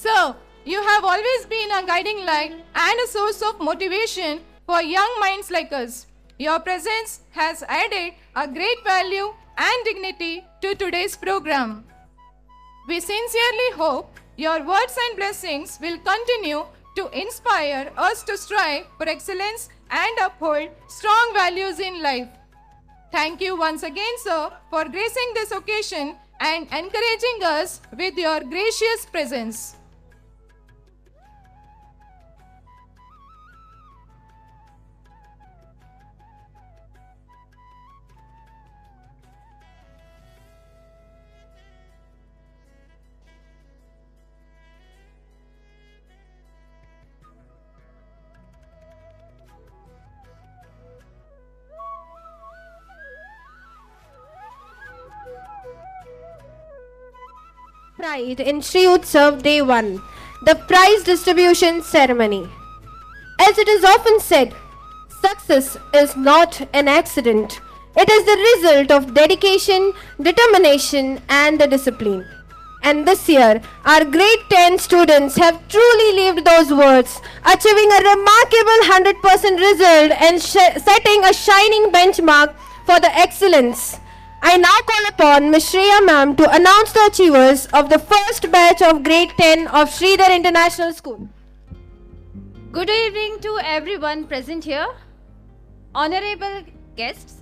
Sir, you have always been a guiding light and a source of motivation for young minds like us. Your presence has added a great value and dignity to today's program. We sincerely hope your words and blessings will continue to inspire us to strive for excellence and uphold strong values in life. Thank you once again, sir, for gracing this occasion and encouraging us with your gracious presence. Pride in Shri Utsav Day 1, the prize distribution ceremony. As it is often said, success is not an accident. It is the result of dedication, determination, and the discipline. And this year, our grade 10 students have truly lived those words, achieving a remarkable 100% result and setting a shining benchmark for the excellence. I now call upon Ms. Shreya ma'am to announce the achievers of the first batch of grade 10 of Sridhar International School. Good evening to everyone present here, honorable guests,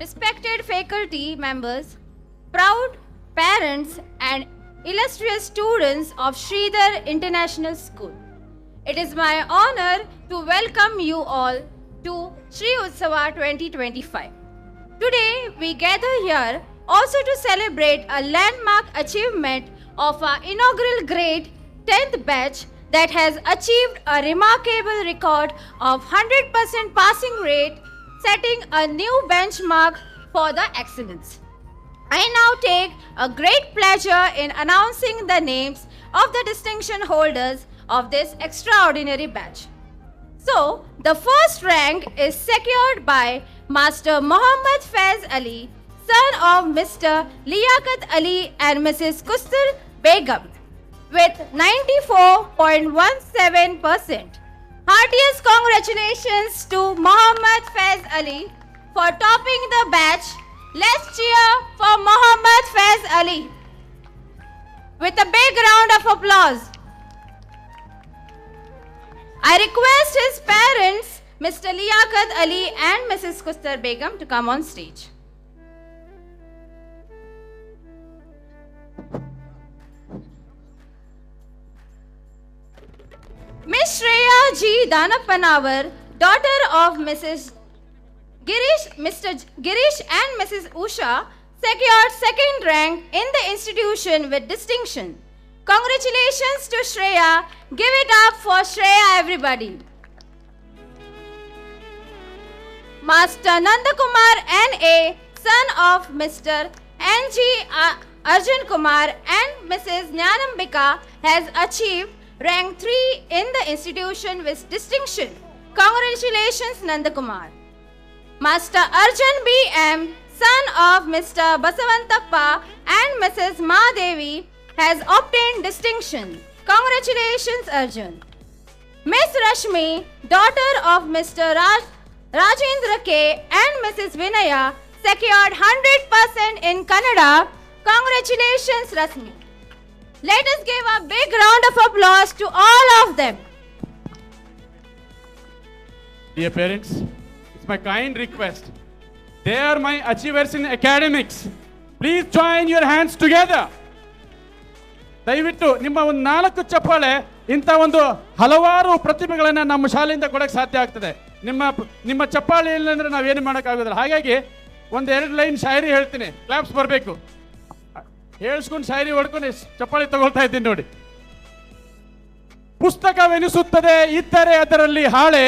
respected faculty members, proud parents and illustrious students of Sridhar International School. It is my honor to welcome you all to Shri Utsava 2025. Today, we gather here also to celebrate a landmark achievement of our inaugural grade 10th batch, that has achieved a remarkable record of 100% passing rate, setting a new benchmark for the excellence. I now take a great pleasure in announcing the names of the distinction holders of this extraordinary batch. So, the first rank is secured by Master Muhammad Faiz Ali, son of Mr. Liaquat Ali and Mrs. Kustal Begum, with 94.17%. Heartiest congratulations to Muhammad Faiz Ali for topping the batch. Let's cheer for Muhammad Faiz Ali with a big round of applause. I request his parents, Mr. Liaquat Ali and Mrs. Kustar Begum, to come on stage. Miss Shreya G. Danappanawar, daughter of Mr. Girish and Mrs. Usha, secured second rank in the institution with distinction. Congratulations to Shreya. Give it up for Shreya, everybody. Master Nandakumar N.A., son of Mr. N.G. Arjun Kumar and Mrs. Jnanambika, has achieved rank 3 in the institution with distinction. Congratulations, Nandakumar. Master Arjun B.M., son of Mr. Basavantappa and Mrs. Mahadevi, has obtained distinction. Congratulations, Arjun. Miss Rashmi, daughter of Mr. Rajendra K. and Mrs. Vinaya, secured 100% in Kannada. Congratulations, Rashmi. Let us give a big round of applause to all of them. Dear parents, it's my kind request. They are my achievers in academics. Please join your hands together. ದಯವಿಟ್ಟು ನಿಮ್ಮ ಒಂದು 4 ಚಪ್ಪಾಳೆ ಇಂಥ ಒಂದು ಹಲವಾರು ಪ್ರತಿಭೆಗಳನ್ನು ನಮ್ಮ ಶಾಲೆಯಿಂದ ಕೊಡಕ್ಕೆ ಸಾಧ್ಯ ಆಗ್ತದೆ. ನಿಮ್ಮ ಚಪ್ಪಾಳೆ ಇಲ್ಲ ಅಂದ್ರೆ ನಾವೇನು ಮಾಡೋಕ್ಕಾಗೋದಿಲ್ಲ. ಹಾಗಾಗಿ ಒಂದು 2 ಲೈನ್ ಶಾಯರಿ ಹೇಳ್ತೀನಿ, ಕ್ಲಾಪ್ಸ್ ಬರಬೇಕು. ಹೇಳ್ಸ್ಕೊಂಡು ಶಾಯರಿ ಹೊಡ್ಕೊಂಡು ಚಪ್ಪಾಳೆ ತಗೊಳ್ತಾ ಇದ್ದೀನಿ ನೋಡಿ. ಪುಸ್ತಕವೆನಿಸುತ್ತದೆ ಇದ್ದರೆ ಅದರಲ್ಲಿ ಹಾಳೆ,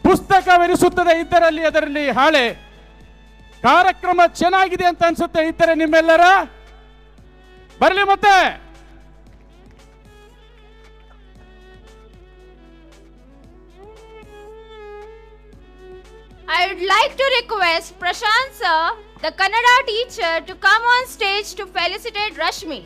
ಪುಸ್ತಕವೆನಿಸುತ್ತದೆ ಇದ್ದರಲ್ಲಿ ಅದರಲ್ಲಿ ಹಾಳೆ. ಕಾರ್ಯಕ್ರಮ ಚೆನ್ನಾಗಿದೆ ಅಂತ ಅನ್ಸುತ್ತೆ ಇದ್ದರೆ ನಿಮ್ಮೆಲ್ಲರ ಬರಲಿ ಮತ್ತೆ. I would like to request Prashant sir, the Kannada teacher, to come on stage to felicitate Rashmi.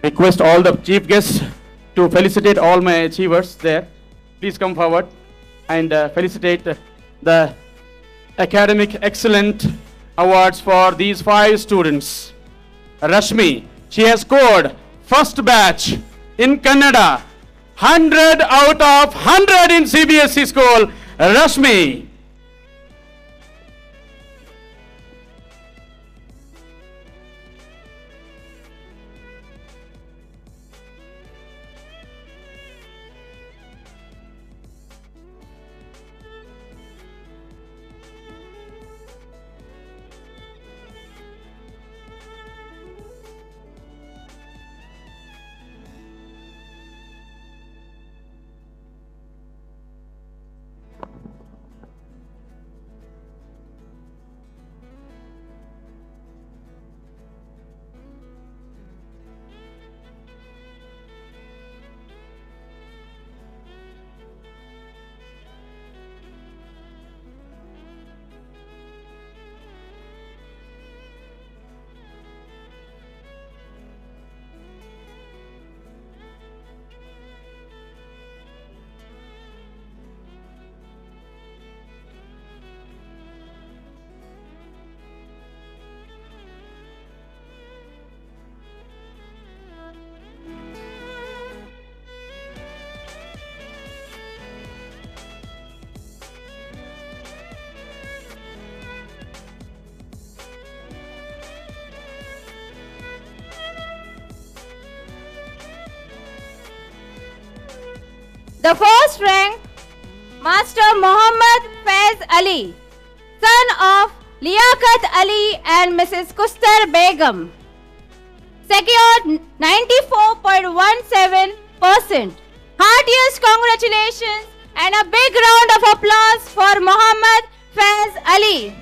Request all the chief guests to felicitate all my achievers there. Please come forward and felicitate the academic excellent awards for these 5 students. Rashmi, she has scored first batch in Kannada, 100 out of 100 in CBSE school. Rashmi. The first rank, Master Muhammad Faiz Ali, son of Liaquat Ali and Mrs. Kustar Begum, secured 94.17%. Heartiest congratulations and a big round of applause for Muhammad Faiz Ali.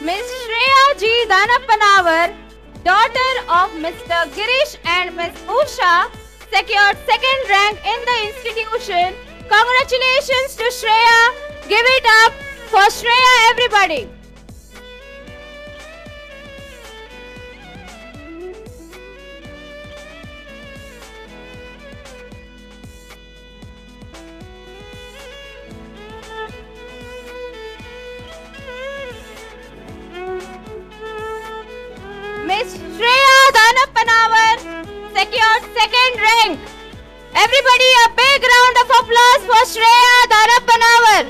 Ms. Shreya G. Danappanawar, daughter of Mr. Girish and Ms. Usha, secured second rank in the institution. Congratulations to Shreya. Give it up for Shreya, everybody. Ms. Shreya Danappanawar secured second rank. Everybody, a big round of applause for Shreya Danappanawar.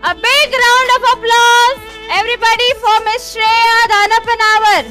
A big round of applause, everybody, for Ms. Shreya Danappanawar.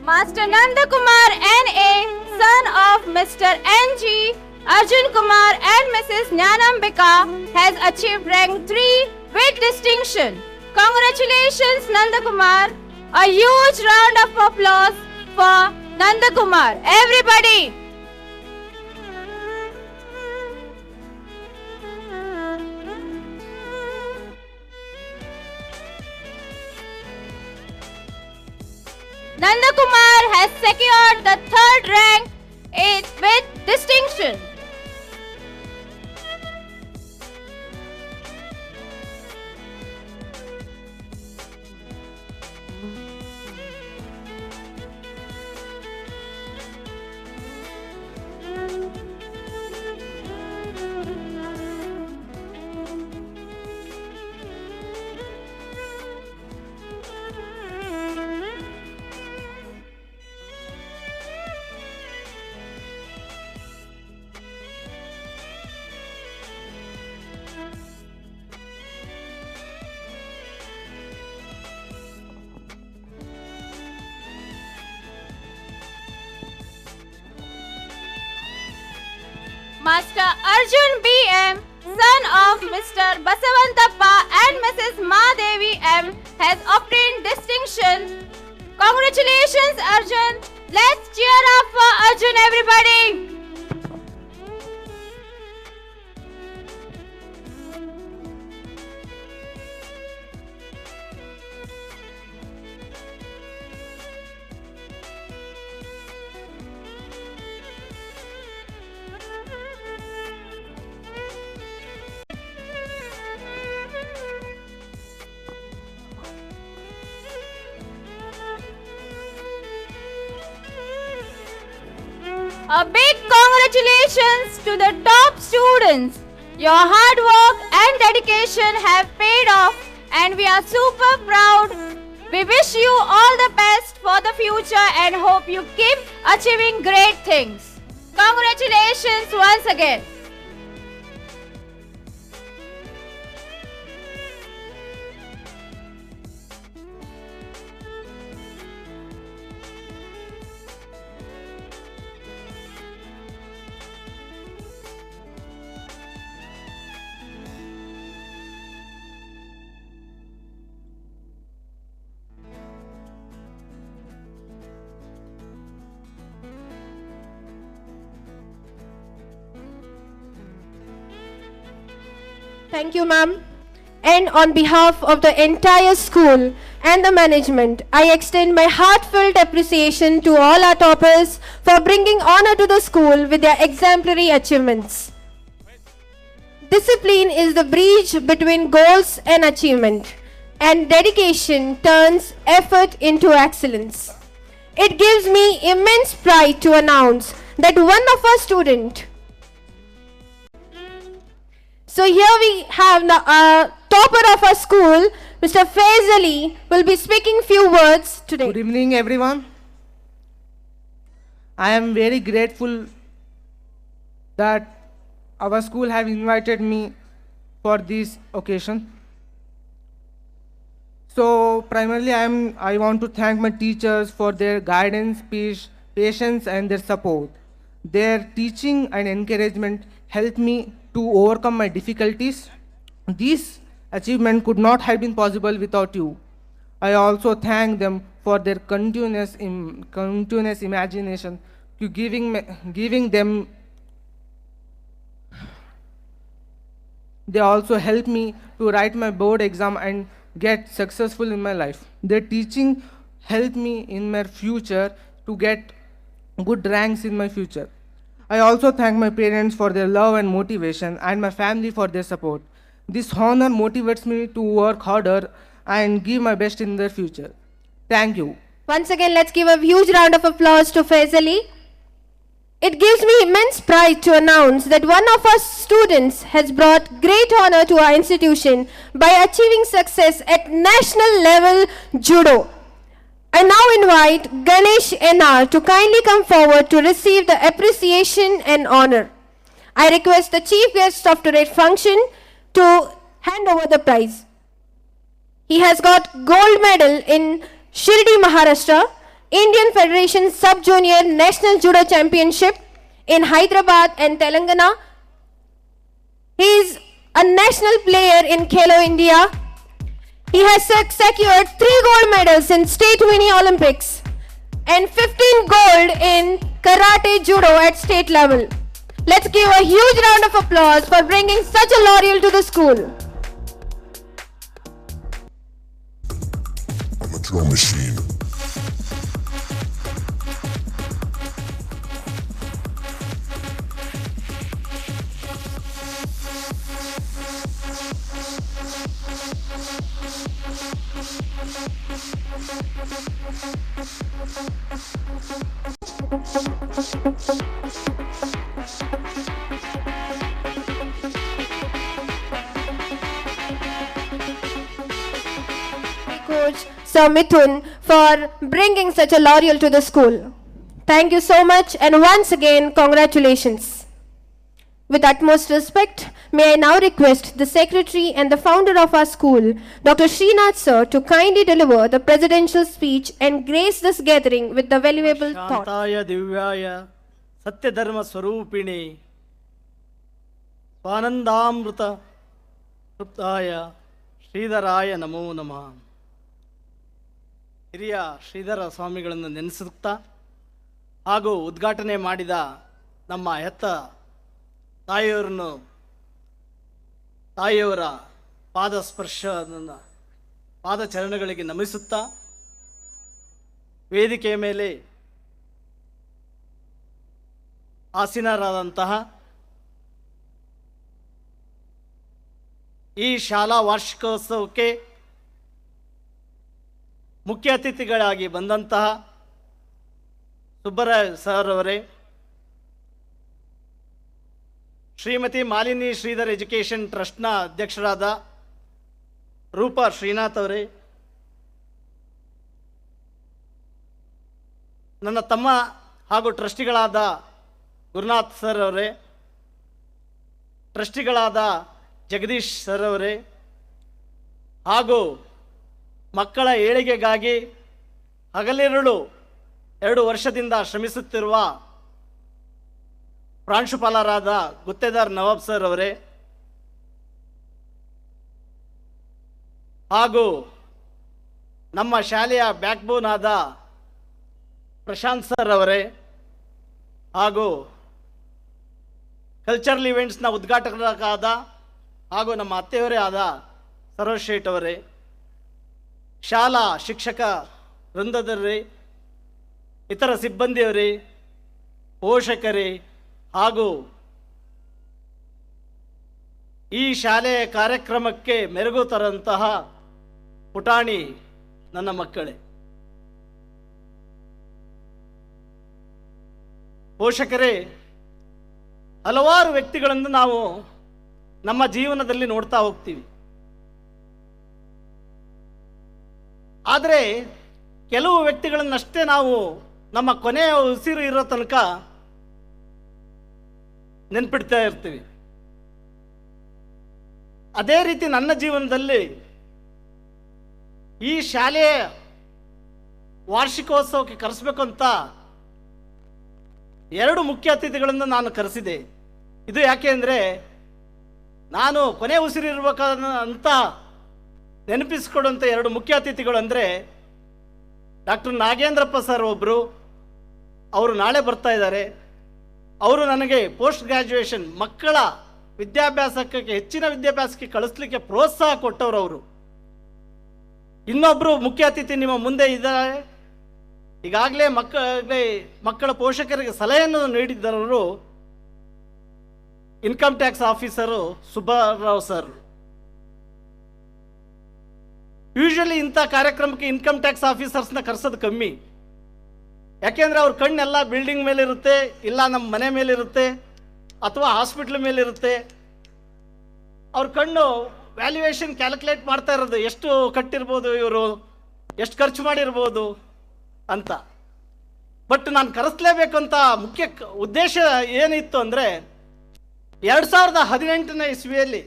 Master Nandakumar N.A., son of Mr. N.G. Arjun Kumar and Mrs. Jnanambika, has achieved rank 3 with distinction. Congratulations, Nandakumar. A huge round of applause for Nandakumar. Everybody. Nandakumar has secured the third rank with distinction. Master Arjun B.M., son of Mr. Basavantappa and Mrs. Madevi M., has obtained distinction. Congratulations, Arjun. Let's cheer up for Arjun, everybody. A big congratulations to the top students. Your hard work and dedication have paid off and we are super proud. We wish you all the best for the future and hope you keep achieving great things. Congratulations once again. Thank you, ma'am. And on behalf of the entire school and the management, I extend my heartfelt appreciation to all our toppers for bringing honor to the school with their exemplary achievements. Discipline is the bridge between goals and achievement, and dedication turns effort into excellence. It gives me immense pride to announce that one of our students. So here we have the topper of our school, Mr. Faiz Ali, will be speaking few words today. Good evening, everyone. I am very grateful that our school have invited me for this occasion. So primarily I want to thank my teachers for their guidance, patience and their support. Their teaching and encouragement helped me to overcome my difficulties. This achievement could not have been possible without you. I also thank them for their continuous imagination to giving them. They also helped me to write my board exam and get successful in my life. Their teaching helped me in my future to get good ranks in my future. I also thank my parents for their love and motivation and my family for their support. This honor motivates me to work harder and give my best in the future. Thank you. Once again, let's give a huge round of applause to Faiz Ali. It gives me immense pride to announce that one of our students has brought great honor to our institution by achieving success at national level judo. I now invite Ganesh NR to kindly come forward to receive the appreciation and honor. I request the chief guest of today's function to hand over the prize. He has got gold medal in Shirdi, Maharashtra, Indian Federation Sub-Junior National Judo Championship in Hyderabad and Telangana. He is a national player in Khelo India. He has secured 3 gold medals in State Mini Olympics and 15 gold in Karate Judo at state level. Let's give a huge round of applause for bringing such a laurel to the school. I'm a drum machine. Coach Sir Mithun for bringing such a laurel to the school. Thank you so much, and once again congratulations. With utmost respect, may I now request the secretary and the founder of our school, Dr. Srinath sir, to kindly deliver the presidential speech and grace this gathering with the valuable thought. ಶಾಂತಾಯ ದಿವ್ಯಾಯ ಸತ್ಯಧರ್ಮ ಸ್ವರೂಪಿಣಿ ಸ್ವಾನಂದಾಮೃತ ತೃಪ್ತಾಯ ಶ್ರೀಧರಾಯ ನಮೋ ನಮಃ. ಹಿರಿಯ ಶ್ರೀಧರ ಸ್ವಾಮಿಗಳನ್ನು ನೆನೆಸುತ್ತಾ ಹಾಗೂ ಉದ್ಘಾಟನೆ ಮಾಡಿದ ನಮ್ಮ ಹೆತ್ತ ತಾಯಿಯವರ ಪಾದಚರಣಗಳಿಗೆ ನಮಿಸುತ್ತಾ ವೇದಿಕೆಯ ಮೇಲೆ ಆಸೀನರಾದಂತಹ ಈ ಶಾಲಾ ವಾರ್ಷಿಕೋತ್ಸವಕ್ಕೆ ಮುಖ್ಯ ಅತಿಥಿಗಳಾಗಿ ಬಂದಂತಹ ಸುಬ್ಬರಾಯ ಸರ್ ಅವರೇ, ಶ್ರೀಮತಿ ಮಾಲಿನಿ ಶ್ರೀಧರ್ ಎಜುಕೇಷನ್ ಟ್ರಸ್ಟ್ನ ಅಧ್ಯಕ್ಷರಾದ ರೂಪಾ ಶ್ರೀನಾಥ್ ಅವರೇ, ನನ್ನ ತಮ್ಮ ಹಾಗೂ ಟ್ರಸ್ಟಿಗಳಾದ ಗುರುನಾಥ್ ಸರ್ ಅವರೇ, ಟ್ರಸ್ಟಿಗಳಾದ ಜಗದೀಶ್ ಸರ್ ಅವರೇ, ಹಾಗೂ ಮಕ್ಕಳ ಏಳಿಗೆಗಾಗಿ ಹಗಲಿರುಳು 2 ವರ್ಷದಿಂದ ಶ್ರಮಿಸುತ್ತಿರುವ ಪ್ರಾಂಶುಪಾಲರಾದ ಗುತ್ತೇದಾರ್ ನವಾಬ್ ಸರ್ ಅವರೇ, ಹಾಗೂ ನಮ್ಮ ಶಾಲೆಯ ಬ್ಯಾಕ್ಬೋನ್ ಆದ ಪ್ರಶಾಂತ್ ಸರ್ ಅವರೇ, ಹಾಗೂ ಕಲ್ಚರಲ್ ಇವೆಂಟ್ಸ್ನ ಉದ್ಘಾಟಕರಾದ ಹಾಗೂ ನಮ್ಮ ಅತ್ತೆಯವರೇ ಆದ ಸರೋಜ್ ಶೇಟ್ ಅವರೇ, ಶಾಲಾ ಶಿಕ್ಷಕ ವೃಂದದವರೇ, ಇತರ ಸಿಬ್ಬಂದಿಯವರೇ, ಪೋಷಕರೇ ಹಾಗೂ ಈ ಶಾಲೆಯ ಕಾರ್ಯಕ್ರಮಕ್ಕೆ ಮೆರುಗು ತರಂತಹ ಪುಟಾಣಿ ನನ್ನ ಮಕ್ಕಳೇ, ಪೋಷಕರೇ, ಹಲವಾರು ವ್ಯಕ್ತಿಗಳನ್ನು ನಾವು ನಮ್ಮ ಜೀವನದಲ್ಲಿ ನೋಡ್ತಾ ಹೋಗ್ತೀವಿ. ಆದರೆ ಕೆಲವು ವ್ಯಕ್ತಿಗಳನ್ನಷ್ಟೇ ನಾವು ನಮ್ಮ ಕೊನೆಯ ಉಸಿರು ಇರೋ ತನಕ ನೆನ್ಪಿಡ್ತಾ ಇರ್ತೀವಿ. ಅದೇ ರೀತಿ ನನ್ನ ಜೀವನದಲ್ಲಿ ಈ ಶಾಲೆಯ ವಾರ್ಷಿಕೋತ್ಸವಕ್ಕೆ ಕರೆಸಬೇಕು ಅಂತ 2 ಮುಖ್ಯ ಅತಿಥಿಗಳನ್ನು ನಾನು ಕರೆಸಿದೆ. ಇದು ಯಾಕೆ ಅಂದರೆ, ನಾನು ಕೊನೆ ಉಸಿರಿರ್ಬೇಕಂತ ನೆನಪಿಸಿಕೊಡುವಂಥ 2 ಮುಖ್ಯ ಅತಿಥಿಗಳು ಅಂದರೆ ಡಾಕ್ಟರ್ ನಾಗೇಂದ್ರಪ್ಪ ಸರ್ ಒಬ್ಬರು, ಅವರು ನಾಳೆ ಬರ್ತಾ ಇದ್ದಾರೆ. ಅವರು ನನಗೆ ಪೋಸ್ಟ್ ಗ್ರ್ಯಾಜುಯೇಷನ್ ಮಕ್ಕಳ ವಿದ್ಯಾಭ್ಯಾಸಕ್ಕೆ, ಹೆಚ್ಚಿನ ವಿದ್ಯಾಭ್ಯಾಸಕ್ಕೆ ಕಳಿಸ್ಲಿಕ್ಕೆ ಪ್ರೋತ್ಸಾಹ ಕೊಟ್ಟವರು ಅವರು. ಇನ್ನೊಬ್ಬರು ಮುಖ್ಯ ಅತಿಥಿ ನಿಮ್ಮ ಮುಂದೆ ಇದ್ದಾರೆ. ಈಗಾಗಲೇ ಮಕ್ಕಳ ಪೋಷಕರಿಗೆ ಸಲಹೆಯನ್ನು ನೀಡಿದ್ದವರು income tax officer Subbarao sir. Usually ಇಂಥ ಕಾರ್ಯಕ್ರಮಕ್ಕೆ ಇನ್ಕಮ್ ಟ್ಯಾಕ್ಸ್ ಆಫೀಸರ್ಸ್ನ ಕರೆಸೋದು ಕಮ್ಮಿ. ಯಾಕೆಂದರೆ ಅವ್ರ ಕಣ್ಣೆಲ್ಲ ಬಿಲ್ಡಿಂಗ್ ಮೇಲಿರುತ್ತೆ, ಇಲ್ಲ ನಮ್ಮ ಮನೆ ಮೇಲಿರುತ್ತೆ, ಅಥವಾ ಹಾಸ್ಪಿಟ್ಲ್ ಮೇಲಿರುತ್ತೆ. ಅವ್ರ ಕಣ್ಣು ವ್ಯಾಲ್ಯೂಯೇಷನ್ ಕ್ಯಾಲ್ಕುಲೇಟ್ ಮಾಡ್ತಾ ಇರೋದು, ಎಷ್ಟು ಕಟ್ಟಿರ್ಬೋದು ಇವರು, ಎಷ್ಟು ಖರ್ಚು ಮಾಡಿರ್ಬೋದು ಅಂತ. ಬಟ್ ನಾನು ಕರೆಸಲೇಬೇಕು ಅಂತ ಮುಖ್ಯ ಉದ್ದೇಶ ಏನಿತ್ತು ಅಂದರೆ, 2018ನೇ ಇಸ್ವಿಯಲ್ಲಿ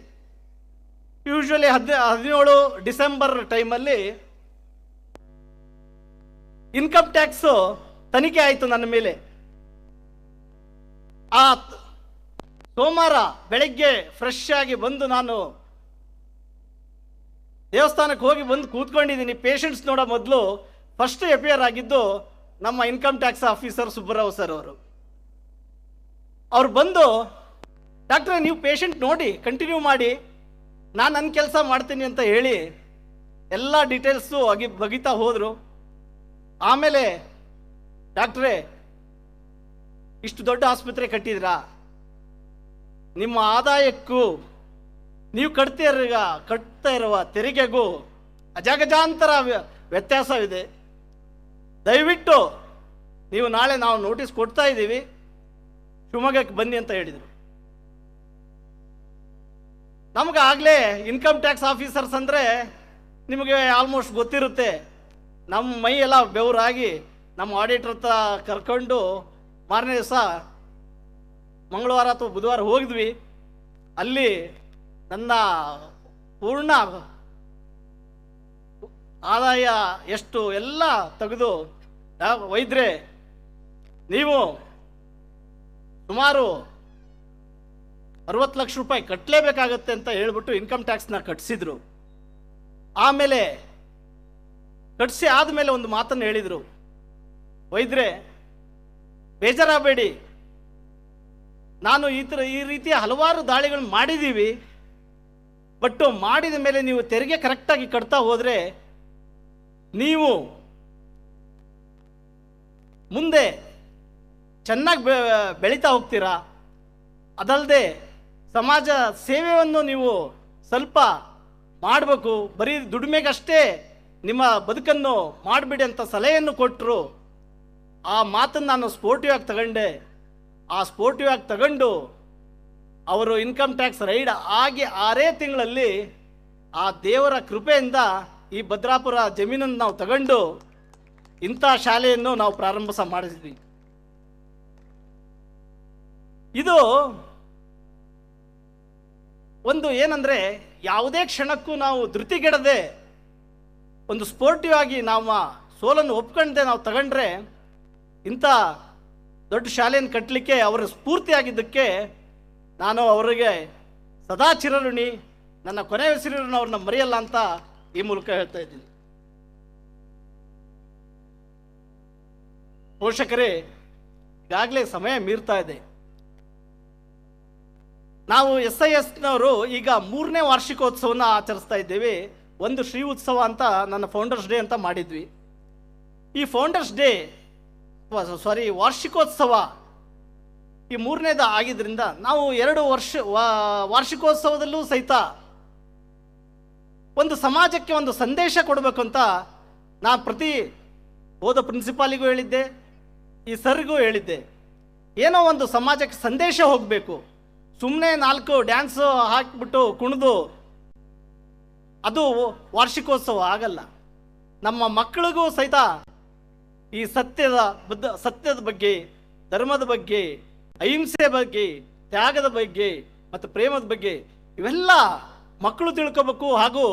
ಯೂಶ್ವಲಿ 17 ಡಿಸೆಂಬರ್ ಟೈಮಲ್ಲಿ ಇನ್ಕಮ್ ಟ್ಯಾಕ್ಸು ತನಿಖೆ ಆಯಿತು ನನ್ನ ಮೇಲೆ. ಆ ಸೋಮವಾರ ಬೆಳಗ್ಗೆ ಫ್ರೆಶ್ ಆಗಿ ಬಂದು ನಾನು ದೇವಸ್ಥಾನಕ್ಕೆ ಹೋಗಿ ಬಂದು ಕೂತ್ಕೊಂಡಿದ್ದೀನಿ. ಪೇಷಂಟ್ಸ್ ನೋಡೋ ಮೊದಲು ಫಸ್ಟ್ ಎಪಿಯರ್ ಆಗಿದ್ದು ನಮ್ಮ income tax officer Subbarao sir ಅವರು. ಅವ್ರು ಬಂದು, ಡಾಕ್ಟ್ರೇ ನೀವು ಪೇಷಂಟ್ ನೋಡಿ ಕಂಟಿನ್ಯೂ ಮಾಡಿ, ನಾನು ನನ್ನ ಕೆಲಸ ಮಾಡ್ತೀನಿ ಅಂತ ಹೇಳಿ ಎಲ್ಲ ಡೀಟೇಲ್ಸು ಬಗಿತಾ ಹೋದರು. ಆಮೇಲೆ, ಡಾಕ್ಟ್ರೇ ಇಷ್ಟು ದೊಡ್ಡ ಆಸ್ಪತ್ರೆ ಕಟ್ಟಿದ್ರಾ, ನಿಮ್ಮ ಆದಾಯಕ್ಕೂ ನೀವು ಕಟ್ತಾ ಇರುವ ತೆರಿಗೆಗೂ ಅಜಗಜಾಂತರ ವ್ಯತ್ಯಾಸವಿದೆ. ದಯವಿಟ್ಟು ನೀವು ನಾಳೆ ನಾವು ನೋಟಿಸ್ ಕೊಡ್ತಾ ಇದ್ದೀವಿ, ಶಿವಮೊಗ್ಗಕ್ಕೆ ಬನ್ನಿ ಅಂತ ಹೇಳಿದರು. ನಮಗೆ ಆಗಲೇ ಇನ್ಕಮ್ ಟ್ಯಾಕ್ಸ್ ಆಫೀಸರ್ಸ್ ಅಂದರೆ ನಿಮಗೆ ಆಲ್ಮೋಸ್ಟ್ ಗೊತ್ತಿರುತ್ತೆ. ನಮ್ಮ ಮೈ ಎಲ್ಲ ಬೆವರಾಗಿ ನಮ್ಮ ಆಡಿಟರ್ ಹತ್ರ ಕರ್ಕೊಂಡು ಮಾರನೇ ದಿವಸ ಮಂಗಳವಾರ ಅಥವಾ ಬುಧವಾರ ಹೋಗಿದ್ವಿ. ಅಲ್ಲಿ ನನ್ನ ಪೂರ್ಣ ಆದಾಯ ಎಷ್ಟು ಎಲ್ಲ ತೆಗೆದು, ವೈದ್ಯರೇ ನೀವು ಸುಮಾರು 60 ಲಕ್ಷ ರೂಪಾಯಿ ಕಟ್ಟಲೇಬೇಕಾಗತ್ತೆ ಅಂತ ಹೇಳ್ಬಿಟ್ಟು ಇನ್ಕಮ್ ಟ್ಯಾಕ್ಸ್ನ ಕಟ್ಟಿಸಿದ್ರು. ಆಮೇಲೆ ಕಟ್ಟಿಸಿ ಆದಮೇಲೆ ಒಂದು ಮಾತನ್ನು ಹೇಳಿದರು, ವೈದ್ಯರೇ ಬೇಜಾರಾಗಬೇಡಿ, ನಾನು ಈ ರೀತಿಯ ಹಲವಾರು ದಾಳಿಗಳು ಮಾಡಿದ್ದೀವಿ, ಬಟ್ ಮಾಡಿದ ಮೇಲೆ ನೀವು ತೆರಿಗೆ ಕರೆಕ್ಟಾಗಿ ಕಟ್ತಾ ಹೋದರೆ ನೀವು ಮುಂದೆ ಚೆನ್ನಾಗಿ ಬೆಳೀತಾ ಹೋಗ್ತೀರಾ. ಅದಲ್ಲದೆ ಸಮಾಜ ಸೇವೆಯನ್ನು ನೀವು ಸ್ವಲ್ಪ ಮಾಡಬೇಕು, ಬರೀ ದುಡಿಮೆಗಷ್ಟೇ ನಿಮ್ಮ ಬದುಕನ್ನು ಮಾಡಿಬಿಡಿ ಅಂತ ಸಲಹೆಯನ್ನು ಕೊಟ್ಟರು. ಆ ಮಾತನ್ನು ನಾನು ಸ್ಪೋರ್ಟಿವ್ ಆಗಿ ತಗೊಂಡೆ. ಆ ಸ್ಪೋರ್ಟಿವ್ ಆಗಿ ತಗೊಂಡು ಅವರು ಇನ್ಕಮ್ ಟ್ಯಾಕ್ಸ್ ರೈಡ್ ಆಗಿ 6 ತಿಂಗಳಲ್ಲಿ ಆ ದೇವರ ಕೃಪೆಯಿಂದ ಈ ಭದ್ರಾಪುರ ಜಮೀನನ್ನು ನಾವು ತಗೊಂಡು ಇಂಥ ಶಾಲೆಯನ್ನು ನಾವು ಪ್ರಾರಂಭ ಮಾಡಿದ್ವಿ. ಇದು ಒಂದು ಏನಂದರೆ, ಯಾವುದೇ ಕ್ಷಣಕ್ಕೂ ನಾವು ಧೃತಿಗೆಡದೆ ಒಂದು ಸ್ಪೋರ್ಟಿವ್ ಆಗಿ ನಾವು ಸೋಲನ್ನು ಒಪ್ಕೊಂಡೆ ನಾವು ತಗೊಂಡ್ರೆ ಇಂಥ ದೊಡ್ಡ ಶಾಲೆಯನ್ನು ಕಟ್ಟಲಿಕ್ಕೆ ಅವರ ಸ್ಫೂರ್ತಿಯಾಗಿದ್ದಕ್ಕೆ ನಾನು ಅವರಿಗೆ ಸದಾ ಚಿರಋಣಿ. ನನ್ನ ಕೊನೆ ಹೆಸರಿನ ಅವ್ರನ್ನ ಮರೆಯಲ್ಲ ಅಂತ ಈ ಮೂಲಕ ಹೇಳ್ತಾ ಇದ್ದೀನಿ. ಪೋಷಕರೇ, ಈಗಾಗಲೇ ಸಮಯ ಮೀರ್ತಾ ಇದೆ. ನಾವು SISನವರು ಈಗ 3ನೇ ವಾರ್ಷಿಕೋತ್ಸವನ ಆಚರಿಸ್ತಾ ಇದ್ದೇವೆ. ಒಂದು ಶ್ರೀ ಉತ್ಸವ ಅಂತ ನನ್ನ ಫೌಂಡರ್ಸ್ ಡೇ ಅಂತ ಮಾಡಿದ್ವಿ. ಈ ಫೌಂಡರ್ಸ್ ಡೇ ವಾರ್ಷಿಕೋತ್ಸವ ಈ 3ನೇದು ಆಗಿದ್ದರಿಂದ ನಾವು 2 ವಾರ್ಷಿಕೋತ್ಸವದಲ್ಲೂ ಸಹಿತ ಒಂದು ಸಮಾಜಕ್ಕೆ ಒಂದು ಸಂದೇಶ ಕೊಡಬೇಕು ಅಂತ ನಾನು ಪ್ರತಿ ಹೋದ ಪ್ರಿನ್ಸಿಪಾಲಿಗೂ ಹೇಳಿದ್ದೆ, ಈ ಸರ್ಗೂ ಹೇಳಿದ್ದೆ. ಏನೋ ಒಂದು ಸಮಾಜಕ್ಕೆ ಸಂದೇಶ ಹೋಗಬೇಕು. ಸುಮ್ಮನೆ 4 ಡ್ಯಾನ್ಸು ಹಾಕಿಬಿಟ್ಟು ಕುಣಿದು ಅದು ವಾರ್ಷಿಕೋತ್ಸವ ಆಗಲ್ಲ. ನಮ್ಮ ಮಕ್ಕಳಿಗೂ ಸಹಿತ ಈ ಸತ್ಯದ ಬಗ್ಗೆ, ಧರ್ಮದ ಬಗ್ಗೆ, ಅಹಿಂಸೆ ಬಗ್ಗೆ, ತ್ಯಾಗದ ಬಗ್ಗೆ ಮತ್ತು ಪ್ರೇಮದ ಬಗ್ಗೆ ಇವೆಲ್ಲ ಮಕ್ಕಳು ತಿಳ್ಕೋಬೇಕು, ಹಾಗೂ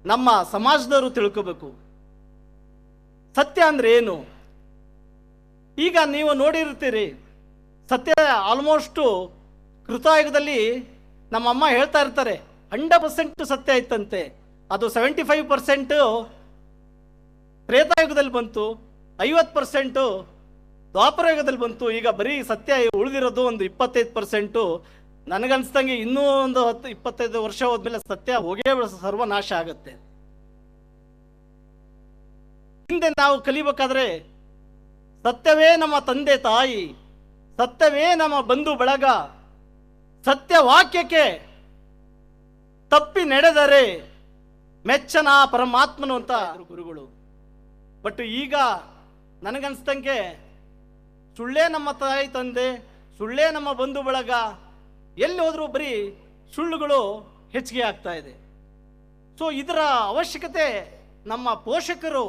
ನಮ್ಮ ಸಮಾಜದವರು ತಿಳ್ಕೋಬೇಕು. ಸತ್ಯ ಅಂದರೆ ಏನು? ಈಗ ನೀವು ನೋಡಿರ್ತೀರಿ, ಸತ್ಯ ಆಲ್ಮೋಸ್ಟು ಕೃತಯುಗದಲ್ಲಿ ನಮ್ಮಮ್ಮ ಹೇಳ್ತಾ ಇರ್ತಾರೆ 100% ಸತ್ಯ ಇತ್ತಂತೆ. ಅದು 75% ತ್ರೇತಾಯುಗದಲ್ಲಿ ಬಂತು, 50% ದ್ವಾಪರಯುಗದಲ್ಲಿ ಬಂತು. ಈಗ ಬರೀ ಸತ್ಯ ಉಳಿದಿರೋದು ಒಂದು 25%. ನನಗನ್ಸ್ದಂಗೆ ಇನ್ನೂ ಒಂದು 10-25 ವರ್ಷ ಹೋದ್ಮೇಲೆ ಸತ್ಯ ಹೋಗೇ ಸರ್ವನಾಶ ಆಗುತ್ತೆ. ಹಿಂದೆ ನಾವು ಕಲಿಬೇಕಾದ್ರೆ ಸತ್ಯವೇ ನಮ್ಮ ತಂದೆ ತಾಯಿ, ಸತ್ಯವೇ ನಮ್ಮ ಬಂಧು ಬಳಗ, ಸತ್ಯ ವಾಕ್ಯಕ್ಕೆ ತಪ್ಪಿ ನಡೆದರೆ ಮೆಚ್ಚನ ಪರಮಾತ್ಮನು ಅಂತ ಗುರುಗಳು. ಬಟ್ ಈಗ ನನಗನ್ಸ್ದಂಗೆ ಸುಳ್ಳೇ ನಮ್ಮ ತಾಯಿ ತಂದೆ, ಸುಳ್ಳೇ ನಮ್ಮ ಬಂಧು ಬಳಗ, ಎಲ್ಲಿ ಹೋದ್ರೂ ಬರೀ ಸುಳ್ಳುಗಳು ಹೆಚ್ಚಿಗೆ ಆಗ್ತಾ ಇದೆ. ಸೊ ಇದರ ಅವಶ್ಯಕತೆ ನಮ್ಮ ಪೋಷಕರು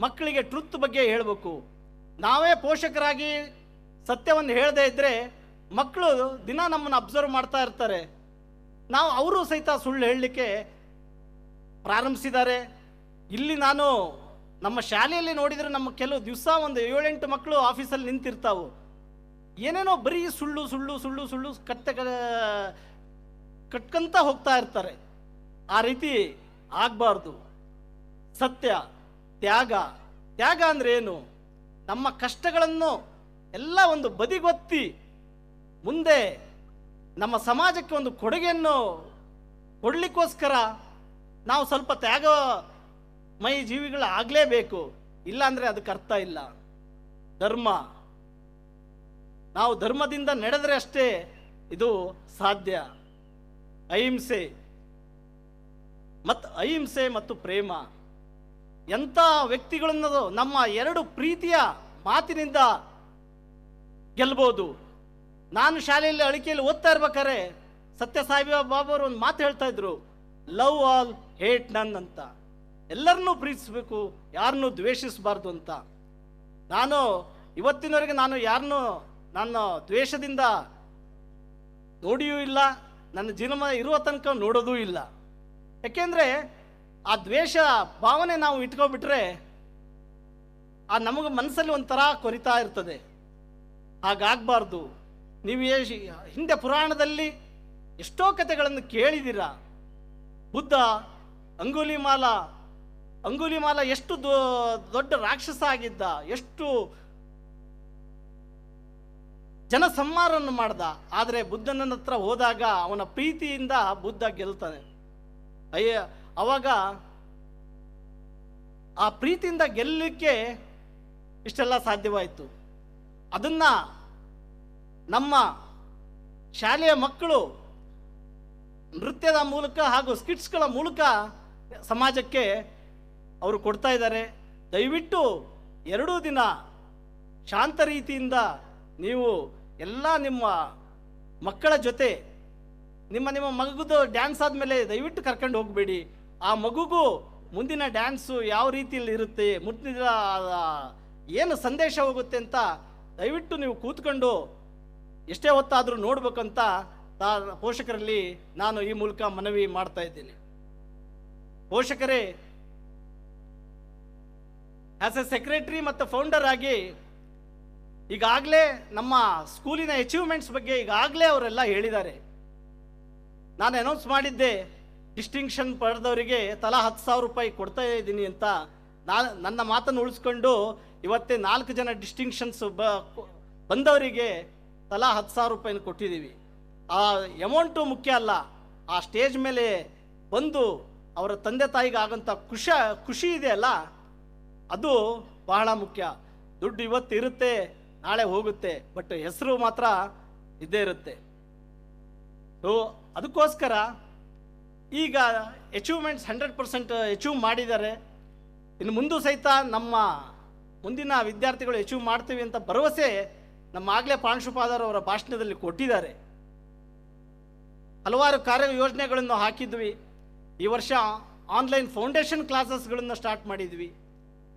ಮಕ್ಕಳಿಗೆ ಟ್ರುತ್ ಬಗ್ಗೆ ಹೇಳಬೇಕು. ನಾವೇ ಪೋಷಕರಾಗಿ ಸತ್ಯವನ್ನು ಹೇಳದೇ ಇದ್ದರೆ ಮಕ್ಕಳು ದಿನ ನಮ್ಮನ್ನು ಅಬ್ಸರ್ವ್ ಮಾಡ್ತಾ ಇರ್ತಾರೆ. ಅವರು ಸಹಿತ ಸುಳ್ಳು ಹೇಳಲಿಕ್ಕೆ ಪ್ರಾರಂಭಿಸಿದ್ದಾರೆ. ಇಲ್ಲಿ ನಾನು ನಮ್ಮ ಶಾಲೆಯಲ್ಲಿ ನೋಡಿದರೆ ನಮ್ಮ ಕೆಲವು ದಿವಸ ಒಂದು 7-8 ಮಕ್ಕಳು ಆಫೀಸಲ್ಲಿ ನಿಂತಿರ್ತಾವು. ಏನೇನೋ ಬರೀ ಸುಳ್ಳು ಸುಳ್ಳು ಸುಳ್ಳು ಸುಳ್ಳು ಕಟ್ಕೊಂತ ಹೋಗ್ತಾ ಇರ್ತಾರೆ. ಆ ರೀತಿ ಆಗಬಾರ್ದು. ಸತ್ಯ, ತ್ಯಾಗ ಅಂದರೆ ಏನು? ನಮ್ಮ ಕಷ್ಟಗಳನ್ನು ಎಲ್ಲ ಒಂದು ಬದಿಗೊತ್ತಿ ಮುಂದೆ ನಮ್ಮ ಸಮಾಜಕ್ಕೆ ಒಂದು ಕೊಡುಗೆಯನ್ನು ಕೊಡಲಿಕ್ಕೋಸ್ಕರ ನಾವು ಸ್ವಲ್ಪ ತ್ಯಾಗಮಯ ಜೀವಿಗಳಾಗಲೇಬೇಕು. ಇಲ್ಲಾಂದರೆ ಅದಕ್ಕೆ ಅರ್ಥ ಇಲ್ಲ. ನಾವು ಧರ್ಮದಿಂದ ನಡೆದರೆ ಅಷ್ಟೇ ಇದು ಸಾಧ್ಯ. ಅಹಿಂಸೆ ಮತ್ತು ಪ್ರೇಮ, ಎಂಥ ವ್ಯಕ್ತಿಗಳನ್ನು ನಮ್ಮ 2 ಪ್ರೀತಿಯ ಮಾತಿನಿಂದ ಗೆಲ್ಬೋದು. ನಾನು ಶಾಲೆಯಲ್ಲಿ ಅಳಿಕೆಯಲ್ಲಿ ಓದ್ತಾ ಇರ್ಬೇಕಾದ್ರೆ ಸತ್ಯಸಾಯಿ ಬಾಬಾವರು ಒಂದು ಮಾತು ಹೇಳ್ತಾ ಇದ್ರು, ಲವ್ ಆಲ್ ಹೇಟ್ ನನ್ ಅಂತ. ಎಲ್ಲರನ್ನೂ ಪ್ರೀತಿಸಬೇಕು, ಯಾರನ್ನೂ ದ್ವೇಷಿಸಬಾರ್ದು ಅಂತ. ನಾನು ಇವತ್ತಿನವರೆಗೆ ಯಾರನ್ನೂ ನನ್ನ ದ್ವೇಷದಿಂದ ನೋಡಿಯೂ ಇಲ್ಲ, ನನ್ನ ಜೀವನ ಇರುವ ತನಕ ನೋಡೋದೂ ಇಲ್ಲ. ಯಾಕೆಂದರೆ ಆ ದ್ವೇಷ ಭಾವನೆ ನಾವು ಇಟ್ಕೊಬಿಟ್ರೆ ನಮಗೆ ಮನಸ್ಸಲ್ಲಿ ಒಂಥರ ಕೊರಿತಾ ಇರ್ತದೆ. ಹಾಗಾಗಬಾರ್ದು. ನೀವು ಹಿಂದೆ ಪುರಾಣದಲ್ಲಿ ಎಷ್ಟೋ ಕಥೆಗಳನ್ನು ಕೇಳಿದ್ದೀರ. ಬುದ್ಧ ಅಂಗುಲಿಮಾಲ ಎಷ್ಟು ದೊಡ್ಡ ರಾಕ್ಷಸ ಆಗಿದ್ದ, ಎಷ್ಟು ಜನಸಂಹಾರವನ್ನು ಮಾಡ್ದ. ಆದರೆ ಬುದ್ಧನ ಹತ್ರ ಹೋದಾಗ ಅವನ ಪ್ರೀತಿಯಿಂದ ಬುದ್ಧ ಗೆಲ್ತಾನೆ. ಅವಾಗ ಆ ಪ್ರೀತಿಯಿಂದ ಗೆಲ್ಲಲಿಕ್ಕೆ ಇಷ್ಟೆಲ್ಲ ಸಾಧ್ಯವಾಯಿತು. ಅದನ್ನ ನಮ್ಮ ಶಾಲೆಯ ಮಕ್ಕಳು ನೃತ್ಯದ ಮೂಲಕ ಹಾಗೂ ಸ್ಕಿಟ್ಸ್ಗಳ ಮೂಲಕ ಸಮಾಜಕ್ಕೆ ಅವರು ಕೊಡ್ತಾ ಇದ್ದಾರೆ. ದಯವಿಟ್ಟು 2 ದಿನ ಶಾಂತ ರೀತಿಯಿಂದ ನೀವು ಎಲ್ಲ ನಿಮ್ಮ ಮಕ್ಕಳ ಜೊತೆ ನಿಮ್ಮ ಮಗುದು ಡ್ಯಾನ್ಸ್ ಆದಮೇಲೆ ದಯವಿಟ್ಟು ಕರ್ಕೊಂಡು ಹೋಗಬೇಡಿ. ಆ ಮಗುಗೂ ಮುಂದಿನ ಡ್ಯಾನ್ಸು ಯಾವ ರೀತಿಯಲ್ಲಿ ಇರುತ್ತೆ, ಮುಂದಿನ ಏನು ಸಂದೇಶ ಹೋಗುತ್ತೆ ಅಂತ ದಯವಿಟ್ಟು ನೀವು ಕೂತ್ಕೊಂಡು ಎಷ್ಟೇ ಹೊತ್ತಾದರೂ ನೋಡ್ಬೇಕಂತ ಪೋಷಕರಲ್ಲಿ ನಾನು ಈ ಮೂಲಕ ಮನವಿ ಮಾಡ್ತಾ ಇದ್ದೀನಿ. ಪೋಷಕರೇ, ಆಸ್ ಎ ಸೆಕ್ರೆಟರಿ ಮತ್ತು ಫೌಂಡರ್ ಆಗಿ ಈಗಾಗಲೇ ನಮ್ಮ ಸ್ಕೂಲಿನ ಅಚೀವ್ಮೆಂಟ್ಸ್ ಬಗ್ಗೆ ಈಗಾಗಲೇ ಅವರೆಲ್ಲ ಹೇಳಿದ್ದಾರೆ. ನಾನು ಅನೌನ್ಸ್ ಮಾಡಿದ್ದೆ, ಡಿಸ್ಟಿಂಕ್ಷನ್ ಪಡೆದವರಿಗೆ ತಲಾ 10,000 ರೂಪಾಯಿ ಕೊಡ್ತಾ ಇದ್ದೀನಿ ಅಂತ. ನನ್ನ ಮಾತನ್ನು ಉಳಿಸ್ಕೊಂಡು ಇವತ್ತೇ 4 ಜನ ಡಿಸ್ಟಿಂಕ್ಷನ್ಸ್ ಬಂದವರಿಗೆ ತಲಾ 10,000 ರೂಪಾಯಿನ ಕೊಟ್ಟಿದ್ದೀವಿ. ಆ ಅಮೌಂಟು ಮುಖ್ಯ ಅಲ್ಲ, ಆ ಸ್ಟೇಜ್ ಮೇಲೆ ಬಂದು ಅವರ ತಂದೆ ತಾಯಿಗೆ ಆಗಂಥ ಖುಷಿ ಇದೆಯಲ್ಲ, ಅದು ಬಹಳ ಮುಖ್ಯ. ದುಡ್ಡು ಇವತ್ತು ಇರುತ್ತೆ, ನಾಳೆ ಹೋಗುತ್ತೆ, ಬಟ್ ಹೆಸರು ಮಾತ್ರ ಇದ್ದೇ ಇರುತ್ತೆ. ಸೊ ಅದಕ್ಕೋಸ್ಕರ ಈಗ ಅಚೀವ್ಮೆಂಟ್ಸ್ 100% ಅಚೀವ್ ಮಾಡಿದ್ದಾರೆ. ಇನ್ನು ಮುಂದೂ ಸಹಿತ ನಮ್ಮ ಮುಂದಿನ ವಿದ್ಯಾರ್ಥಿಗಳು ಅಚೀವ್ ಮಾಡ್ತೀವಿ ಅಂತ ಭರವಸೆ ನಮ್ಮ ಆಗಲೇ ಪ್ರಾಂಶುಪಾಲರವರ ಭಾಷಣದಲ್ಲಿ ಕೊಟ್ಟಿದ್ದಾರೆ. ಹಲವಾರು ಕಾರ್ಯ ಯೋಜನೆಗಳನ್ನು ಹಾಕಿದ್ವಿ. ಈ ವರ್ಷ ಆನ್ಲೈನ್ ಫೌಂಡೇಶನ್ ಕ್ಲಾಸಸ್ಗಳನ್ನು ಸ್ಟಾರ್ಟ್ ಮಾಡಿದ್ವಿ.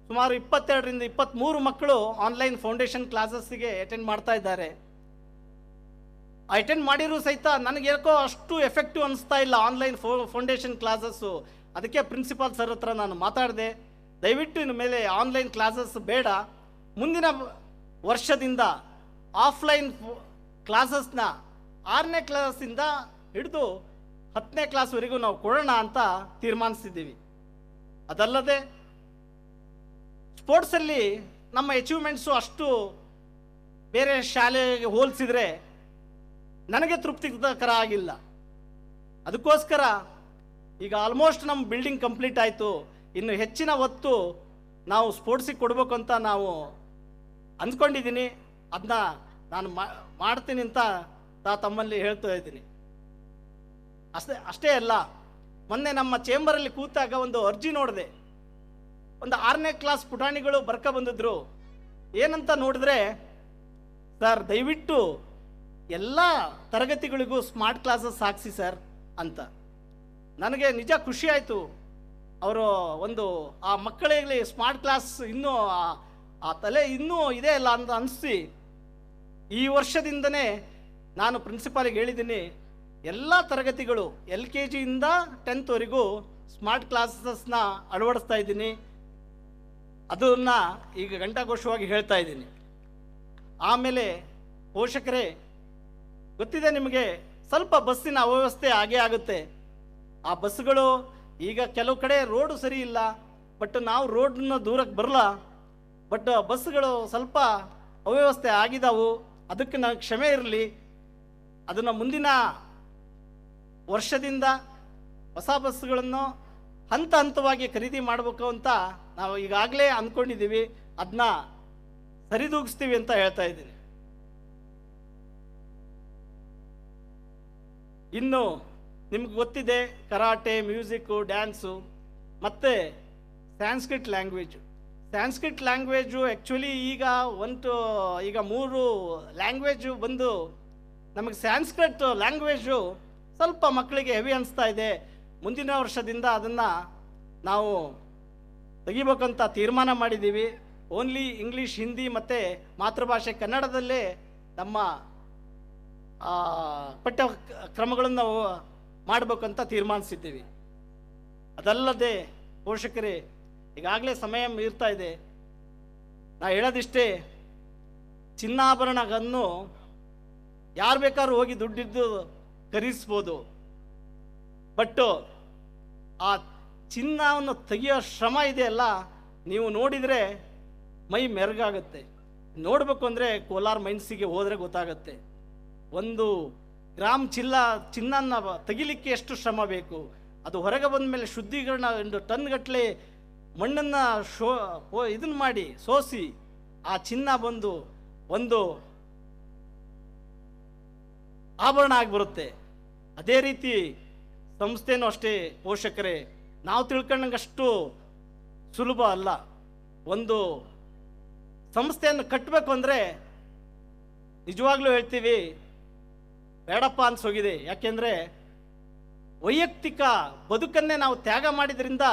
ಸುಮಾರು 22ರಿಂದ 23 ಮಕ್ಕಳು ಆನ್ಲೈನ್ ಫೌಂಡೇಶನ್ ಕ್ಲಾಸಸ್ಸಿಗೆ ಅಟೆಂಡ್ ಮಾಡ್ತಾ ಇದ್ದಾರೆ. ಅಟೆಂಡ್ ಮಾಡಿರೂ ಸಹಿತ ನನಗೆ ಯಾಕೋ ಅಷ್ಟು ಎಫೆಕ್ಟಿವ್ ಅನಿಸ್ತಾ ಇಲ್ಲ ಆನ್ಲೈನ್ ಫೌಂಡೇಶನ್ ಕ್ಲಾಸಸ್ಸು. ಅದಕ್ಕೆ ಪ್ರಿನ್ಸಿಪಾಲ್ ಸರ್ ಹತ್ರ ನಾನು ಮಾತಾಡಿದೆ, ದಯವಿಟ್ಟು ಇನ್ನು ಮೇಲೆ ಆನ್ಲೈನ್ ಕ್ಲಾಸಸ್ ಬೇಡ, ಮುಂದಿನ ವರ್ಷದಿಂದ ಆಫ್ಲೈನ್ ಕ್ಲಾಸಸ್ನ 6ನೇ ಕ್ಲಾಸಿಂದ ಹಿಡಿದು 10ನೇ ಕ್ಲಾಸ್ವರೆಗೂ ನಾವು ಕೊಡೋಣ ಅಂತ ತೀರ್ಮಾನಿಸಿದ್ದೀವಿ. ಅದಲ್ಲದೆ ಸ್ಪೋರ್ಟ್ಸಲ್ಲಿ ನಮ್ಮ ಅಚೀವ್ಮೆಂಟ್ಸು ಅಷ್ಟು ಬೇರೆ ಶಾಲೆಗೆ ಹೋಲಿಸಿದರೆ ನನಗೆ ತೃಪ್ತಿಕರ ಆಗಿಲ್ಲ. ಅದಕ್ಕೋಸ್ಕರ ಈಗ ಆಲ್ಮೋಸ್ಟ್ ನಮ್ಮ ಬಿಲ್ಡಿಂಗ್ ಕಂಪ್ಲೀಟ್ ಆಯಿತು. ಇನ್ನು ಹೆಚ್ಚಿನ ಒತ್ತು ನಾವು ಸ್ಪೋರ್ಟ್ಸಿಗೆ ಕೊಡಬೇಕು ಅಂತ ನಾವು ಅಂದ್ಕೊಂಡಿದ್ದೀನಿ. ಅದನ್ನ ನಾನು ಮಾಡ್ತೀನಿ ಅಂತ ತಮ್ಮಲ್ಲಿ ಹೇಳ್ತಾ ಇದ್ದೀನಿ. ಅಷ್ಟೇ ಅಲ್ಲ, ಮೊನ್ನೆ ನಮ್ಮ ಚೇಂಬರಲ್ಲಿ ಕೂತಾಗ ಒಂದು ಅರ್ಜಿ ನೋಡಿದೆ. ಒಂದು 6ನೇ ಕ್ಲಾಸ್ ಪುಟಾಣಿಗಳು ಬರ್ಕ ಬಂದಿದ್ರು. ಏನಂತ ನೋಡಿದ್ರೆ, ಸರ್ ದಯವಿಟ್ಟು ಎಲ್ಲ ತರಗತಿಗಳಿಗೂ ಸ್ಮಾರ್ಟ್ ಕ್ಲಾಸಸ್ ಹಾಕ್ಸಿ ಸರ್ ಅಂತ. ನನಗೆ ನಿಜ ಖುಷಿ ಆಯಿತು. ಅವರು ಒಂದು ಆ ಮಕ್ಕಳಿಗೆ ಸ್ಮಾರ್ಟ್ ಕ್ಲಾಸ್ ಇನ್ನೂ ಆ ತಲೆ ಇನ್ನೂ ಇದೆ ಅಲ್ಲ ಅಂತ ಅನಿಸಿ ಈ ವರ್ಷದಿಂದನೇ ನಾನು ಪ್ರಿನ್ಸಿಪಾಲಿಗೆ ಹೇಳಿದ್ದೀನಿ, ಎಲ್ಲ ತರಗತಿಗಳು LKG ಇಂದ 10th ವರೆಗೂ ಸ್ಮಾರ್ಟ್ ಕ್ಲಾಸಸ್ನ ಅಳವಡಿಸ್ತಾ ಇದ್ದೀನಿ. ಅದನ್ನು ಈಗ ಘಂಟಾಘೋಷವಾಗಿ ಹೇಳ್ತಾ ಇದ್ದೀನಿ. ಆಮೇಲೆ ಪೋಷಕರೇ, ಗೊತ್ತಿದೆ ನಿಮಗೆ, ಸ್ವಲ್ಪ ಬಸ್ಸಿನ ಅವ್ಯವಸ್ಥೆ ಆಗೇ ಆಗುತ್ತೆ. ಆ ಬಸ್ಸುಗಳು ಈಗ ಕೆಲವು ಕಡೆ ರೋಡು ಸರಿ ಇಲ್ಲ, ಬಟ್ ನಾವು ರೋಡನ್ನ ದೂರಕ್ಕೆ ಬರಲ್ಲ, ಬಟ್ ಬಸ್ಸುಗಳು ಸ್ವಲ್ಪ ಅವ್ಯವಸ್ಥೆ ಆಗಿದ್ದಾವು. ಅದಕ್ಕೆ ನನಗೆ ಕ್ಷಮೆ ಇರಲಿ. ಅದನ್ನು ಮುಂದಿನ ವರ್ಷದಿಂದ ಹೊಸ ಬಸ್ಸುಗಳನ್ನು ಹಂತ ಹಂತವಾಗಿ ಖರೀದಿ ಮಾಡಬೇಕು ಅಂತ ನಾವು ಈಗಾಗಲೇ ಅಂದ್ಕೊಂಡಿದ್ದೀವಿ. ಅದನ್ನ ಸರಿದೂಗಿಸ್ತೀವಿ ಅಂತ ಹೇಳ್ತಾ ಇದ್ದೀನಿ. ಇನ್ನು ನಿಮ್ಗೆ ಗೊತ್ತಿದೆ, ಕರಾಟೆ, ಮ್ಯೂಸಿಕ್ಕು, ಡ್ಯಾನ್ಸು ಮತ್ತು Sanskrit language. Sanskrit language actually ಈಗ 3 ಲ್ಯಾಂಗ್ವೇಜು ಬಂದು ನಮಗೆ ಸ್ಯಾನ್ಸ್ಕ್ರಿಟ್ ಲ್ಯಾಂಗ್ವೇಜು ಸ್ವಲ್ಪ ಮಕ್ಕಳಿಗೆ ಹೆವಿ ಅನಿಸ್ತಾ ಇದೆ. ಮುಂದಿನ ವರ್ಷದಿಂದ ಅದನ್ನು ನಾವು ತೆಗಿಬೇಕಂತ ತೀರ್ಮಾನ ಮಾಡಿದ್ದೀವಿ. ಓನ್ಲಿ ಇಂಗ್ಲೀಷ್, ಹಿಂದಿ ಮತ್ತು ಮಾತೃಭಾಷೆ ಕನ್ನಡದಲ್ಲೇ ನಮ್ಮ ಪಠ್ಯಕ್ರಮಗಳನ್ನು ಮಾಡಬೇಕಂತ ತೀರ್ಮಾನಿಸಿದ್ದೀವಿ. ಅದಲ್ಲದೆ ಪೋಷಕರೇ, ಈಗಾಗಲೇ ಸಮಯ ಮೀರ್ತಾ ಇದೆ. ನಾ ಹೇಳೋದಿಷ್ಟೇ, ಚಿನ್ನಾಭರಣವನ್ನು ಯಾರು ಬೇಕಾದ್ರೂ ಹೋಗಿ ದುಡ್ಡಿದ್ದು ಖರೀದಿಸ್ಬೋದು, ಬಟ್ ಆ ಚಿನ್ನವನ್ನು ತೆಗೆಯೋ ಶ್ರಮ ಇದೆಯಲ್ಲ, ನೀವು ನೋಡಿದರೆ ಮೈ ಮೆರಗಾಗುತ್ತೆ. ನೋಡಬೇಕು ಅಂದರೆ ಕೋಲಾರ ಮೈನ್ಸಿಗೆ ಹೋದರೆ ಗೊತ್ತಾಗುತ್ತೆ. 1 ಗ್ರಾಮ್ ಚಿನ್ನನ ತೆಗಿಲಿಕ್ಕೆ ಎಷ್ಟು ಶ್ರಮ ಬೇಕು. ಅದು ಹೊರಗೆ ಬಂದ ಮೇಲೆ ಶುದ್ಧೀಕರಣ 1 ಟನ್ಗಟ್ಟಲೆ ಮಣ್ಣನ್ನು ಇದನ್ನು ಮಾಡಿ ಸೋಸಿ ಆ ಚಿನ್ನ ಬಂದು ಒಂದು ಆಭರಣ ಆಗಿಬರುತ್ತೆ. ಅದೇ ರೀತಿ ಸಂಸ್ಥೆನೂ ಅಷ್ಟೇ ಪೋಷಕರೇ, ನಾವು ತಿಳ್ಕೊಂಡಂಗಷ್ಟು ಸುಲಭ ಅಲ್ಲ. ಒಂದು ಸಂಸ್ಥೆಯನ್ನು ಕಟ್ಟಬೇಕು ಅಂದರೆ ನಿಜವಾಗ್ಲೂ ಹೇಳ್ತೀವಿ, ಬೇಡಪ್ಪ ಅನ್ಸೋಗಿದೆ. ಯಾಕೆಂದರೆ ವೈಯಕ್ತಿಕ ಬದುಕನ್ನೇ ನಾವು ತ್ಯಾಗ ಮಾಡಿದ್ರಿಂದ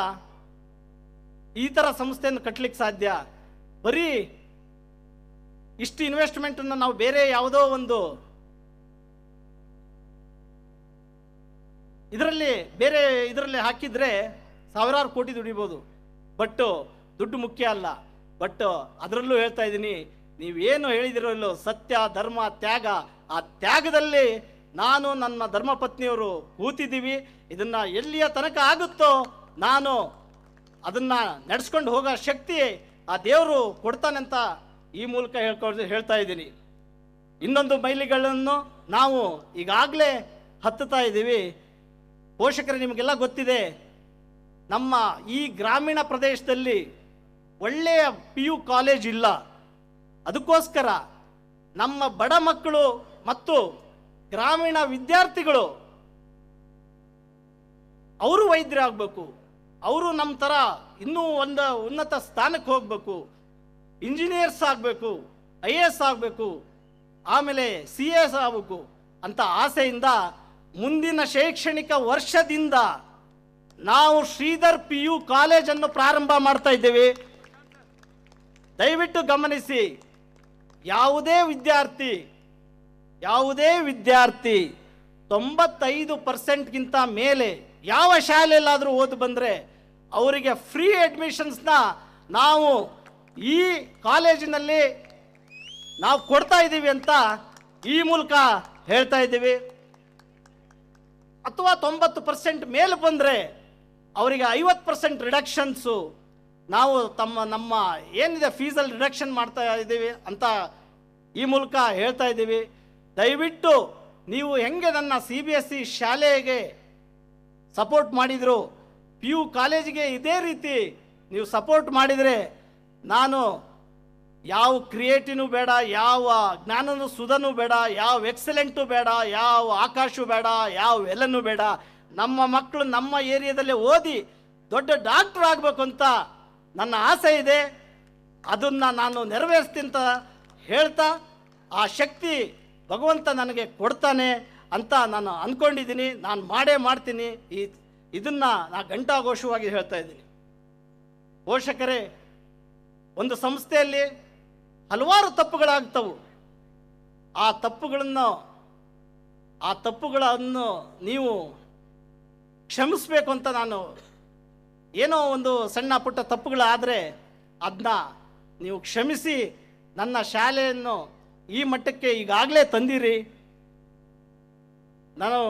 ಈ ಥರ ಸಂಸ್ಥೆಯನ್ನು ಕಟ್ಟಲಿಕ್ಕೆ ಸಾಧ್ಯ. ಬರೀ ಇಷ್ಟು ಇನ್ವೆಸ್ಟ್ಮೆಂಟನ್ನು ನಾವು ಬೇರೆ ಯಾವುದೋ ಒಂದು ಇದರಲ್ಲಿ ಹಾಕಿದರೆ ಸಾವಿರಾರು ಕೋಟಿ ದುಡಿಬೋದು. ಬಟ್ ದುಡ್ಡು ಮುಖ್ಯ ಅಲ್ಲ. ಬಟ್ ಅದರಲ್ಲೂ ಹೇಳ್ತಾ ಇದ್ದೀನಿ, ನೀವೇನು ಹೇಳಿದಿರೋ ಸತ್ಯ, ಧರ್ಮ, ತ್ಯಾಗ, ಆ ತ್ಯಾಗದಲ್ಲಿ ನಾನು ನನ್ನ ಧರ್ಮಪತ್ನಿಯವರು ಕೂತಿದ್ದೀವಿ. ಇದನ್ನು ಎಲ್ಲಿಯ ತನಕ ಆಗುತ್ತೋ ನಾನು ಅದನ್ನು ನಡೆಸ್ಕೊಂಡು ಹೋಗೋ ಶಕ್ತಿ ಆ ದೇವರು ಕೊಡ್ತಾನಂತ ಈ ಮೂಲಕ ಹೇಳ್ತಾ ಇದ್ದೀನಿ. ಇನ್ನೊಂದು ಮೈಲಿಗಳನ್ನು ನಾವು ಈಗಾಗಲೇ ಹತ್ತುತ್ತಾ ಇದ್ದೀವಿ. ಪೋಷಕರು ನಿಮಗೆಲ್ಲ ಗೊತ್ತಿದೆ, ನಮ್ಮ ಈ ಗ್ರಾಮೀಣ ಪ್ರದೇಶದಲ್ಲಿ ಒಳ್ಳೆಯ PU ಕಾಲೇಜ್ ಇಲ್ಲ. ಅದಕ್ಕೋಸ್ಕರ ನಮ್ಮ ಬಡ ಮಕ್ಕಳು ಮತ್ತು ಗ್ರಾಮೀಣ ವಿದ್ಯಾರ್ಥಿಗಳು ಅವರು ವೈದ್ಯರಾಗಬೇಕು, ಅವರು ನಮ್ಮ ಥರ ಇನ್ನೂ ಒಂದು ಉನ್ನತ ಸ್ಥಾನಕ್ಕೆ ಹೋಗಬೇಕು, ಇಂಜಿನಿಯರ್ಸ್ ಆಗಬೇಕು, IAS ಆಗಬೇಕು, ಆಮೇಲೆ CS ಆಗಬೇಕು ಅಂತ ಆಸೆಯಿಂದ ಮುಂದಿನ ಶೈಕ್ಷಣಿಕ ವರ್ಷದಿಂದ ನಾವು ಶ್ರೀಧರ್ PU ಕಾಲೇಜನ್ನು ಪ್ರಾರಂಭ ಮಾಡ್ತಾ ಇದ್ದೇವೆ. ದಯವಿಟ್ಟು ಗಮನಿಸಿ, ಯಾವುದೇ ವಿದ್ಯಾರ್ಥಿ 95% ಮೇಲೆ ಯಾವ ಶಾಲೆಯಲ್ಲಾದರೂ ಓದಿ ಬಂದರೆ ಅವರಿಗೆ ಫ್ರೀ ಅಡ್ಮಿಷನ್ಸ್ನ ನಾವು ಈ ಕಾಲೇಜಿನಲ್ಲಿ ನಾವು ಕೊಡ್ತಾ ಇದ್ದೀವಿ ಅಂತ ಈ ಮೂಲಕ ಹೇಳ್ತಾ ಇದ್ದೀವಿ. ಅಥವಾ 90% ಮೇಲೆ ಬಂದರೆ ಅವರಿಗೆ 50% ರಿಡಕ್ಷನ್ಸು ನಾವು ನಮ್ಮ ಏನಿದೆ ಫೀಸಲ್ಲಿ ರಿಡಕ್ಷನ್ ಮಾಡ್ತಾ ಇದ್ದೀವಿ ಅಂತ ಈ ಮೂಲಕ ಹೇಳ್ತಾ ಇದ್ದೀವಿ. ದಯವಿಟ್ಟು ನೀವು ಹೆಂಗೆ ನನ್ನ CBSE ಶಾಲೆಗೆ ಸಪೋರ್ಟ್ ಮಾಡಿದ್ರು, PU ಕಾಲೇಜಿಗೆ ಇದೇ ರೀತಿ ನೀವು ಸಪೋರ್ಟ್ ಮಾಡಿದರೆ ನಾನು ಯಾವ ಕ್ರಿಯೇಟಿವ್ನು ಬೇಡ, ಯಾವ ಜ್ಞಾನನೂ ಸುಧನೂ ಬೇಡ, ಯಾವ ಎಕ್ಸಲೆಂಟು ಬೇಡ, ಯಾವ ಆಕಾಶು ಬೇಡ, ಯಾವ ಎಲ್ಲನೂ ಬೇಡ. ನಮ್ಮ ಮಕ್ಕಳು ನಮ್ಮ ಏರಿಯಾದಲ್ಲೇ ಓದಿ ದೊಡ್ಡ ಡಾಕ್ಟರ್ ಆಗಬೇಕು ಅಂತ ನನ್ನ ಆಸೆ ಇದೆ. ಅದನ್ನು ನಾನು ನೆರವೇರಿಸ್ತೀನಿ ಅಂತ ಹೇಳ್ತಾ, ಆ ಶಕ್ತಿ ಭಗವಂತ ನನಗೆ ಕೊಡ್ತಾನೆ ಅಂತ ನಾನು ಅಂದ್ಕೊಂಡಿದ್ದೀನಿ. ನಾನು ಮಾಡ್ತೀನಿ. ಇದನ್ನು ನಾನು ಘಂಟಾಘೋಷವಾಗಿ ಹೇಳ್ತಾ ಇದ್ದೀನಿ. ಪೋಷಕರೇ, ಒಂದು ಸಂಸ್ಥೆಯಲ್ಲಿ ಹಲವಾರು ತಪ್ಪುಗಳಾಗ್ತವು. ಆ ತಪ್ಪುಗಳನ್ನು ನೀವು ಕ್ಷಮಿಸಬೇಕು ಅಂತ ನಾನು, ಏನೋ ಒಂದು ಸಣ್ಣ ಪುಟ್ಟ ತಪ್ಪುಗಳಾದರೆ ಅದನ್ನ ನೀವು ಕ್ಷಮಿಸಿ ನನ್ನ ಶಾಲೆಯನ್ನು ಈ ಮಟ್ಟಕ್ಕೆ ಈಗಾಗಲೇ ತಂದಿರಿ. ನಾನು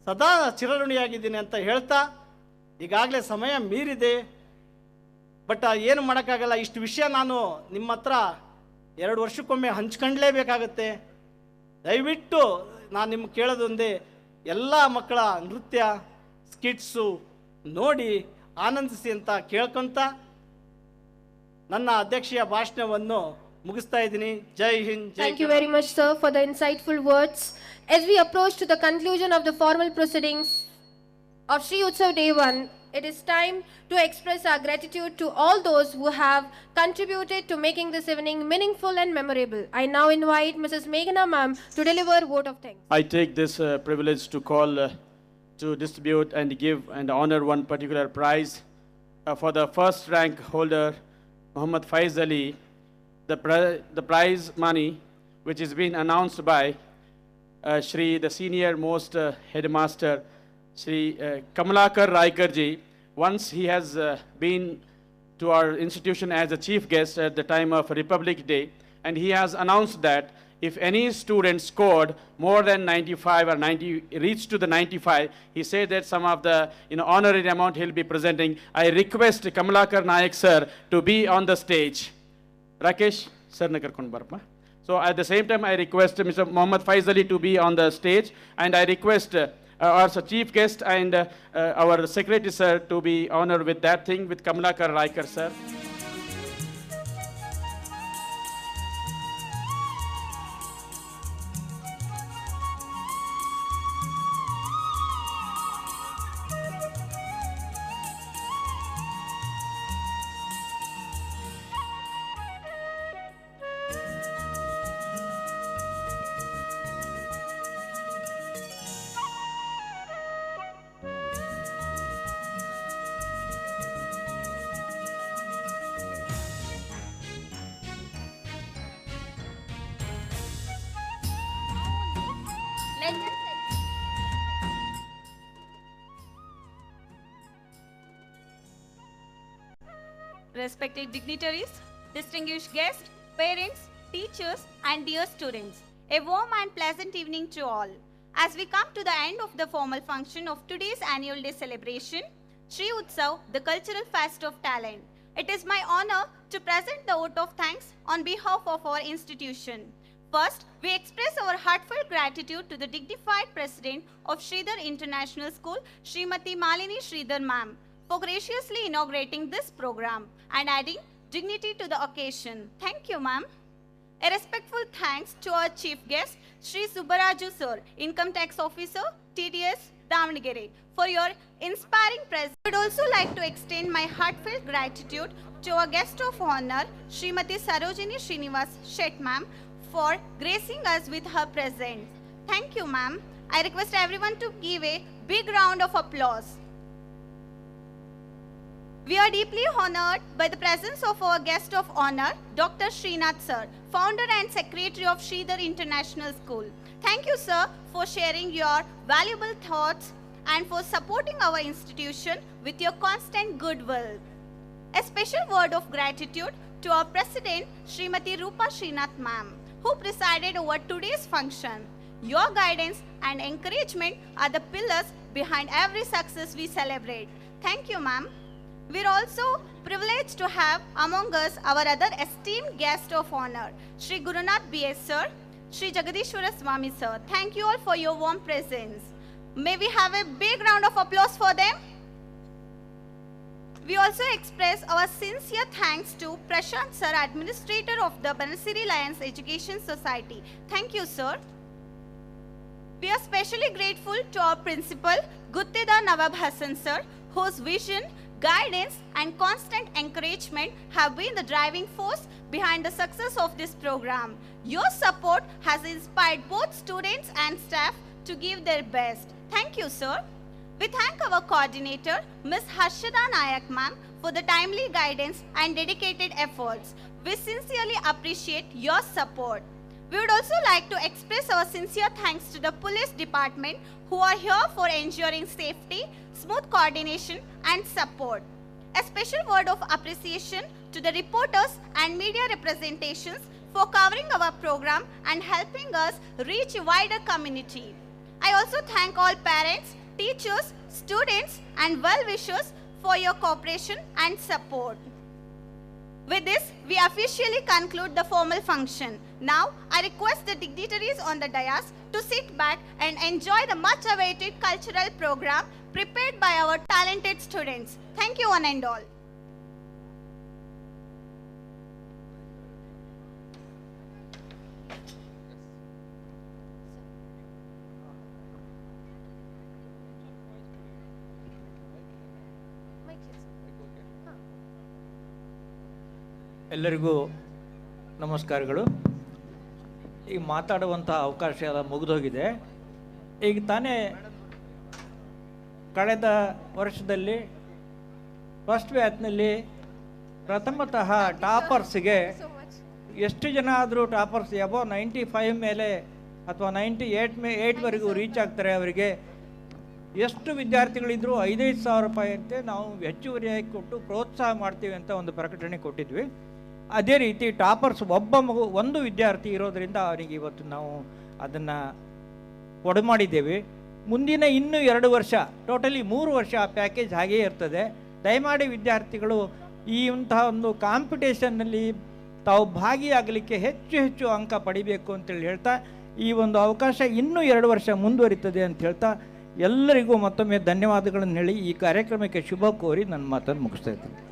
ಸದಾ ಚಿರಋಣಿಯಾಗಿದ್ದೀನಿ ಅಂತ ಹೇಳ್ತಾ, ಈಗಾಗಲೇ ಸಮಯ ಮೀರಿದೆ, ಬಟ್ ಏನು ಮಾಡೋಕ್ಕಾಗಲ್ಲ. ಇಷ್ಟು ವಿಷಯ ನಾನು ನಿಮ್ಮ ಹತ್ರ 2 ವರ್ಷಕ್ಕೊಮ್ಮೆ ಹಂಚ್ಕೊಂಡ್ಲೇಬೇಕಾಗತ್ತೆ. ದಯವಿಟ್ಟು ನಾನು ನಿಮ್ಗೆ ಕೇಳೋದೊಂದೇ, ಎಲ್ಲ ಮಕ್ಕಳ ನೃತ್ಯ ಸ್ಕಿಟ್ಸು ನೋಡಿ ಆನಂದಿಸಿ ಅಂತ ಕೇಳ್ಕೊತ ನನ್ನ ಅಧ್ಯಕ್ಷೀಯ ಭಾಷಣವನ್ನು ಮುಗಿಸ್ತಾ ಇದ್ದೀನಿ. ಜೈ Hind. Thank you very much, sir, for the insightful words. As we approach to the conclusion of the formal proceedings of Shri Utsav Day 1, it is time to express our gratitude to all those who have contributed to making this evening meaningful and memorable. I now invite Mrs. Meghana ma'am to deliver vote of thanks. I take this privilege to call to distribute and give and honor one particular prize for the first rank holder, Muhammad Faiz Ali. The prize money, which is being announced by Shri, the senior most headmaster, Shri Kamalakar Raikarji. Once he has been to our institution as a chief guest at the time of Republic Day, and he has announced that if any student scored more than 95 or 90, reached to the 95, he said that some of the honorary amount he'll be presenting. I request Kamalakar Nayak sir to be on the stage. Rakesh sir ne karkond barpa. So at the same time, I request Mr. Muhammad Faiz Ali to be on the stage, and I request our chief guest and our secretary sir to be honored with that thing with Kamalakar Raikar sir. Respected dignitaries, distinguished guests, parents, teachers, and dear students, a warm and pleasant evening to all. As we come to the end of the formal function of today's annual day celebration, Shri Utsav, the cultural fest of talent, it is my honor to present the vote of thanks on behalf of our institution. First, we express our heartfelt gratitude to the dignified President of Sridhar International School, Srimati Malini Sridhar Ma'am, for graciously inaugurating this program and adding dignity to the occasion. Thank you, ma'am. A respectful thanks to our chief guest, Sri Subbaraju Sir, Income Tax Officer, TDS, Davangere, for your inspiring presence. I would also like to extend my heartfelt gratitude to our guest of honor, Srimati Sarojini Srinivas Shet ma'am, for gracing us with her presence. Thank you, ma'am. I request everyone to give a big round of applause. We are deeply honored by the presence of our guest of honor, Dr. Srinath Sir, founder and secretary of Sridhar International School. Thank you, sir, for sharing your valuable thoughts and for supporting our institution with your constant goodwill. A special word of gratitude to our president, Srimati Rupa Srinath ma'am, who presided over today's function. Your guidance and encouragement are the pillars behind every success we celebrate. Thank you, ma'am. We're also privileged to have among us our other esteemed guest of honor, Sri Gurunath B.S. Sir, Sri Jagadishwara Swami Sir. Thank you all for your warm presence. May we have a big round of applause for them. We also express our sincere thanks to Prashant Sir, Administrator of the Banasiri Lions Education Society. Thank you, sir. We are especially grateful to our principal, Gutteda Nawab Hassan Sir, whose vision, guidance and constant encouragement have been the driving force behind the success of this program. Your support has inspired both students and staff to give their best. Thank you, sir. We thank our coordinator, Ms. Harshada Nayak ma'am, for the timely guidance and dedicated efforts. We sincerely appreciate your support. We would also like to express our sincere thanks to the police department who are here for ensuring safety, smooth coordination and support. A special word of appreciation to the reporters and media representations for covering our program and helping us reach a wider community. I also thank all parents, teachers, students and well-wishers for your cooperation and support. With this, we officially conclude the formal function. Now, I request the dignitaries on the dais to sit back and enjoy the much-awaited cultural program prepared by our talented students. Thank you one and all. ಎಲ್ಲರಿಗೂ ನಮಸ್ಕಾರಗಳು. ಈಗ ಮಾತಾಡುವಂಥ ಅವಕಾಶ ಎಲ್ಲ ಮುಗಿದೋಗಿದೆ. ಈಗ ತಾನೇ ಕಳೆದ ವರ್ಷದಲ್ಲಿ first ಬ್ಯಾಚ್ನಲ್ಲಿ ಪ್ರಥಮತಃ ಟಾಪರ್ಸ್ಗೆ ಎಷ್ಟು ಜನ ಆದರೂ ಟಾಪರ್ಸ್ ಅಬೋ 95 ಮೇಲೆ ಅಥವಾ 98ವರೆಗೂ ರೀಚ್ ಆಗ್ತಾರೆ. ಅವರಿಗೆ ಎಷ್ಟು ವಿದ್ಯಾರ್ಥಿಗಳಿದ್ರು 5,000 ರೂಪಾಯಿ ಅಂತೆ ನಾವು ಹೆಚ್ಚುವರಿಯಾಗಿ ಕೊಟ್ಟು ಪ್ರೋತ್ಸಾಹ ಮಾಡ್ತೀವಿ ಅಂತ ಒಂದು ಪ್ರಕಟಣೆ ಕೊಟ್ಟಿದ್ವಿ. ಅದೇ ರೀತಿ ಟಾಪರ್ಸ್ ಒಂದು ವಿದ್ಯಾರ್ಥಿ ಇರೋದರಿಂದ ಅವರಿಗೆ ಇವತ್ತು ನಾವು ಅದನ್ನು ಕೊಡಮಾಡಿದ್ದೇವೆ. ಮುಂದಿನ ಇನ್ನೂ 2 ವರ್ಷ, ಟೋಟಲಿ 3 ವರ್ಷ ಆ ಪ್ಯಾಕೇಜ್ ಹಾಗೇ ಇರ್ತದೆ. ದಯಮಾಡಿ ವಿದ್ಯಾರ್ಥಿಗಳು ಇಂತಹ ಒಂದು ಕಾಂಪಿಟೇಷನ್ನಲ್ಲಿ ತಾವು ಭಾಗಿಯಾಗಲಿಕ್ಕೆ ಹೆಚ್ಚು ಅಂಕ ಪಡಿಬೇಕು ಅಂತೇಳಿ ಹೇಳ್ತಾ, ಈ ಒಂದು ಅವಕಾಶ ಇನ್ನೂ 2 ವರ್ಷ ಮುಂದುವರಿತದೆ ಅಂತ ಹೇಳ್ತಾ ಎಲ್ಲರಿಗೂ ಮತ್ತೊಮ್ಮೆ ಧನ್ಯವಾದಗಳನ್ನು ಹೇಳಿ ಈ ಕಾರ್ಯಕ್ರಮಕ್ಕೆ ಶುಭ ಕೋರಿ ನನ್ನ ಮಾತನ್ನು ಮುಗಿಸ್ತಾ ಇದ್ದೀನಿ.